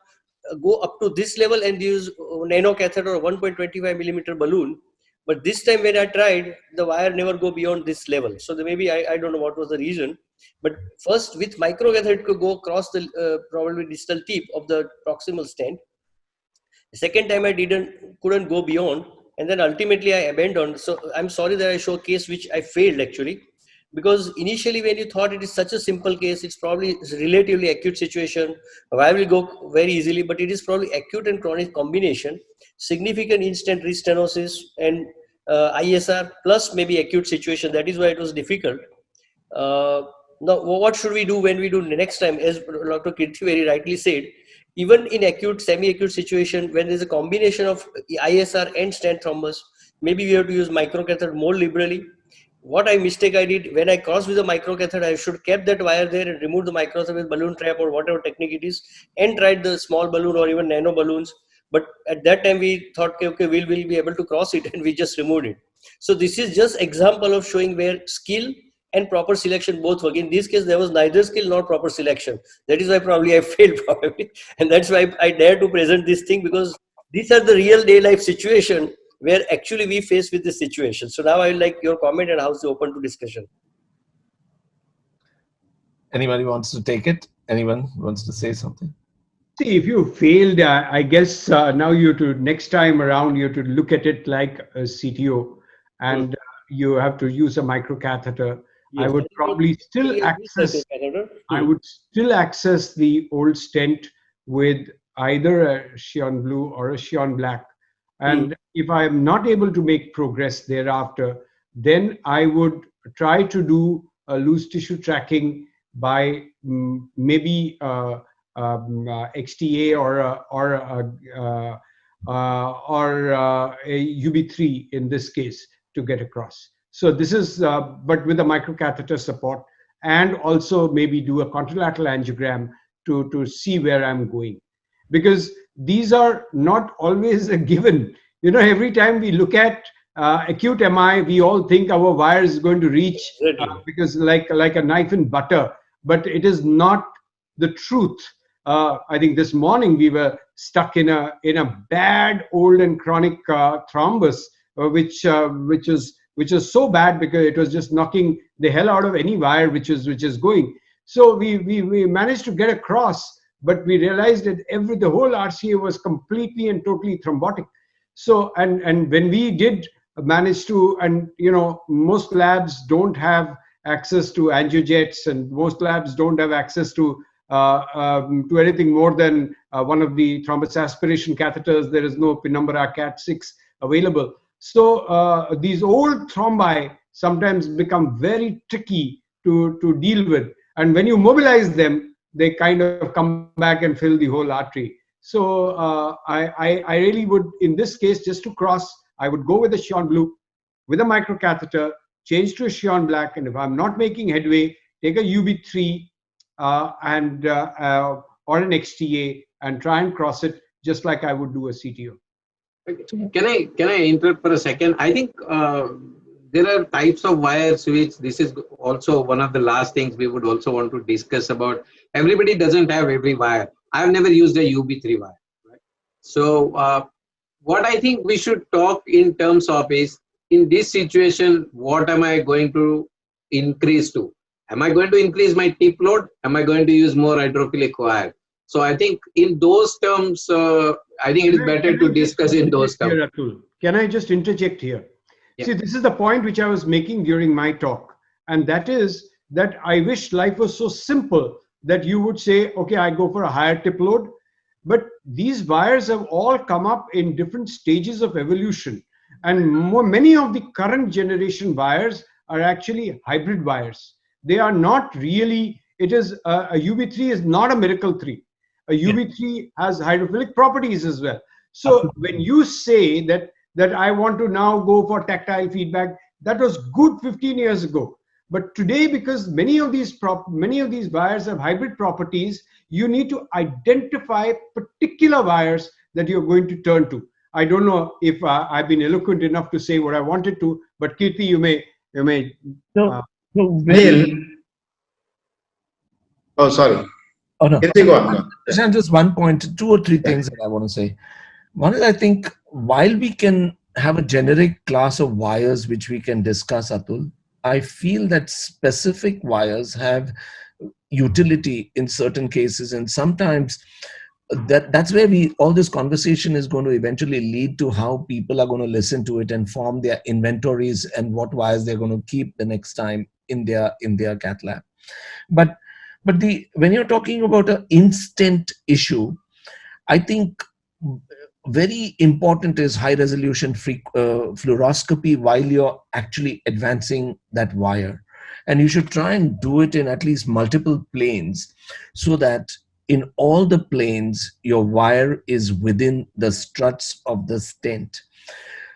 go up to this level and use nano catheter or 1.25 millimeter balloon. But this time when I tried, the wire never go beyond this level. So maybe I don't know what was the reason. But first with micro catheter, it could go across the probably distal tip of the proximal stent. The second time I couldn't go beyond, and then ultimately I abandoned. So I'm sorry that I show a case which I failed actually, because initially when you thought it is such a simple case, it's probably relatively acute situation. I will go very easily, but it is probably acute and chronic combination, significant instant restenosis and ISR plus maybe acute situation. That is why it was difficult. Now, what should we do when we do next time? As Dr. Kirti very rightly said, even in acute, semi-acute situation, when there's a combination of ISR and stent thrombus, maybe we have to use microcathode more liberally. What I did when I crossed with the microcathode, I should kept that wire there and remove the microcathode with balloon trap or whatever technique it is, and tried the small balloon or even nano balloons. But at that time we thought, okay, we'll be able to cross it, and we just removed it. So this is just example of showing where skill and proper selection both work. In this case, there was neither skill nor proper selection. That is why probably I failed probably. And that's why I dare to present this thing, because these are the real day life situation where actually we face with this situation. So now I would like your comment and how's it open to discussion. Anybody wants to take it? Anyone wants to say something? See, if you failed, I guess now next time around, you have to look at it like a CTO, and you have to use a microcatheter. Yes. I would probably still access. I would still access the old stent with either a Xion blue or a Xion black. And if I am not able to make progress thereafter, then I would try to do a loose tissue tracking by maybe XTA or a UB3 in this case to get across. So this is, but with a microcatheter support, and also maybe do a contralateral angiogram to see where I'm going. Because these are not always a given. You know, every time we look at acute MI, we all think our wire is going to reach because like a knife in butter, but it is not the truth. I think this morning we were stuck in a bad old and chronic thrombus, which is so bad because it was just knocking the hell out of any wire which is going. So we managed to get across, but we realized that the whole RCA was completely and totally thrombotic. So and when we did manage to, and you know, most labs don't have access to angiojets, and most labs don't have access to anything more than one of the thrombus aspiration catheters. There is no Penumbra Cat 6 available. So these old thrombi sometimes become very tricky to deal with. And when you mobilize them, they kind of come back and fill the whole artery. So I really would, in this case, just to cross, I would go with a Xion blue with a microcatheter, change to a Xion black, and if I'm not making headway, take a UB3 or an XTA and try and cross it just like I would do a CTO. Can I interrupt for a second? I think there are types of wires which this is also one of the last things we would also want to discuss about. Everybody doesn't have every wire. I've never used a UB3 wire. Right? So what I think we should talk in terms of is, in this situation, what am I going to increase to? Am I going to increase my tip load? Am I going to use more hydrophilic wire? So I think in those terms, I think it is better to discuss in those terms. Here, Atul, can I just interject here? Yeah. See, this is the point which I was making during my talk. And that is that I wish life was so simple that you would say, okay, I go for a higher tip load. But these wires have all come up in different stages of evolution. And many of the current generation wires are actually hybrid wires. They are not really, it is a UB3 is not a miracle 3. A UB3 has hydrophilic properties as well. So when you say that I want to now go for tactile feedback, that was good 15 years ago. But today, because many of these wires have hybrid properties, you need to identify particular wires that you're going to turn to. I don't know if I've been eloquent enough to say what I wanted to, but Kirti, you may. Neil. Oh, sorry. Oh no. Kirti, go on. Just one point, 2 or 3 things that I want to say. One is, I think while we can have a generic class of wires which we can discuss, Atul, I feel that specific wires have utility in certain cases, and sometimes that's where all this conversation is going to eventually lead to how people are going to listen to it and form their inventories and what wires they're going to keep the next time in their cath lab. But when you're talking about an instant issue, I think very important is high resolution fluoroscopy while you're actually advancing that wire. And you should try and do it in at least multiple planes so that in all the planes, your wire is within the struts of the stent.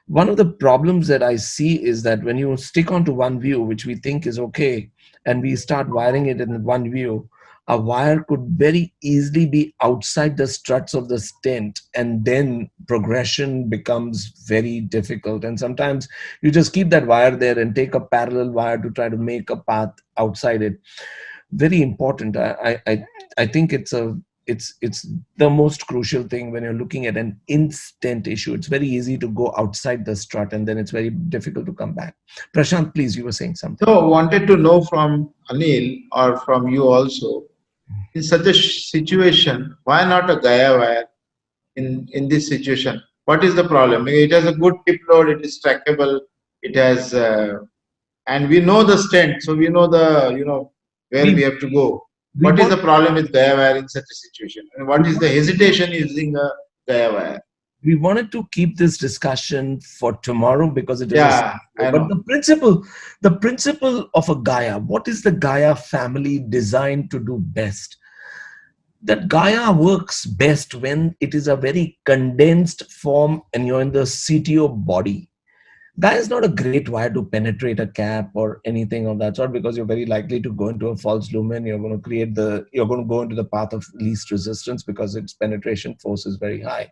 one of the problems that I see is that when you stick onto one view, which we think is okay, and we start wiring it in one view, a wire could very easily be outside the struts of the stent, and then progression becomes very difficult. And sometimes you just keep that wire there and take a parallel wire to try to make a path outside it. Very important. I think it's the most crucial thing when you're looking at an instant issue. It's very easy to go outside the strut, and then it's very difficult to come back. Prashant, please, you were saying something. So, wanted to know from Anil or from you also, in such a situation, why not a Gaia wire in this situation? What is the problem? It has a good tip load, it is trackable, it has, and we know the stent, so we know where we have to go. What is the problem with Gaia wire in such a situation? And what is the hesitation using a Gaia wire? We wanted to keep this discussion for tomorrow because it is I know. but the principle of a Gaia, what is the Gaia family designed to do best? That Gaia works best when it is a very condensed form and you're in the CTO body. Gaia is not a great wire to penetrate a cap or anything of that sort, because you're very likely to go into a false lumen. You're going to go into the path of least resistance because its penetration force is very high.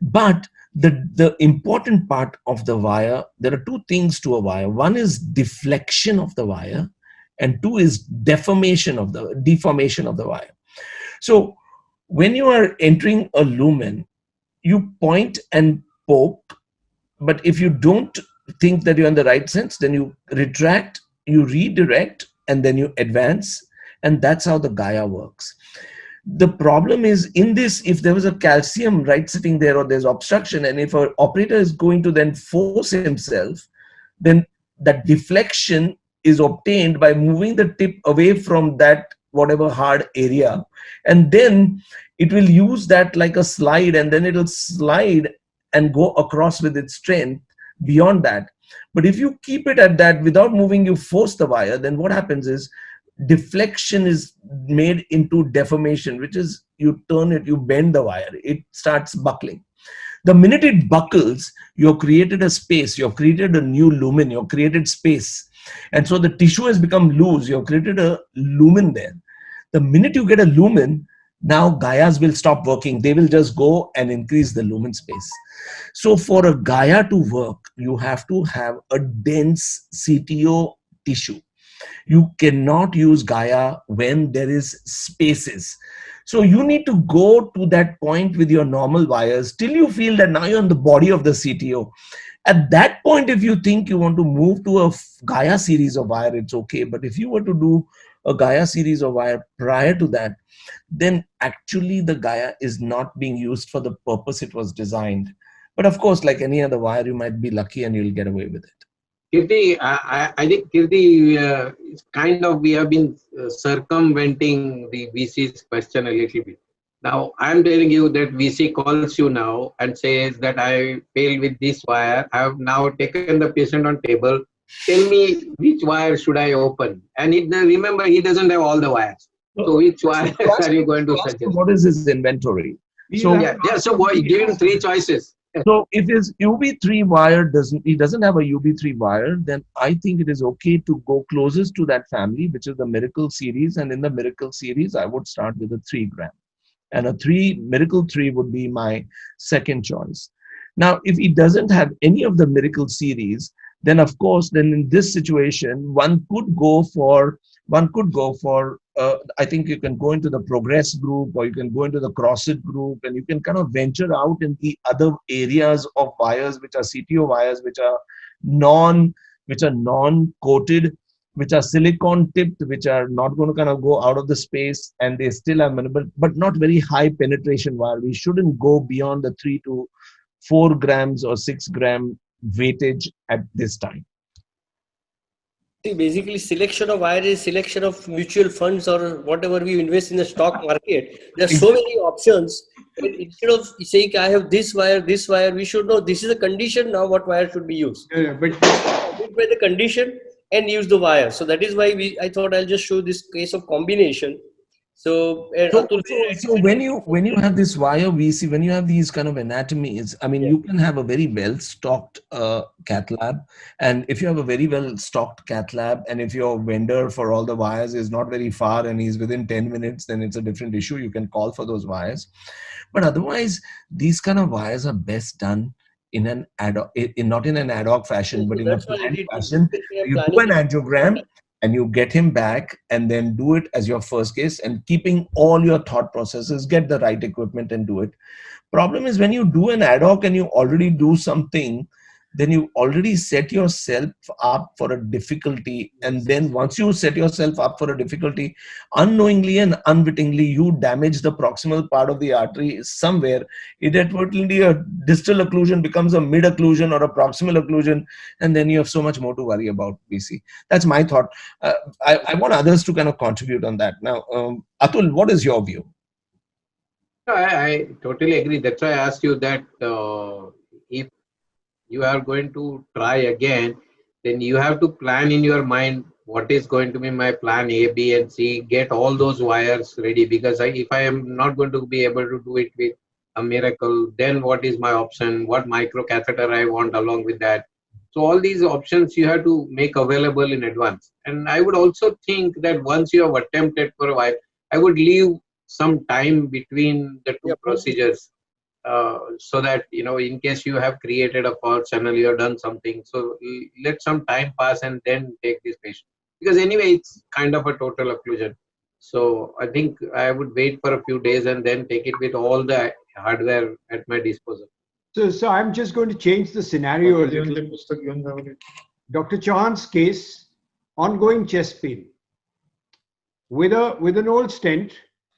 But the important part of the wire, there are two things to a wire. One is deflection of the wire, and two is deformation of the wire. So when you are entering a lumen, you point and poke, but if you don't think that you're in the right sense, then you retract, you redirect, and then you advance, and that's how the Gaia works. The problem is in this, if there was a calcium right sitting there, or there's obstruction, and if an operator is going to then force himself, then that deflection is obtained by moving the tip away from that whatever hard area, and then it will use that like a slide, and then it'll slide and go across with its strength beyond that. But if you keep it at that without moving, you force the wire, then what happens is deflection is made into deformation, which is you turn it, you bend the wire, it starts buckling. The minute it buckles, you've created a space, you've created a new lumen, you've created space. And so the tissue has become loose, you've created a lumen there. The minute you get a lumen, now Gaias will stop working. They will just go and increase the lumen space. So for a Gaia to work, you have to have a dense CTO tissue. You cannot use Gaia when there is spaces. So you need to go to that point with your normal wires till you feel that now you're on the body of the CTO. At that point, if you think you want to move to a Gaia series of wire, it's okay. But if you were to do a Gaia series of wire prior to that, then actually the Gaia is not being used for the purpose it was designed. But of course, like any other wire, you might be lucky and you'll get away with it. Kirti, I think Kirti, we have been circumventing the VC's question a little bit. Now, I'm telling you that VC calls you now and says that I failed with this wire. I have now taken the patient on table. Tell me which wire should I open? And remember, he doesn't have all the wires. So which wire are you going to suggest? What is his inventory? So give him three choices. So if his UB3 wire doesn't have a UB3 wire, then I think it is okay to go closest to that family, which is the Miracle series. And in the Miracle series, I would start with a 3 gram. And a Miracle 3 would be my second choice. Now, if he doesn't have any of the Miracle series, then of course, then in this situation, one could go for, I think you can go into the Progress group, or you can go into the CrossFit group, and you can kind of venture out in the other areas of wires, which are CTO wires, which are non-coated, which are silicon tipped, which are not going to kind of go out of the space, and they still have minimal, but not very high penetration wire. We shouldn't go beyond the 3 to 4 grams or 6 gram weightage at this time. See, basically, selection of wire is selection of mutual funds or whatever we invest in the stock market. There are so many options. Instead of saying I have this wire, we should know this is a condition. Now, what wire should be used? But by the condition and use the wire. So that is why I thought I'll just show this case of combination. So, Atul, So when you have this wire VC, when you have these kind of anatomies, I mean, you can have a very well stocked cath lab, and if you have a very well stocked cath lab, and if your vendor for all the wires is not very far and he's within 10 minutes, then it's a different issue. You can call for those wires, but otherwise, these kind of wires are best done in an not in an ad hoc fashion, but in a that's what planned it is. fashion. You do an angiogram and you get him back and then do it as your first case, and keeping all your thought processes, get the right equipment and do it. Problem is when you do an ad hoc and you already do something, then you already set yourself up for a difficulty. And then once you set yourself up for a difficulty, unknowingly and unwittingly, you damage the proximal part of the artery somewhere. Inadvertently, a distal occlusion becomes a mid occlusion or a proximal occlusion, and then you have so much more to worry about, BC. That's my thought. I want others to kind of contribute on that. Now, Atul, what is your view? I totally agree. That's why I asked you that if you are going to try again, then you have to plan in your mind what is going to be my plan A, B, and C. Get all those wires ready, because if I am not going to be able to do it with a miracle, then what is my option? What micro catheter I want along with that? So all these options you have to make available in advance. And I would also think that once you have attempted for a while, I would leave some time between the two procedures. So that, in case you have created a false channel, you have done something. So let some time pass and then take this patient. Because anyway, it's kind of a total occlusion. So I think I would wait for a few days and then take it with all the hardware at my disposal. So I'm just going to change the scenario a little. Dr. Chauhan's case, ongoing chest pain. With an old stent,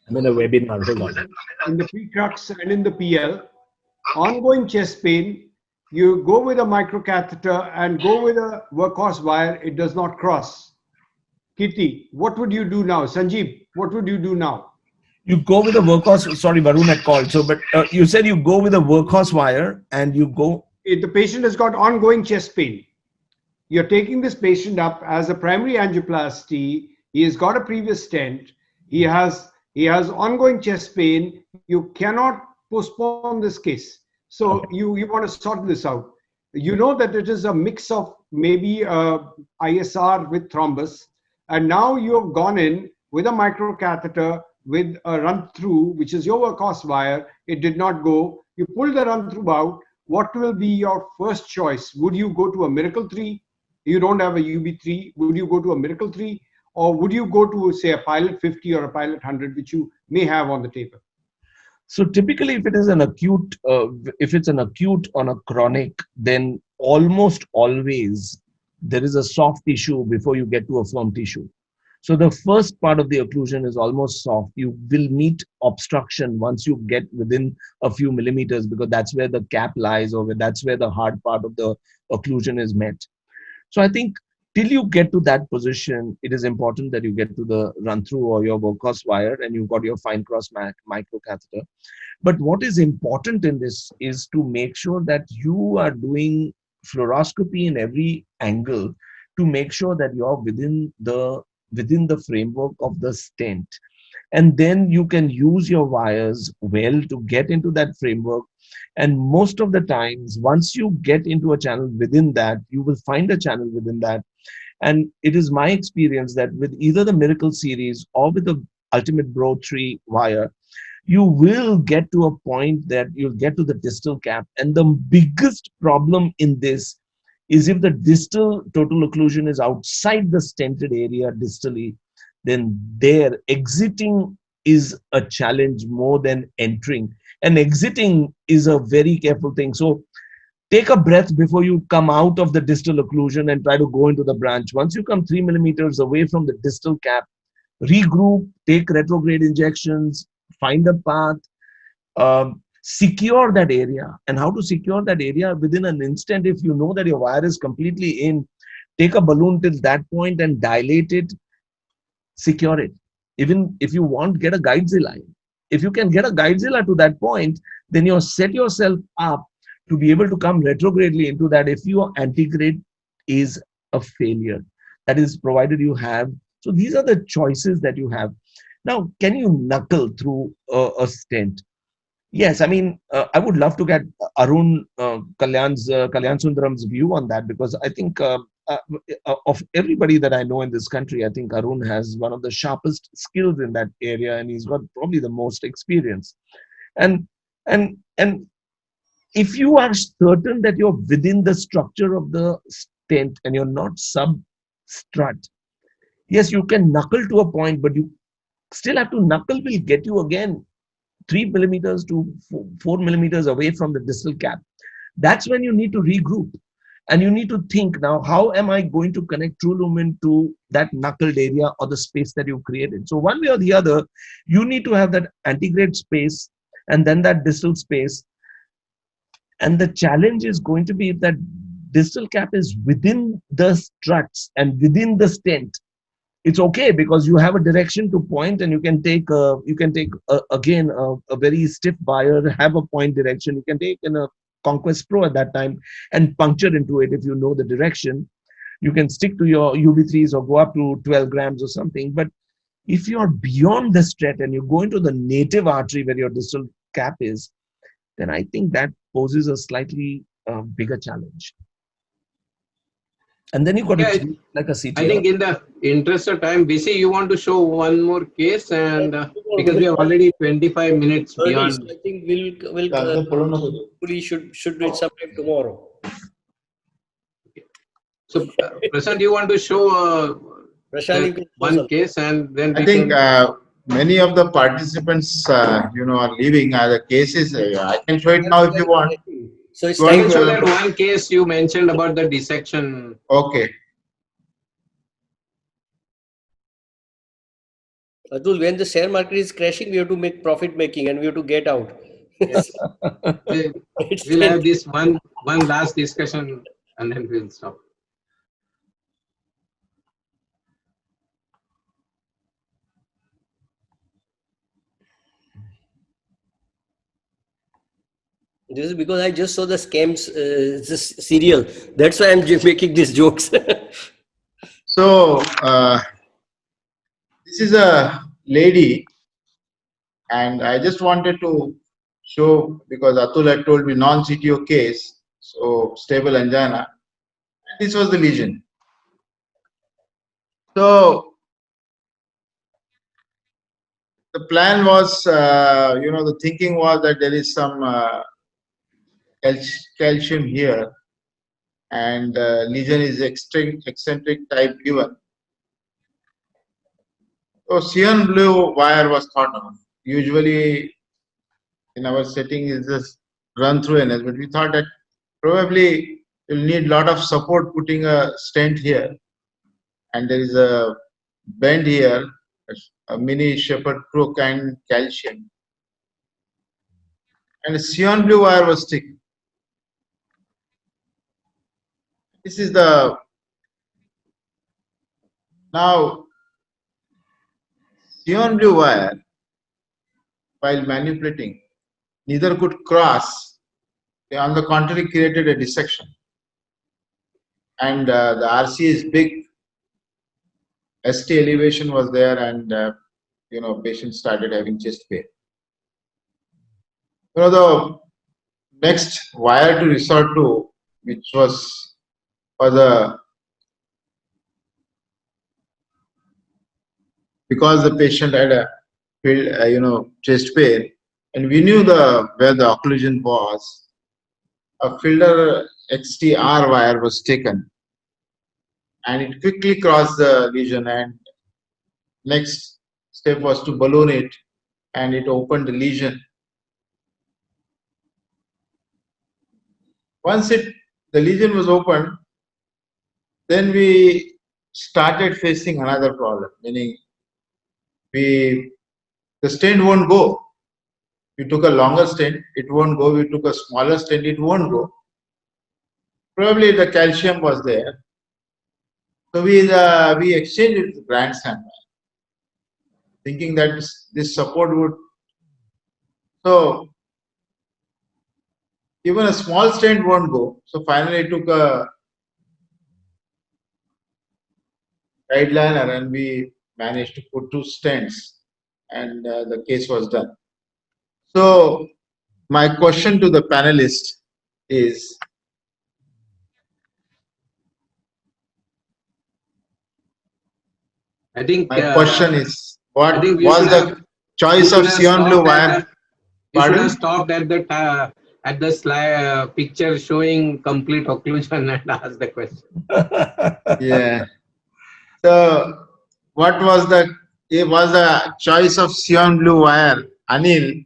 I'm in a webinar, hold on. in the pre-crux and in the PL, ongoing chest pain, you go with a microcatheter and go with a workhorse wire, it does not cross. Kitty, what would you do now? Sanjeev, what would you do now? You go with a workhorse, sorry, Varun had called. So, but you said you go with a workhorse wire and you go. If the patient has got ongoing chest pain, you're taking this patient up as a primary angioplasty, he has got a previous stent, he has ongoing chest pain, you cannot postpone this case. So you want to sort this out. You know that it is a mix of maybe ISR with thrombus, and now you have gone in with a microcatheter with a run through, which is your workhorse wire. It did not go. You pull the run through out. What will be your first choice? Would you go to a Miracle 3? You don't have a UB3. Would you go to a Miracle 3? Or would you go to, say, a Pilot 50 or a Pilot 100, which you may have on the table? So typically, if it is an acute, if it's an acute on a chronic, then almost always there is a soft tissue before you get to a firm tissue. So the first part of the occlusion is almost soft. You will meet obstruction once you get within a few millimeters, because that's where the cap lies, or that's where the hard part of the occlusion is met. So I think till you get to that position, it is important that you get to the run through or your workhorse wire and you've got your fine cross microcatheter. But what is important in this is to make sure that you are doing fluoroscopy in every angle to make sure that you're within the framework of the stent. And then you can use your wires well to get into that framework. And most of the times, once you get into a channel within that, you will find a channel within that. And it is my experience that with either the Miracle series or with the Ultimate Bro 3 wire, you will get to a point that you'll get to the distal cap. And the biggest problem in this is if the distal total occlusion is outside the stented area distally, then there exiting is a challenge more than entering. And exiting is a very careful thing. So take a breath before you come out of the distal occlusion and try to go into the branch. Once you come 3 millimeters away from the distal cap, regroup, take retrograde injections, find a path, secure that area. And how to secure that area within an instant, if you know that your wire is completely in, take a balloon till that point and dilate it, secure it. Even if you want, get a Guidezilla. If you can get a Guidezilla to that point, then you set yourself up to be able to come retrogradely into that if your antegrade is a failure. That is provided you have. So these are the choices that you have. Now, can you knuckle through a stent? Yes, I mean, I would love to get Arun Kalyan Sundaram's view on that, because I think of everybody that I know in this country, I think Arun has one of the sharpest skills in that area, and he's got probably the most experience. And and if you are certain that you're within the structure of the stent and you're not sub-strut, yes, you can knuckle to a point, but you still have to knuckle will get you again 3 millimeters to 4 millimeters away from the distal cap. That's when you need to regroup. And you need to think now, how am I going to connect true lumen to that knuckled area or the space that you've created? So one way or the other, you need to have that antegrade space and then that distal space. And the challenge is going to be if that distal cap is within the struts and within the stent. It's okay because you have a direction to point, and you can take again a very stiff wire, have a point direction. You can take in a Conquest Pro at that time and puncture into it if you know the direction. You can stick to your UB3s or go up to 12 grams or something. But if you're beyond the stret and you go into the native artery where your distal cap is, then I think that poses a slightly bigger challenge. And then you got to treat like a CTR. I think in the interest of time, BC, you want to show one more case, and because we are already 25 minutes beyond. So I think we'll hopefully should do it sometime tomorrow. So, Prashant, you want to show one case, and then I think many of the participants, are leaving the cases. I can show it now if you want. So it's time to show that one case you mentioned about the dissection. Okay. Atul, when the share market is crashing, we have to make profit making and we have to get out. Yes. We'll have this one last discussion and then we'll stop. This is because I just saw the scams this serial. That's why I'm making these jokes. So this is a lady, and I just wanted to show, because Atul had told me non-CTO case, so stable angina. This was the lesion. So the plan was, the thinking was that there is some calcium here, and lesion is eccentric type given. So cyan blue wire was thought of. Usually in our setting is just run through NS, but we thought that probably you'll need a lot of support putting a stent here, and there is a bend here, a mini shepherd crook and calcium, and a cyan blue wire was taken. This is the now cyan blue wire, while manipulating, neither could cross. On the contrary, created a dissection, and the RC is big. ST elevation was there, and patient started having chest pain. The next wire to resort to, which was for because the patient had a chest pain, and we knew where the occlusion was. A filter XTR wire was taken, and it quickly crossed the lesion, and next step was to balloon it, and it opened the lesion. Once the lesion was opened, then we started facing another problem, meaning the stent won't go. We took a longer stent, it won't go. We took a smaller stent, it won't go. Probably the calcium was there. So we exchanged it with Grand Slam, thinking that this support would. So even a small stent won't go. So finally I took a guideliner, and we managed to put 2 stents. and the case was done. So my question to the panelist is, I think my question is, I what think was the choice of Sion blue wire? You should have Pardon? stopped at the slide picture showing complete occlusion and asked the question. Yeah. So what was the, it was a choice of Sion blue wire, Anil,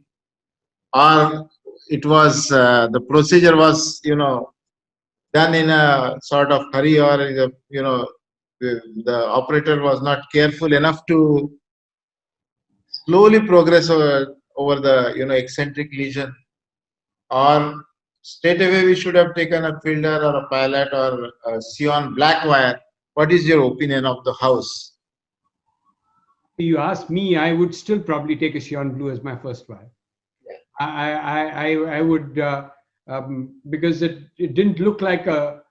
or it was the procedure was, you know, done in a sort of hurry, or you know, the operator was not careful enough to slowly progress over the, you know, eccentric lesion, or straight away we should have taken a filter or a pilot or a Sion black wire. What is your opinion of the house? You ask me, I would still probably take a Sion blue as my first wire. I would, because it didn't look like a,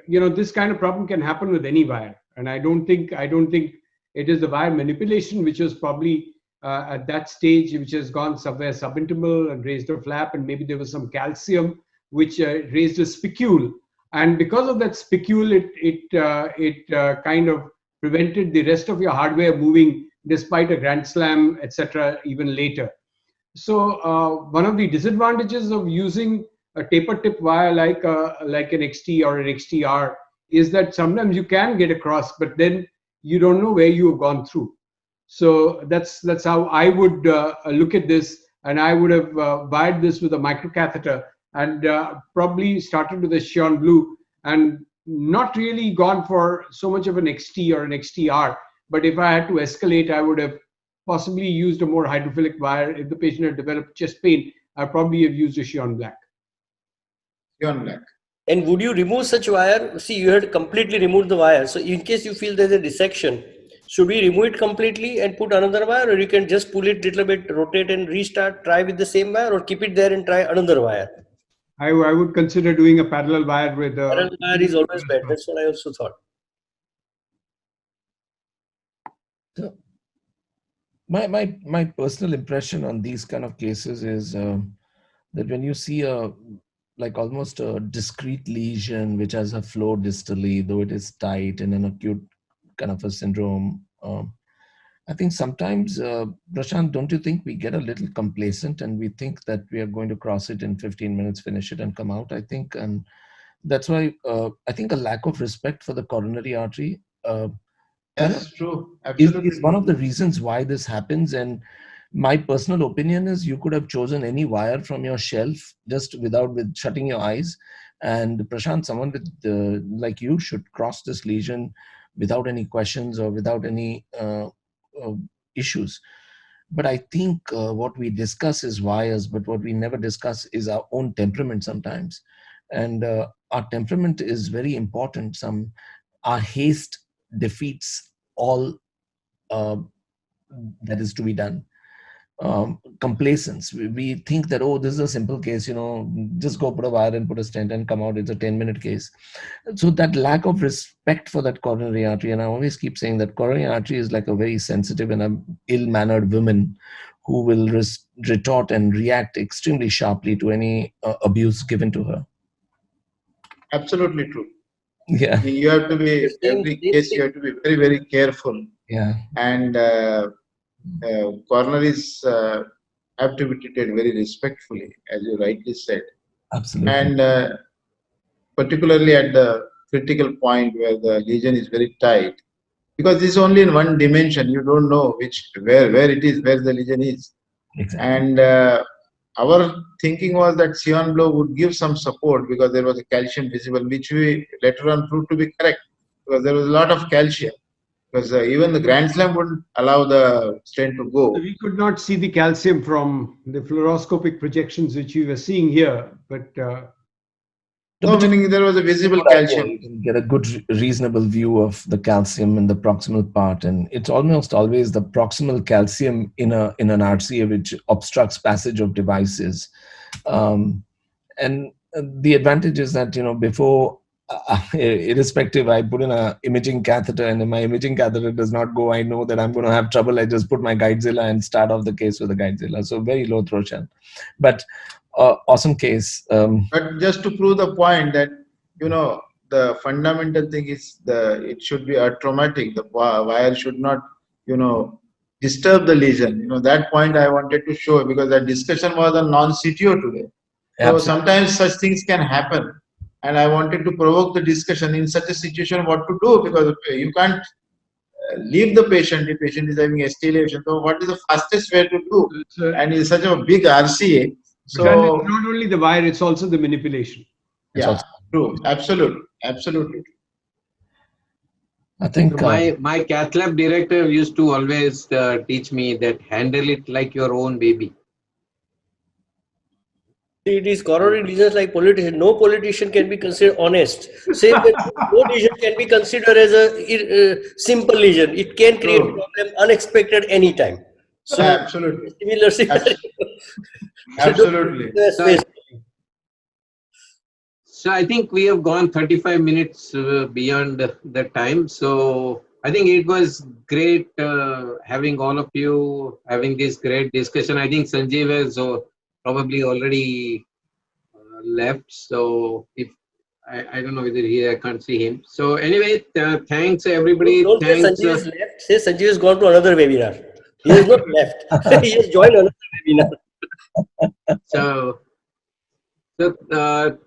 you know, this kind of problem can happen with any wire. And I don't think it is the wire manipulation, which was probably at that stage, which has gone somewhere subintimal and raised a flap, and maybe there was some calcium which raised a spicule. And because of that spicule, it kind of prevented the rest of your hardware moving despite a grand slam, etc., even later. So one of the disadvantages of using a taper tip wire like an XT or an XTR is that sometimes you can get across, but then you don't know where you have gone through. So that's how I would look at this, and I would have wired this with a microcatheter and probably started with a Sion blue and not really gone for so much of an XT or an XTR. But if I had to escalate, I would have possibly used a more hydrophilic wire. If the patient had developed chest pain, I probably have used a Sion black. Sion black. And would you remove such wire? See, you had completely removed the wire. So in case you feel there's a dissection, should we remove it completely and put another wire, or you can just pull it a little bit, rotate and restart, try with the same wire, or keep it there and try another wire? I would consider doing a parallel wire with Parallel wire is always better. That's what I also thought. So, my personal impression on these kind of cases is that when you see like almost a discrete lesion which has a flow distally, though it is tight in an acute kind of a syndrome, I think sometimes, Prashant, don't you think we get a little complacent and we think that we are going to cross it in 15 minutes, finish it and come out? I think, and that's why I think a lack of respect for the coronary artery That's true. Absolutely. is one of the reasons why this happens. And my personal opinion is you could have chosen any wire from your shelf just with shutting your eyes. And Prashant, someone with like you should cross this lesion without any questions or without any issues. But I think what we discuss is wires, but what we never discuss is our own temperament sometimes. And our temperament is very important. Our haste defeats all that is to be done. Complacence. We think that, oh, this is a simple case, you know, just go put a wire and put a stent and come out. It's a 10-minute case. So that lack of respect for that coronary artery, and I always keep saying that coronary artery is like a very sensitive and ill-mannered woman who will retort and react extremely sharply to any abuse given to her. Absolutely true. Yeah. You have to be, every case you have to be very, very careful. Yeah. And coronaries have to be treated very respectfully, as you rightly said. Absolutely. And particularly at the critical point where the lesion is very tight, because this is only in one dimension. You don't know where it is, where the lesion is. Exactly. And our thinking was that Sion blow would give some support because there was a calcium visible, which we later on proved to be correct, because there was a lot of calcium. Because even the Grand Slam wouldn't allow the stent to go. We could not see the calcium from the fluoroscopic projections which you were seeing here, but no, meaning there was a visible calcium. You can get a good, reasonable view of the calcium in the proximal part, and it's almost always the proximal calcium in an RCA which obstructs passage of devices. And the advantage is that, you know, before irrespective, I put in a imaging catheter, and if my imaging catheter does not go, I know that I'm going to have trouble. I just put my Guidezilla and start off the case with a Guidezilla. So very low throw channel, but awesome case. But just to prove the point that, the fundamental thing is it should be atraumatic. The wire should not, disturb the lesion. That point I wanted to show, because that discussion was on non-CTO today. So Absolutely. sometimes such things can happen. And I wanted to provoke the discussion in such a situation what to do, because you can't leave the patient. The patient is having ST lesion. So what is the fastest way to do? And it's such a big RCA. So it's not only the wire, it's also the manipulation. Yeah, true. Absolutely. Absolutely. I think my cath lab director used to always teach me that handle it like your own baby. It is coronary lesions like politician. No politician can be considered honest. Same way, no lesion can be considered as a simple lesion. It can create problem unexpected anytime. So Absolutely. Similar. Absolutely. So I think we have gone 35 minutes beyond the time. So I think it was great having all of you having this great discussion. I think Sanjeev has probably already left. So if I don't know whether I can't see him. So anyway, thanks everybody. Don't say Sanjeev has left. Say Sanjeev has gone to another webinar. He has not left. He has joined another webinar. So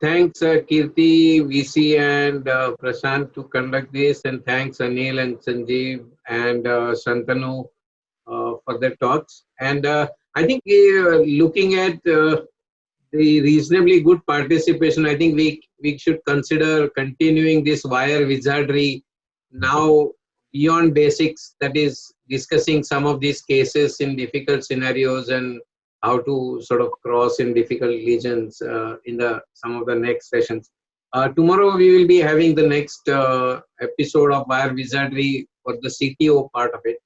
thanks Kirti, VC and Prashant to conduct this, and thanks Anil and Sanjeev and Shantanu for their talks. And I think looking at the reasonably good participation, I think we should consider continuing this wire wizardry now beyond basics, that is discussing some of these cases in difficult scenarios and how to sort of cross in difficult lesions in some of the next sessions. Tomorrow we will be having the next episode of Wire Wizardry for the CTO part of it.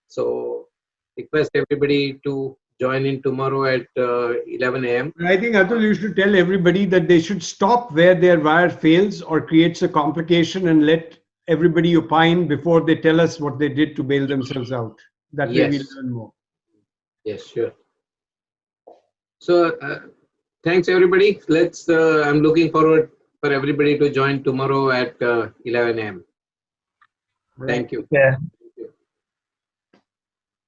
So request everybody to join in tomorrow at 11 a.m. I think Atul, you should tell everybody that they should stop where their wire fails or creates a complication and let everybody opine before they tell us what they did to bail themselves out. That way we learn more. Yes, sure. So thanks everybody. I'm looking forward for everybody to join tomorrow at 11 a.m. Thank you. Yeah.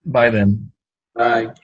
Bye then. Bye.